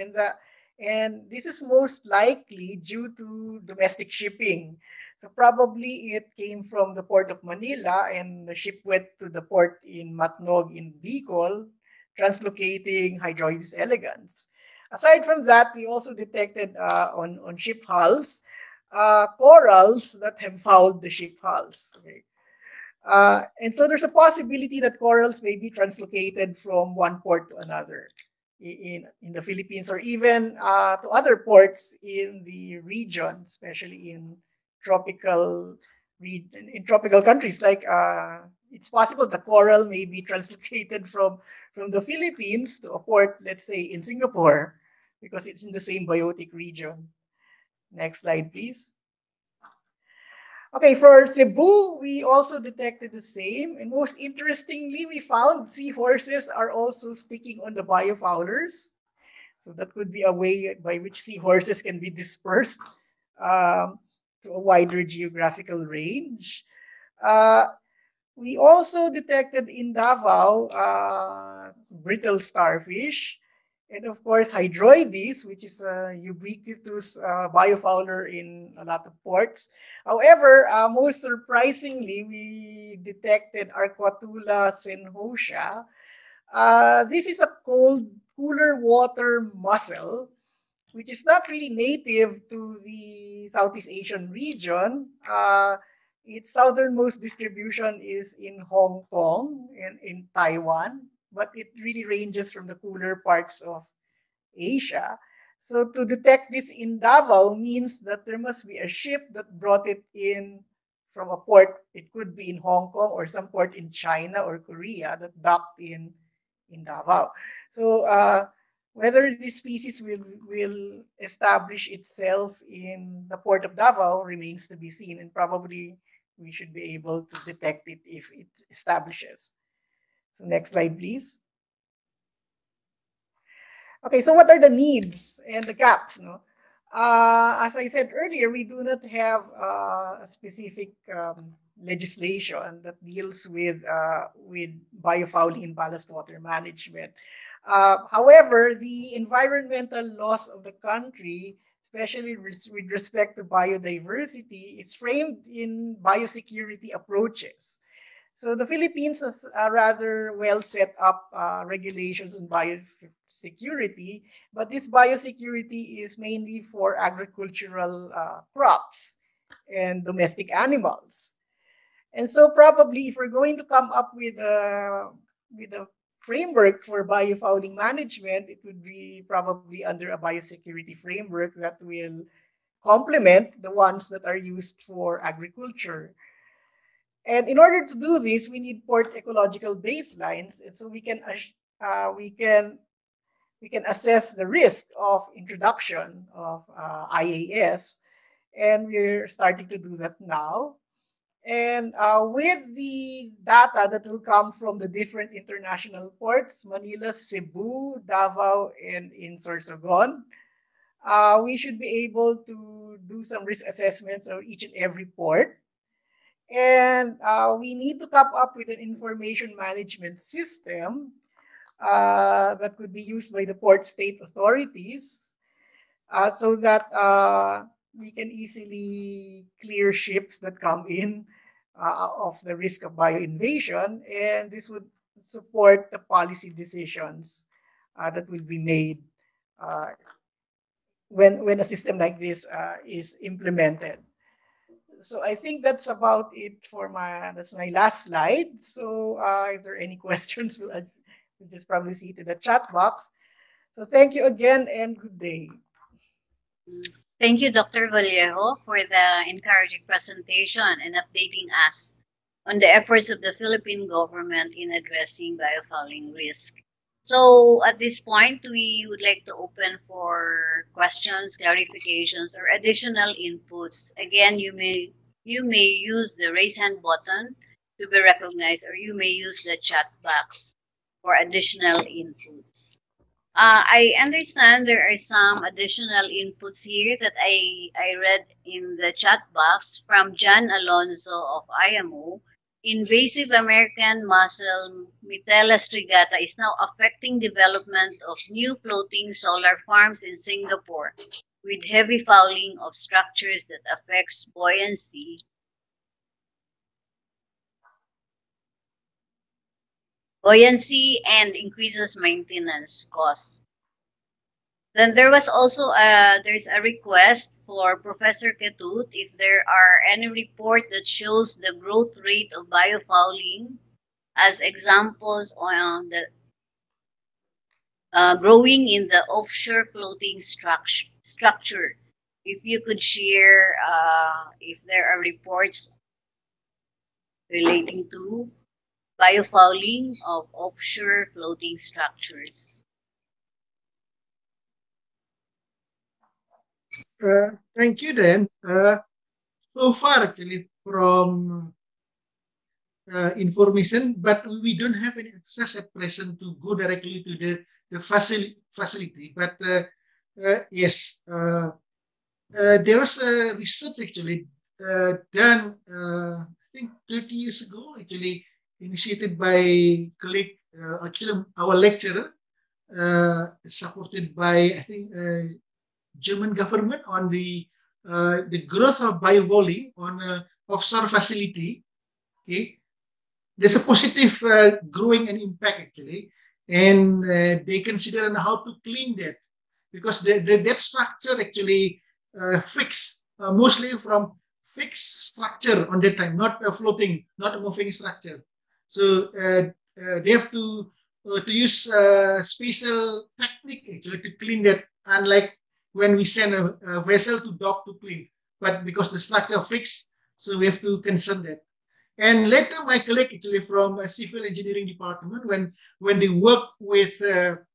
and this is most likely due to domestic shipping. So probably it came from the port of Manila and the ship went to the port in Matnog in Bicol, translocating Hydroides elegans. Aside from that, we also detected on ship hulls corals that have fouled the ship hulls. Okay. And so there's a possibility that corals may be translocated from one port to another in the Philippines, or even to other ports in the region, especially in tropical countries. Like it's possible the coral may be translocated from the Philippines to a port, let's say in Singapore, because it's in the same biotic region. Next slide, please. Okay, for Cebu, we also detected the same. And most interestingly, we found seahorses are also sticking on the biofoulers. So that could be a way by which seahorses can be dispersed to a wider geographical range. We also detected in Davao brittle starfish, and of course Hydroides, which is a ubiquitous biofouler in a lot of ports. However, most surprisingly, we detected Arquatula senhosia. This is a cooler water mussel, which is not really native to the Southeast Asian region. Its southernmost distribution is in Hong Kong and in Taiwan, but it really ranges from the cooler parts of Asia. So to detect this in Davao means that there must be a ship that brought it in from a port. It could be in Hong Kong or some port in China or Korea that docked in Davao. So whether this species will establish itself in the port of Davao remains to be seen, and probably we should be able to detect it if it establishes. So next slide, please. Okay, so what are the needs and the gaps? No? As I said earlier, we do not have a specific legislation that deals with biofouling and ballast water management. However, the environmental laws of the country, especially with respect to biodiversity, is framed in biosecurity approaches. So the Philippines has a rather well set up regulations on biosecurity, but this biosecurity is mainly for agricultural crops and domestic animals. And so probably if we're going to come up with a framework for biofouling management, it would be probably under a biosecurity framework that will complement the ones that are used for agriculture. And in order to do this, we need port ecological baselines, and so we can assess the risk of introduction of Iaas, and we're starting to do that now. And with the data that will come from the different international ports, Manila, Cebu, Davao, and in Sorsogon, we should be able to do some risk assessments of each and every port. And we need to come up with an information management system that could be used by the port state authorities so that we can easily clear ships that come in of the risk of bioinvasion. And this would support the policy decisions that will be made when a system like this is implemented. So I think that's about it for that's my last slide. So if there are any questions, we'll just probably see it in the chat box. So thank you again and good day. Thank you, Dr. Vallejo, for the encouraging presentation and updating us on the efforts of the Philippine government in addressing biofouling risk. So at this point, we would like to open for questions, clarifications, or additional inputs. Again, you may use the raise hand button to be recognized, or you may use the chat box for additional inputs. I understand there are some additional inputs here that I read in the chat box from John Alonso of IMO. Invasive American mussel Mitella strigata is now affecting development of new floating solar farms in Singapore with heavy fouling of structures that affects buoyancy and increases maintenance cost. Then there was also there's a request for Professor Ketut if there are any report that shows the growth rate of biofouling as examples on the growing in the offshore floating structure. If you could share if there are reports relating to biofouling of offshore floating structures. Thank you, Dan. So far, actually, from information, but we don't have any access at present to go directly to the facility. But yes, there was a research actually done, I think 30 years ago, actually initiated by colleague, actually our lecturer, supported by, I think, German government on the growth of biofouling on offshore facility. Okay, there's a positive growing and impact actually, and they consider on how to clean that because that structure actually fixed mostly from fixed structure on that time, not a floating, not a moving structure. So they have to use special technique actually to clean that, unlike when we send a vessel to dock to clean. But because the structure fixed, so we have to concern that. And later, my colleague actually from a civil engineering department, when they work with a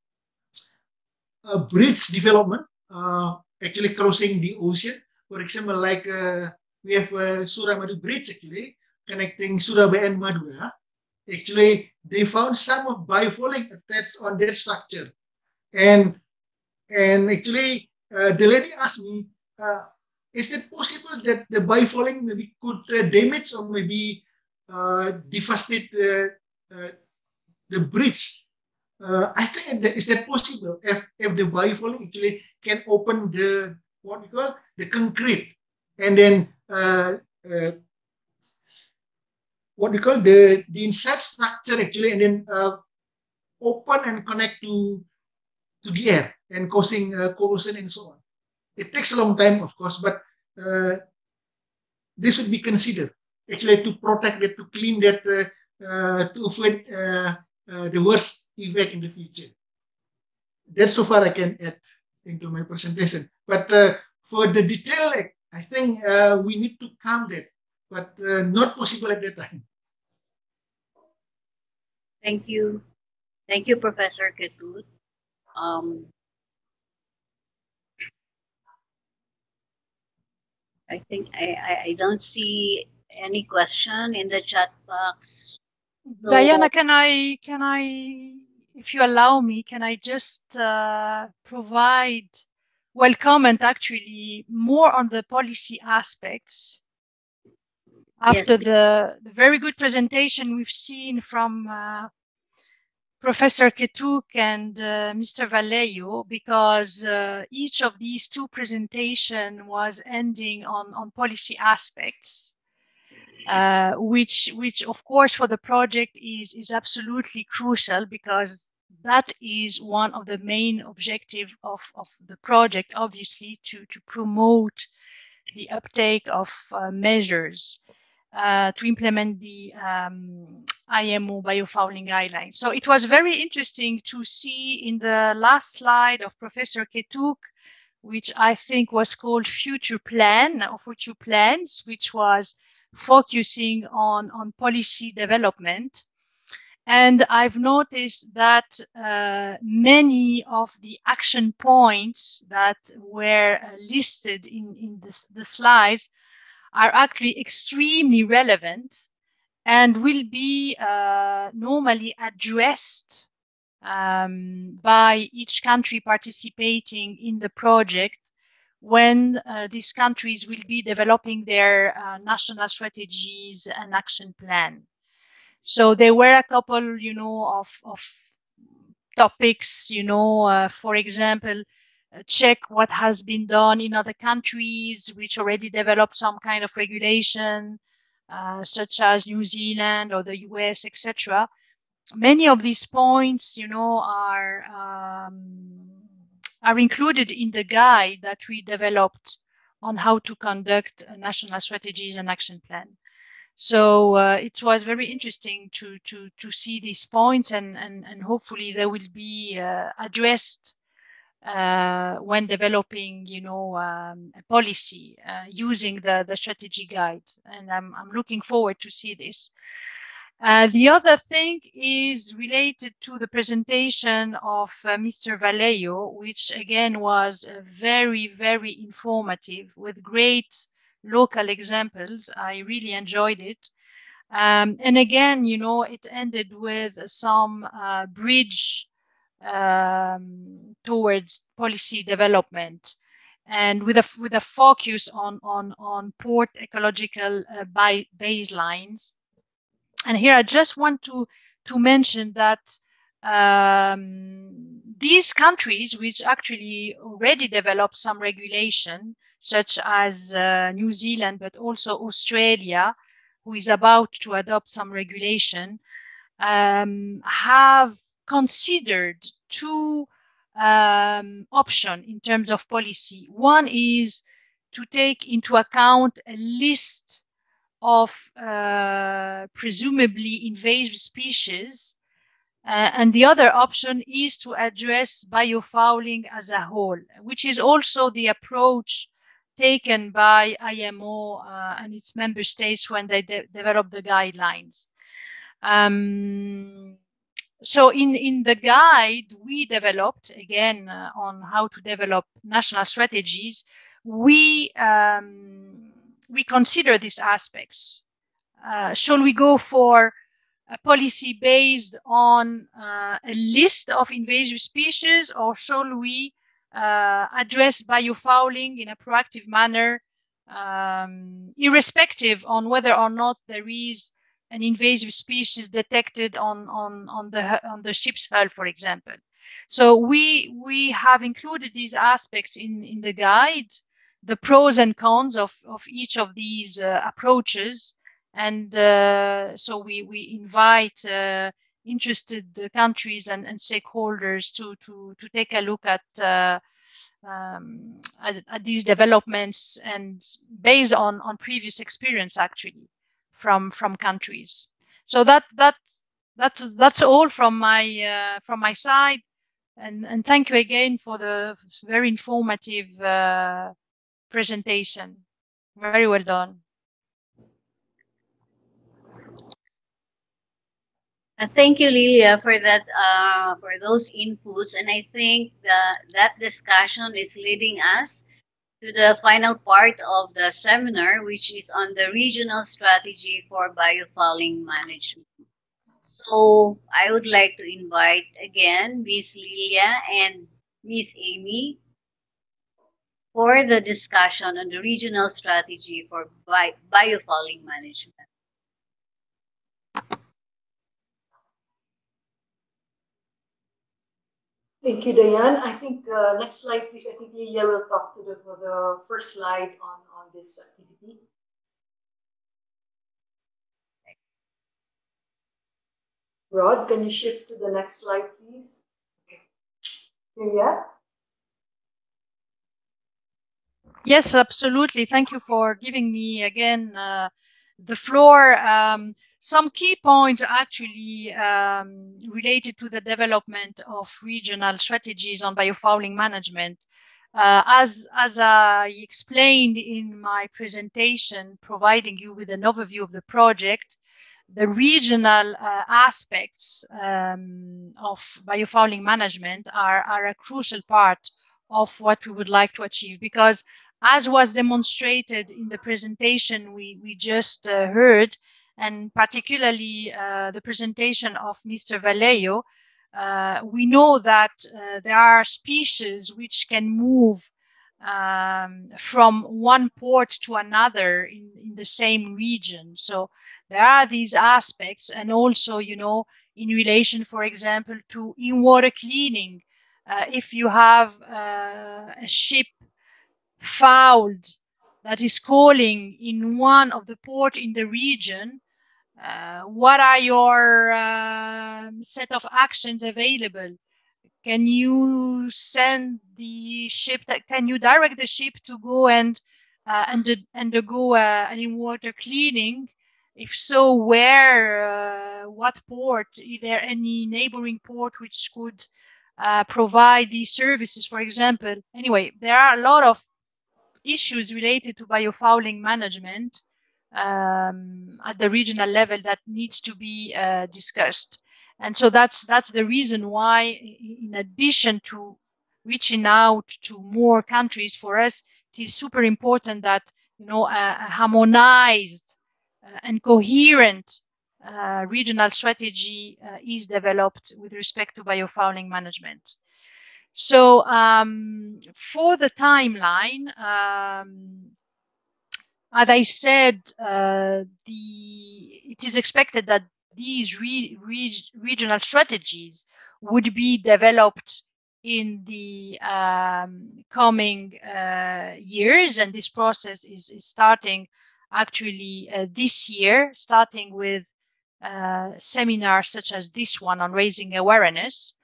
bridge development, actually crossing the ocean, for example, like we have Suramadu Bridge actually connecting Surabaya and Madura. Actually, they found some of biofouling attached on their structure, and And actually, the lady asked me, is it possible that the biofouling maybe could damage or maybe devastate the bridge? I think is that possible if the biofouling actually can open the what we call the concrete and then what we call the inside structure actually and then open and connect to the air and causing corrosion and so on. It takes a long time, of course, but this should be considered actually to protect that, to clean that, to avoid the worst effect in the future. That's so far I can add into my presentation. But for the detail, I think we need to calm that, but not possible at that time. Thank you. Thank you, Professor Ketut. I think I don't see any question in the chat box. So, Diana, can I, if you allow me, can I just provide, well, comment actually more on the policy aspects after the very good presentation we've seen from Professor Ketut and Mr. Vallejo, because each of these two presentations was ending on policy aspects, which of course for the project is absolutely crucial, because that is one of the main objectives of the project, obviously, to promote the uptake of measures to implement the Imo Biofouling Guidelines. So it was very interesting to see in the last slide of Professor Ketut, which I think was called Future Plan or Future Plans, which was focusing on policy development. And I've noticed that many of the action points that were listed in the slides are actually extremely relevant and will be normally addressed by each country participating in the project when these countries will be developing their national strategies and action plan. So there were a couple, you know, of topics, you know, for example, check what has been done in other countries which already developed some kind of regulation, such as New Zealand or the US, etc. Many of these points, you know, are included in the guide that we developed on how to conduct national strategies and action plan. So it was very interesting to see these points, and hopefully they will be addressed when developing, you know, a policy using the strategy guide. And I'm looking forward to see this. The other thing is related to the presentation of Mr. Vallejo, which again was very, very informative with great local examples. I really enjoyed it. And again, you know, it ended with some bridge towards policy development, and with a focus on port ecological baselines. And here I just want to mention that these countries which actually already developed some regulation, such as New Zealand, but also Australia, who is about to adopt some regulation, have considered two options in terms of policy. One is to take into account a list of presumably invasive species, and the other option is to address biofouling as a whole, which is also the approach taken by IMO and its member states when they develop the guidelines. So in the guide we developed, again, on how to develop national strategies, we consider these aspects. Shall we go for a policy based on a list of invasive species, or shall we address biofouling in a proactive manner, irrespective on whether or not there is an invasive species detected on the ship's hull, for example. So we have included these aspects in the guide, the pros and cons of each of these approaches, and so we invite interested countries and stakeholders to take a look at these developments, and based on previous experience actually from countries. So that's all from my side, and thank you again for the very informative presentation. Very well done. Thank you, Lilia, for that, for those inputs. And I think that discussion is leading us to the final part of the seminar, which is on the regional strategy for biofouling management. So I would like to invite again Ms. Lilia and Ms. Amy for the discussion on the regional strategy for biofouling management. Thank you, Diane. I think next slide, please. I think Lilia will talk to the first slide on this activity. Rod, can you shift to the next slide, please? Okay. Lilia? Yes, absolutely. Thank you for giving me again the floor. Some key points actually related to the development of regional strategies on biofouling management. As I explained in my presentation, providing you with an overview of the project, the regional aspects of biofouling management are a crucial part of what we would like to achieve, because as was demonstrated in the presentation we just heard, and particularly the presentation of Mr. Vallejo, we know that there are species which can move from one port to another in the same region. So there are these aspects, and also, you know, in relation, for example, to in-water cleaning. If you have a ship fouled that is calling in one of the port in the region, what are your set of actions available? Can you send the ship, can you direct the ship to go and undergo an in-water cleaning? If so, where, what port? Is there any neighboring port which could provide these services, for example? Anyway, there are a lot of issues related to biofouling management at the regional level that needs to be discussed. And so that's the reason why, in addition to reaching out to more countries, for us it is super important that, you know, a harmonized and coherent regional strategy is developed with respect to biofouling management. So for the timeline, as I said, it is expected that these regional strategies would be developed in the coming years, and this process is starting actually this year, starting with seminars such as this one on raising awareness.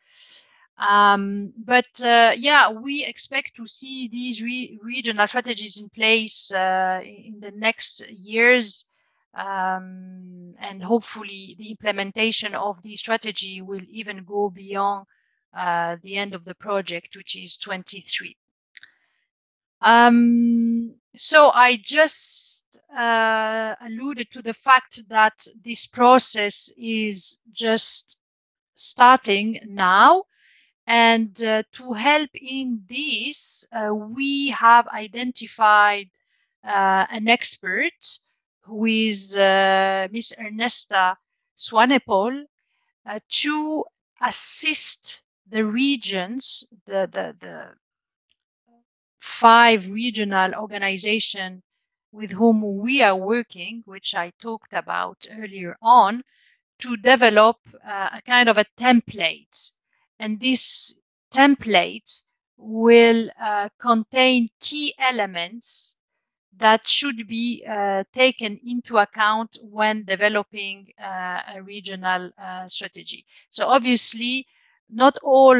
Yeah, we expect to see these regional strategies in place in the next years, and hopefully the implementation of the strategy will even go beyond the end of the project, which is 23. So I just alluded to the fact that this process is just starting now. And to help in this, we have identified an expert who is Miss Ernesta Swanepoel to assist the regions, the 5 regional organizations with whom we are working, which I talked about earlier on, to develop a kind of a template. And this template will contain key elements that should be taken into account when developing a regional strategy. So obviously, not all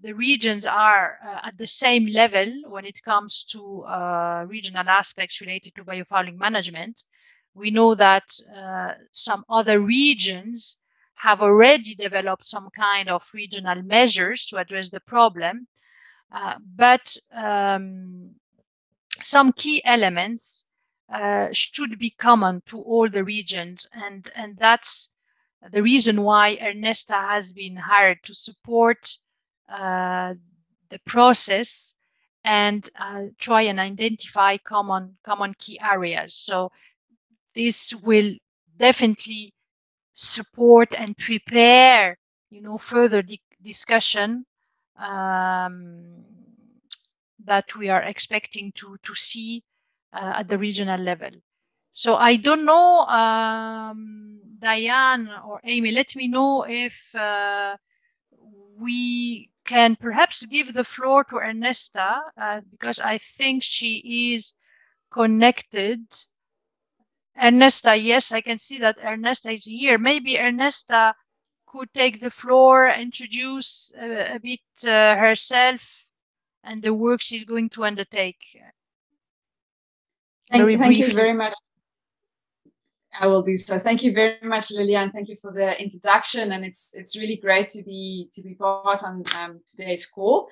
the regions are at the same level when it comes to regional aspects related to biofouling management. We know that some other regions have already developed some kind of regional measures to address the problem, but some key elements should be common to all the regions, and that's the reason why Ernesta has been hired to support the process and try and identify common key areas. So this will definitely support and prepare, further discussion that we are expecting to see at the regional level. So I don't know, Diane or Amy, let me know if we can perhaps give the floor to Ernesta, because I think she is connected. Ernesta, yes, I can see that Ernesta is here. Maybe Ernesta could take the floor, introduce a bit herself and the work she's going to undertake. Thank you very much. I will do so. Thank you very much, Lilia, and thank you for the introduction. And it's really great to be part on today's call.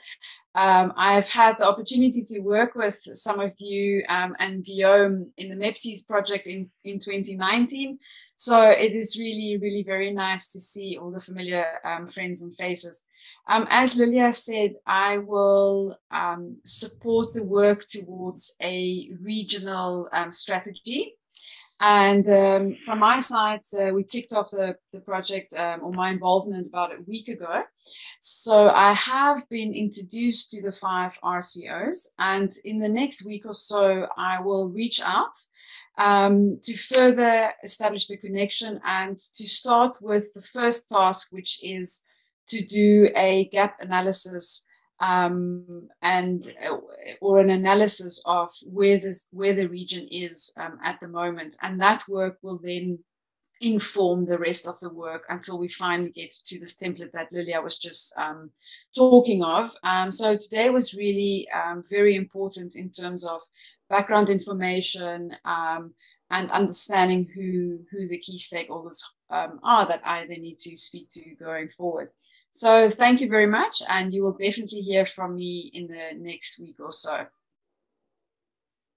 I've had the opportunity to work with some of you and Guillaume in the MEPSES project in 2019. So it is really, really very nice to see all the familiar friends and faces. As Lilia said, I will support the work towards a regional strategy. And from my side, we kicked off the project, or my involvement, about a week ago. So I have been introduced to the 5 RCOs, and in the next week or so, I will reach out to further establish the connection and to start with the first task, which is to do a gap analysis or an analysis of where the region is at the moment, and that work will then inform the rest of the work until we finally get to this template that Lilia was just talking of. So today was really very important in terms of background information and understanding who the key stakeholders are that I then need to speak to going forward. So thank you very much, and you will definitely hear from me in the next week or so.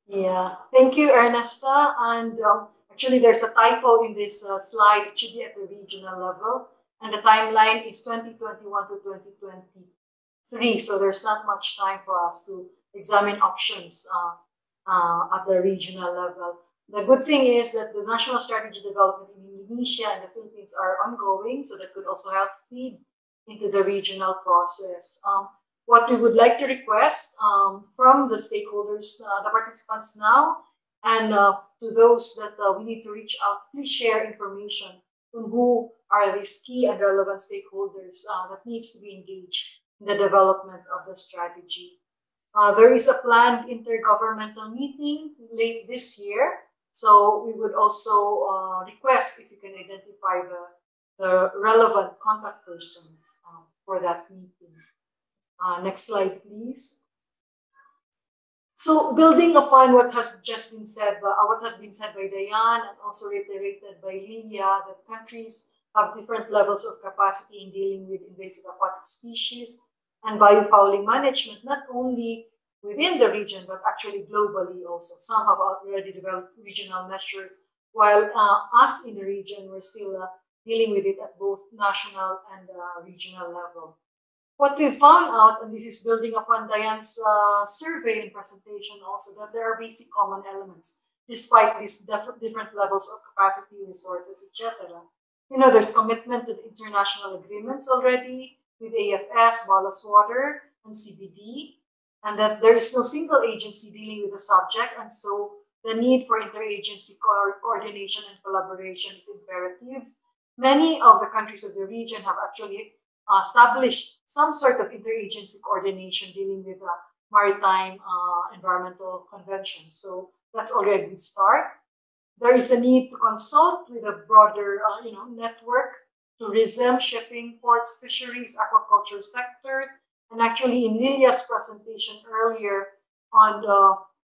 Yeah, thank you, Ernesta. And actually, there's a typo in this slide. It should be at the regional level, and the timeline is 2021 to 2023. So there's not much time for us to examine options at the regional level. The good thing is that the national strategy development in Indonesia and the Philippines are ongoing, so that could also help feed into the regional process. What we would like to request from the stakeholders, the participants now, and to those that we need to reach out, please share information on who are these key and relevant stakeholders that needs to be engaged in the development of the strategy. There is a planned intergovernmental meeting late this year, so we would also request if you can identify the relevant contact persons for that meeting. Next slide, please. So, building upon what has just been said, by Diane and also reiterated by Lilia, that countries have different levels of capacity in dealing with invasive aquatic species and biofouling management, not only within the region but actually globally also. Some have already developed regional measures, while us in the region, we're still dealing with it at both national and regional level. What we found out, and this is building upon Diane's survey and presentation also, that there are basic common elements despite these different levels of capacity, resources, etc. There's commitment to the international agreements already with AFS, ballast water, and CBD. and that there is no single agency dealing with the subject, and so the need for interagency coordination and collaboration is imperative. Many of the countries of the region have actually established some sort of interagency coordination dealing with maritime environmental conventions. So that's already a good start. There is a need to consult with a broader network, tourism, shipping, ports, fisheries, aquaculture sectors. And actually in Lilia's presentation earlier on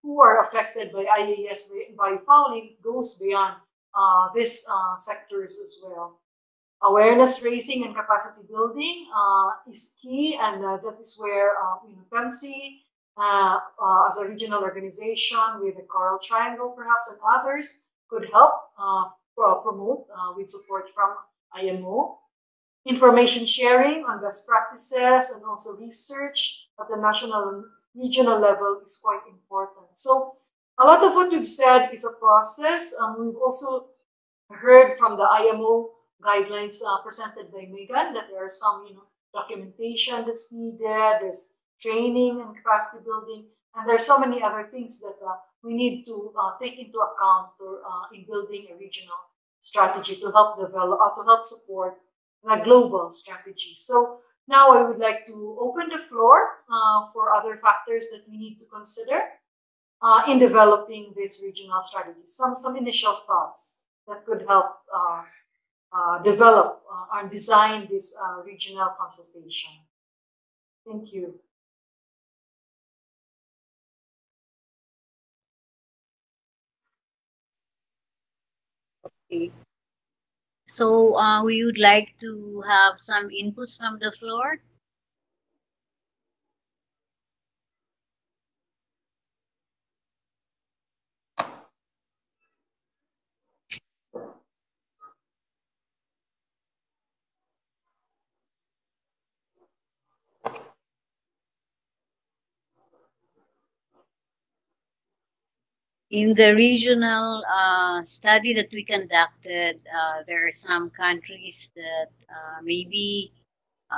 who are affected by Iaas biofouling goes beyond these sectors as well. Awareness raising and capacity building is key, and that is where PEMSEA, as a regional organization with the Coral Triangle perhaps and others, could help promote with support from IMO. Information sharing on best practices and also research at the national and regional level is quite important. So a lot of what we've said is a process. We've also heard from the IMO guidelines presented by Megan that there are some documentation that's needed, there's training and capacity building, and there's so many other things that we need to take into account in building a regional strategy to help develop, to help support the global strategy. So now I would like to open the floor for other factors that we need to consider in developing this regional strategy. Some initial thoughts that could help develop and design this regional consultation. Thank you. Okay. So we would like to have some inputs from the floor. In the regional study that we conducted, there are some countries that maybe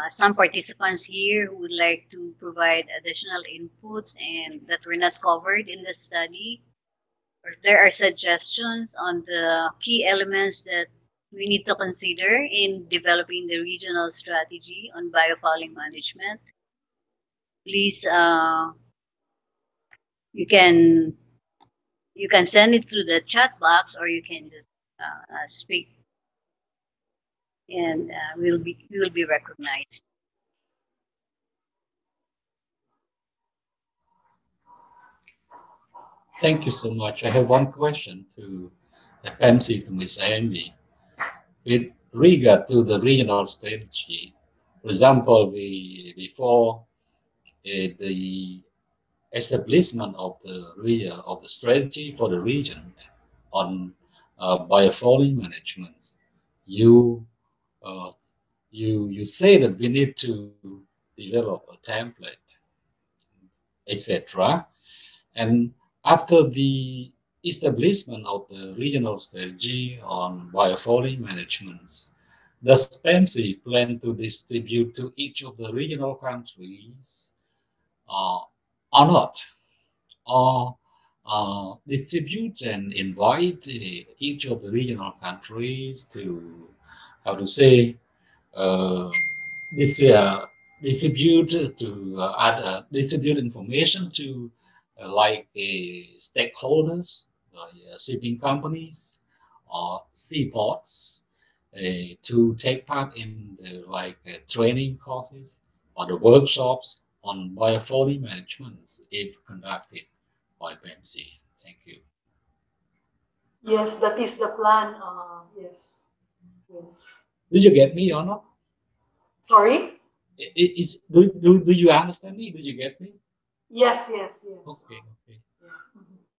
some participants here who would like to provide additional inputs and that were not covered in the study. Or there are suggestions on the key elements that we need to consider in developing the regional strategy on biofouling management. Please, you can send it through the chat box, or you can just speak, and we will be recognized. Thank you so much. I have one question to PEMSEA, to Ms. Amy. With regard to the regional strategy, for example, before the establishment of the strategy for the region on biofouling management, you say that we need to develop a template, etc. And after the establishment of the regional strategy on biofouling management, does PEMSEA plan to distribute to each of the regional countries or not? Or distribute and invite each of the regional countries to, how to say, distribute information to like stakeholders, shipping companies, or seaports, to take part in the training courses or the workshops on biofouling management if conducted by PEMSEA. Thank you. Yes, that is the plan. Yes. Did you get me or not? Sorry? Do you understand me? Did you get me? Yes. Okay. Yeah.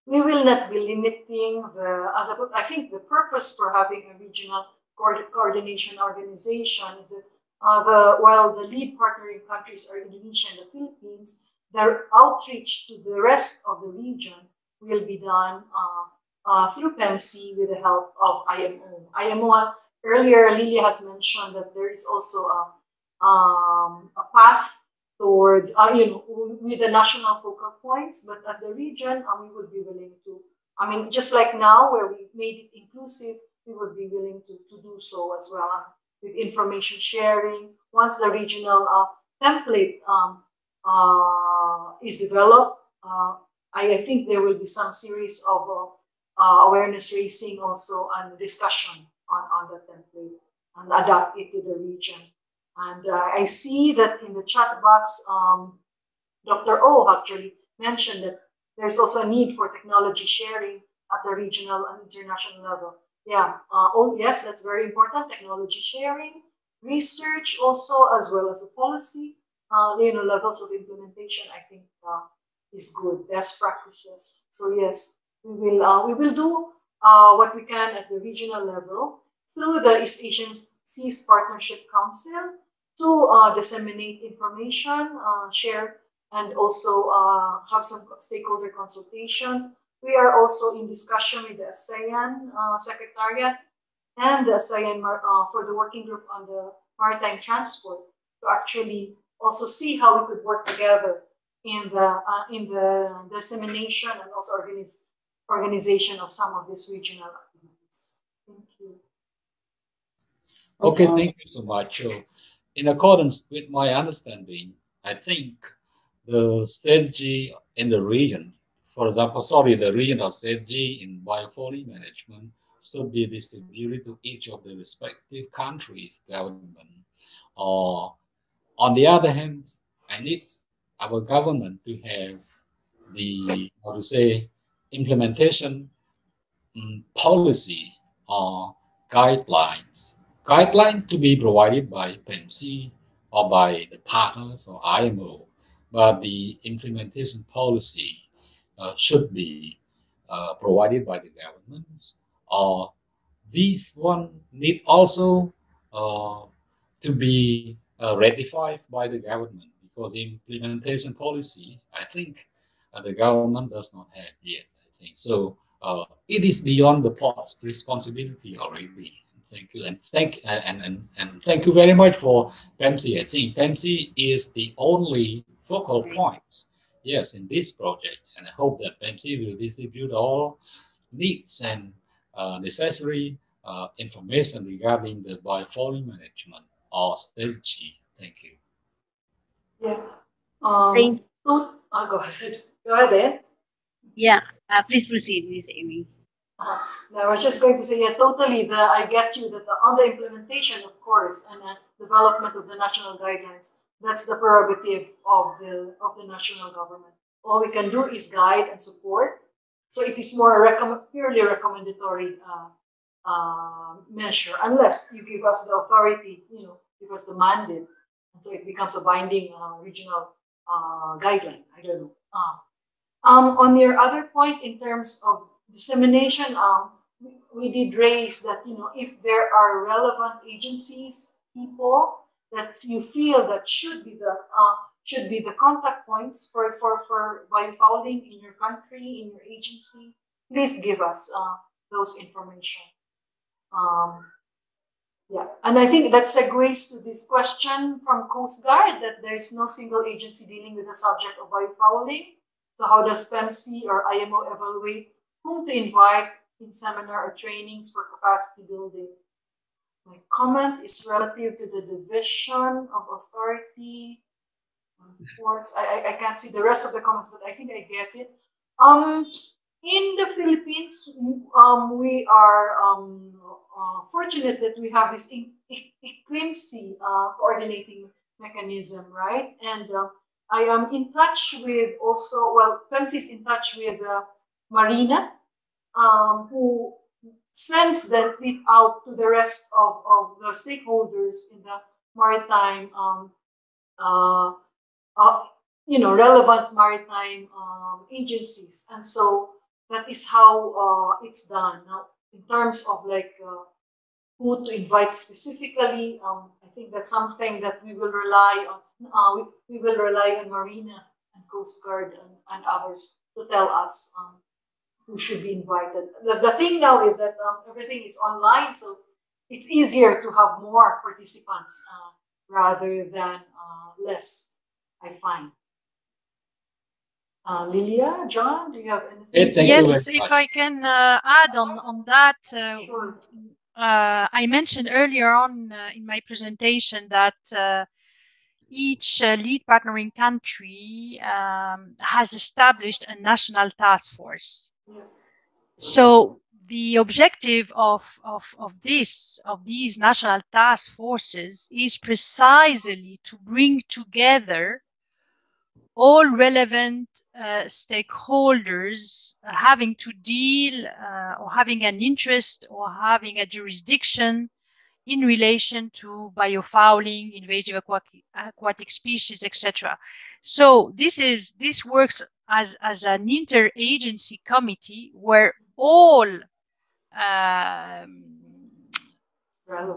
We will not be limiting the other. I think the purpose for having a regional coordination organization is that while the lead partnering countries are Indonesia and the Philippines, their outreach to the rest of the region will be done through PEMSEA with the help of IMO. IMO, earlier Lilia has mentioned that there is also a path towards, with the national focal points, but at the region, we would be willing to, just like now where we made it inclusive, we would be willing to do so as well with information sharing. Once the regional template is developed, I think there will be some series of awareness raising also and discussion on the template and adapt it to the region. And I see that in the chat box, Dr. O actually mentioned that there's also a need for technology sharing at the regional and international level. Yeah, yes, that's very important. Technology sharing, research also, as well as the policy, levels of implementation, I think is good, best practices. So yes, we will do what we can at the regional level through the East Asian Seas Partnership Council to disseminate information, share, and also have some stakeholder consultations. We are also in discussion with the ASEAN Secretariat and the ASEAN for the working group on the maritime transport to actually also see how we could work together in the dissemination and also organization of some of these regional activities. Thank you. Okay, thank you so much. In accordance with my understanding, I think the strategy in the region, for example, the regional strategy in biofouling management should be distributed to each of the respective countries' government. On the other hand, I need our government to have the, implementation policy or guidelines to be provided by PEMSEA or by the partners or IMO, but the implementation policy should be provided by the governments. These one need also to be ratified by the government, because the implementation policy, I think the government does not have yet, I think. So it is beyond the port's responsibility already. Thank you, and thank you very much for PEMSEA. I think PEMSEA is the only focal point, yes, in this project, and I hope that PEMSEA will distribute all needs and necessary information regarding the biofouling management or strategy. Thank you. Yeah. Thank you. Go ahead. Go ahead. Yeah. Please proceed, Ms. Amy. I was just going to say, yeah, totally. I get you that on the implementation, of course, and development of the national guidelines, that's the prerogative of the national government. All we can do is guide and support. So it is more a purely recommendatory measure, unless you give us the authority, give us the mandate, and so it becomes a binding regional guideline. I don't know. On your other point, in terms of dissemination, we did raise that, if there are relevant agencies, people that you feel that should be the contact points for biofouling in your country, in your agency, please give us those information. Yeah, and I think that segues to this question from Coast Guard, that there is no single agency dealing with the subject of biofouling. So how does PEMSEA or IMO evaluate whom to invite in seminar or trainings for capacity building? My comment is relative to the division of authority. I can't see the rest of the comments, but I think I get it. In the Philippines, we are fortunate that we have this PEMSEA coordinating mechanism, right? And I am in touch with PEMSEA is in touch with Marina, who sends the tweet out to the rest of the stakeholders in the maritime, relevant maritime agencies. And so that is how it's done. Now, in terms of who to invite specifically, I think that's something that we will rely on. We will rely on Marina and Coast Guard and others to tell us who should be invited. The thing now is that everything is online, so it's easier to have more participants rather than less. I find. Lilia, John, do you have anything? Yes, if I can add on that. Sure. I mentioned earlier on in my presentation that each lead partnering country has established a national task force. Yeah. So the objective of these national task forces is precisely to bring together all relevant stakeholders having to deal or having an interest or having a jurisdiction in relation to biofouling, invasive aquatic species, etc. So this works as an interagency committee where all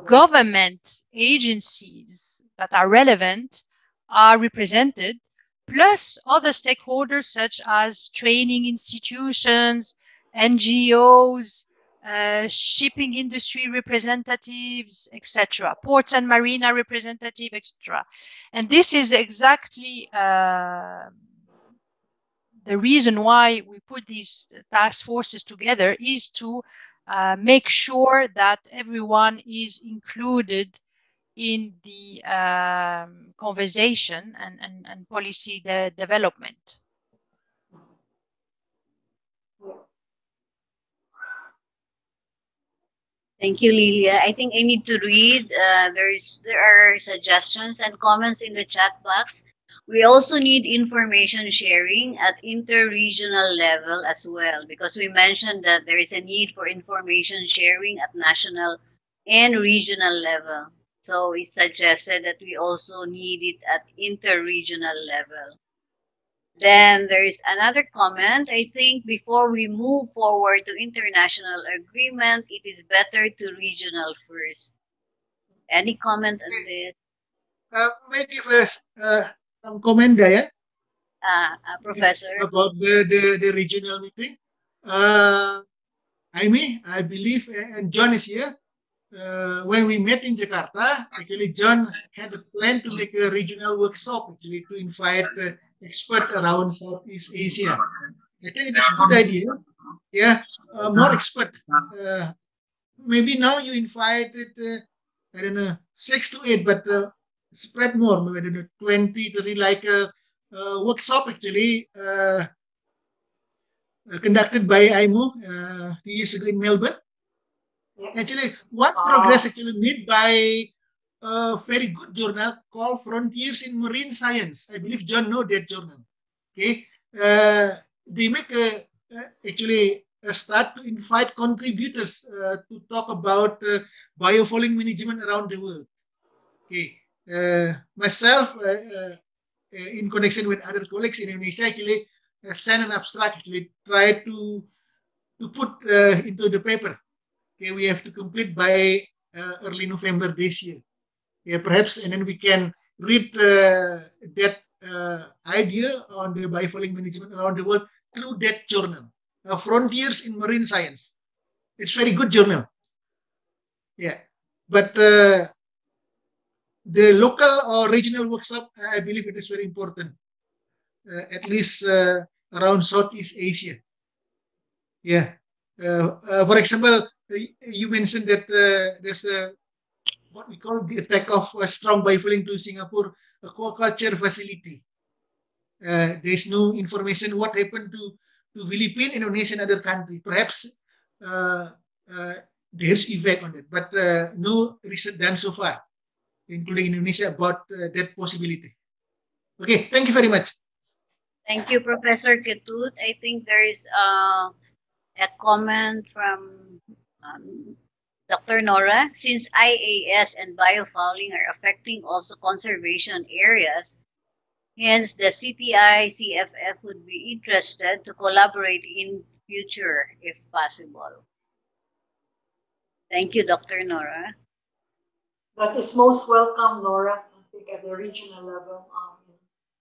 government agencies that are relevant are represented, plus other stakeholders such as training institutions, NGOs, shipping industry representatives, etc., ports and marina representative, etc. And this is exactly the reason why we put these task forces together, is to make sure that everyone is included in the conversation and policy development. Thank you, Lilia. I think I need to read. There are suggestions and comments in the chat box. We also need information sharing at inter-regional level as well, because we mentioned that there is a need for information sharing at national and regional level. So we suggested that we also need it at inter-regional level. Then there is another comment. I think before we move forward to international agreement, it is better to regional first. Any comment on this? Maybe first some comment, Diane. Professor. About the regional meeting. I believe, and John is here. When we met in Jakarta, actually John had a plan to make a regional workshop, actually to invite experts around Southeast Asia. I think it is a good idea. Yeah, more experts. Maybe now you invited, I don't know, 6 to 8, but spread more. Maybe, I don't know, 20, 30, like a workshop actually conducted by Imo 2 years ago in Melbourne. Yeah. Actually, one progress actually made by a very good journal called Frontiers in Marine Science. I believe John knows that journal. Okay, they make actually a start to invite contributors to talk about biofouling management around the world. Okay, myself in connection with other colleagues in Indonesia actually sent an abstract, actually try to put into the paper. Okay, we have to complete by early November this year. Yeah, perhaps, and then we can read that idea on the biofouling management around the world through that journal, Frontiers in Marine Science. It's a very good journal. Yeah, but the local or regional workshop, I believe it is very important, at least around Southeast Asia. Yeah, for example, you mentioned that there's what we call the attack of a strong biofouling to Singapore aquaculture facility. There's no information what happened to Philippines, Indonesia, and other countries. Perhaps there's effect on it, but no research done so far, including Indonesia, about that possibility. Okay, thank you very much. Thank you, Professor Ketut. I think there is a comment from Dr. Nora. Since Iaas and biofouling are affecting also conservation areas, hence the CPI, CFF would be interested to collaborate in future if possible. Thank you, Dr. Nora. That is most welcome, Nora. I think at the regional level,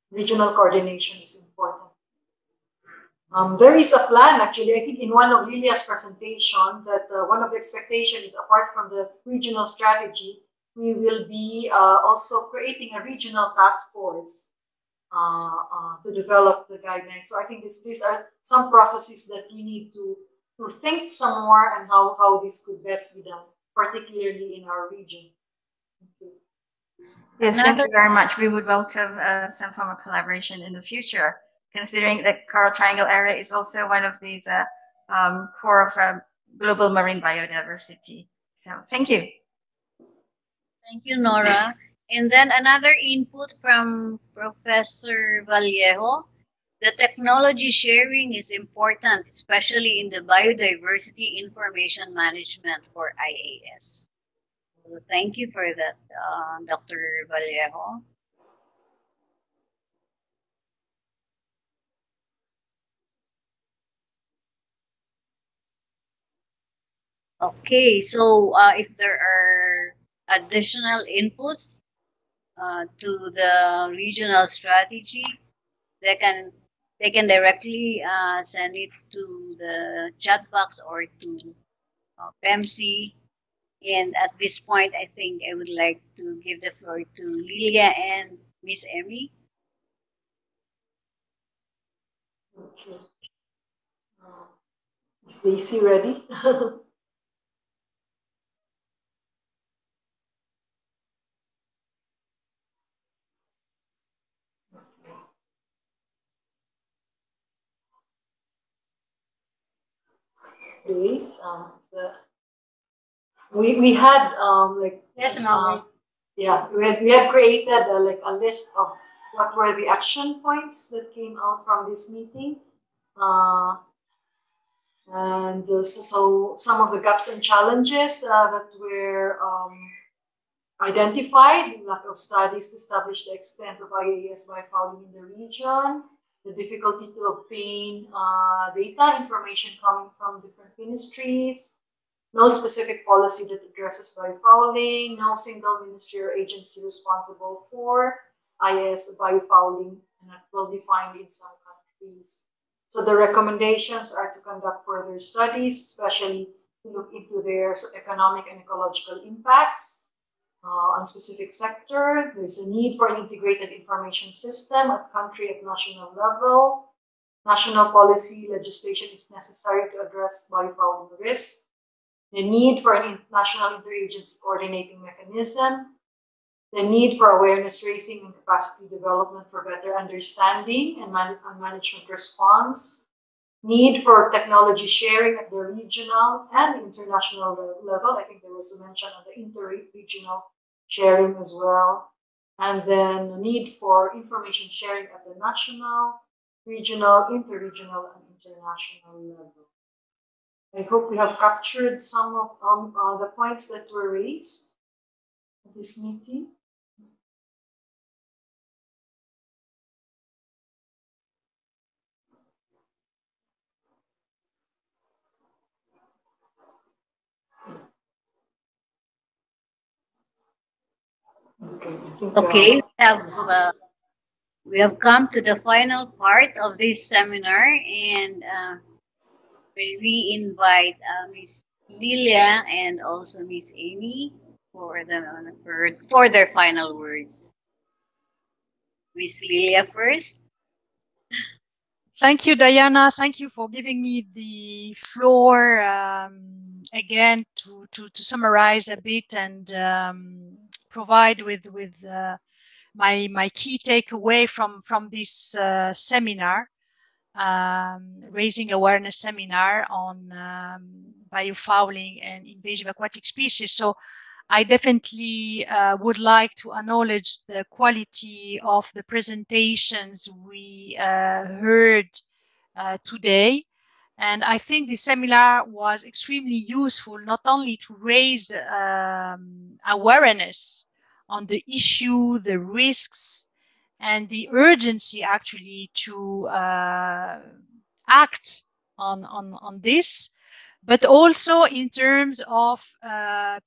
regional coordination is important. There is a plan, actually, I think in one of Lilia's presentation, that one of the expectations is, apart from the regional strategy, we will be also creating a regional task force to develop the guidelines. So I think these are some processes that we need to think some more and how this could best be done, particularly in our region. Yes, thank you very much. We would welcome some form of collaboration in the future, considering the Coral Triangle area is also one of these core of global marine biodiversity. So thank you. Thank you, Nora. And then another input from Professor Vallejo. The technology sharing is important, especially in the biodiversity information management for Iaas. So thank you for that, Dr. Vallejo. Okay, so if there are additional inputs to the regional strategy, they can directly send it to the chat box or to PEMSEA. And at this point, I think I would like to give the floor to Lilia and Miss Emmy. Okay. Is Daisy ready? Days, we had like yes, yeah, we had created like a list of what were the action points that came out from this meeting, and so some of the gaps and challenges that were identified: lack of studies to establish the extent of Iaas biofouling in the region, the difficulty to obtain data information coming from different ministries, no specific policy that addresses biofouling, no single ministry or agency responsible for Iaas biofouling, and well defined in some countries. So the recommendations are to conduct further studies, especially to look into their economic and ecological impacts on specific sector. There's a need for an integrated information system at country and national level. National policy legislation is necessary to address biofouling risk. The need for an national interagency coordinating mechanism. The need for awareness raising and capacity development for better understanding and management response. Need for technology sharing at the regional and international level. I think there was a mention of the inter-regional sharing as well. And then the need for information sharing at the national, regional, inter-regional, and international level. I hope we have captured some of the points that were raised at this meeting. Okay, we have come to the final part of this seminar, and we invite Miss Lilia and also Miss Amy for their final words. Miss Lilia first. Thank you, Diana. Thank you for giving me the floor again to summarize a bit and provide with my key takeaway from this seminar, raising awareness seminar on biofouling and invasive aquatic species. So I definitely would like to acknowledge the quality of the presentations we heard today. And I think the seminar was extremely useful, not only to raise awareness on the issue, the risks, and the urgency actually to act on this, but also in terms of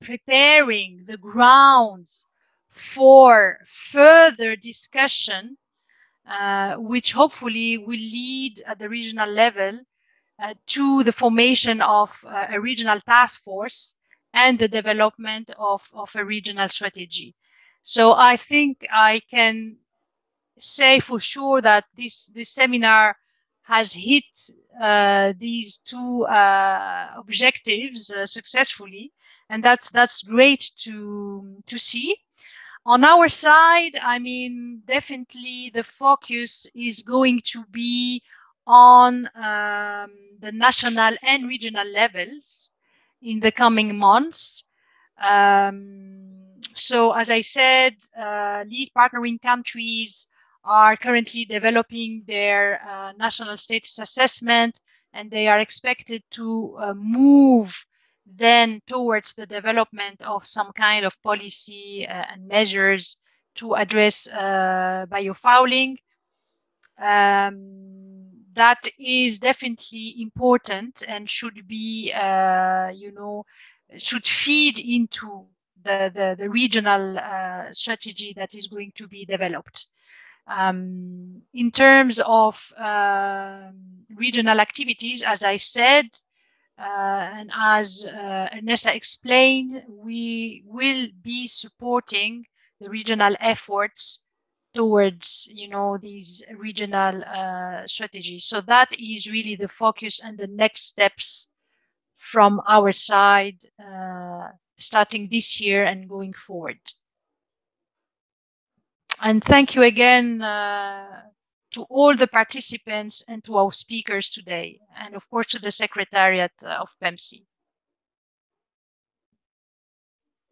preparing the grounds for further discussion, which hopefully will lead at the regional level to the formation of a regional task force and the development of a regional strategy. So I think I can say for sure that this seminar has hit these two objectives successfully, and that's great to see. On our side, I mean, definitely the focus is going to be on the national and regional levels in the coming months. So as I said, lead partnering countries are currently developing their national status assessment, and they are expected to move then towards the development of some kind of policy and measures to address biofouling. That is definitely important and should be, should feed into the regional strategy that is going to be developed. In terms of regional activities, as I said, and as Ernesta explained, we will be supporting the regional efforts towards, these regional strategies. So that is really the focus and the next steps from our side, starting this year and going forward. And thank you again to all the participants and to our speakers today, and of course to the Secretariat of PEMSEA.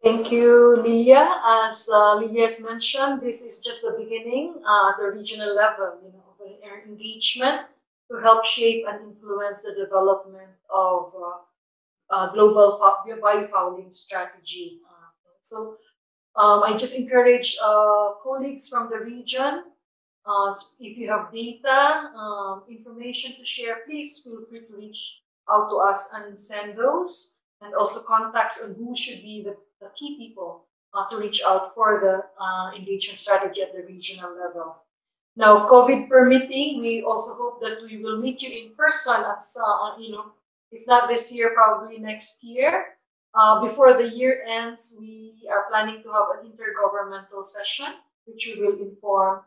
Thank you, Lilia. As Lilia has mentioned, this is just the beginning at the regional level, of an engagement to help shape and influence the development of global biofouling strategy. So I just encourage colleagues from the region, if you have data, information to share, please feel free to reach out to us and send those, and also contacts on who should be the key people to reach out for the engagement strategy at the regional level. Now, COVID permitting, we also hope that we will meet you in person at, if not this year, probably next year. Before the year ends, we are planning to have an intergovernmental session, which we will inform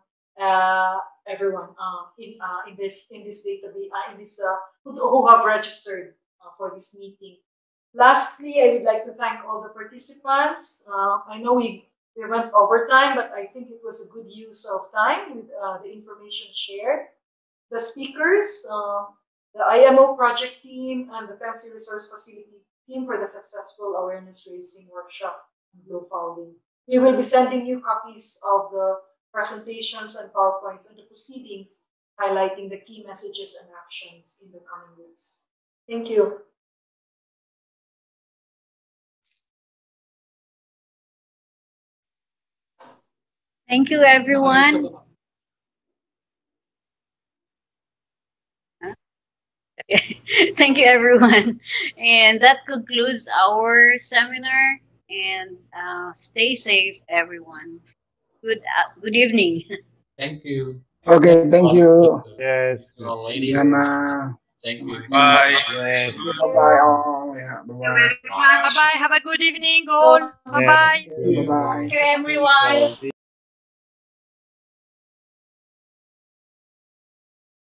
everyone in this database, who have registered for this meeting. Lastly, I would like to thank all the participants. I know we went over time, but I think it was a good use of time with the information shared. The speakers, the IMO project team, and the PEMSEA Resource Facility team for the successful awareness raising workshop on GloFouling. We will be sending you copies of the presentations and PowerPoints and the proceedings highlighting the key messages and actions in the coming weeks. Thank you. Thank you, everyone. Thank you, everyone. And that concludes our seminar. And stay safe, everyone. Good evening. Thank you. Okay, thank you. Yes. Ladies. Diana. Thank you. Bye. Yes. Bye-bye all. Yeah, bye-bye. Bye-bye. Have a good evening, all. Bye-bye. Bye-bye. Okay, everyone.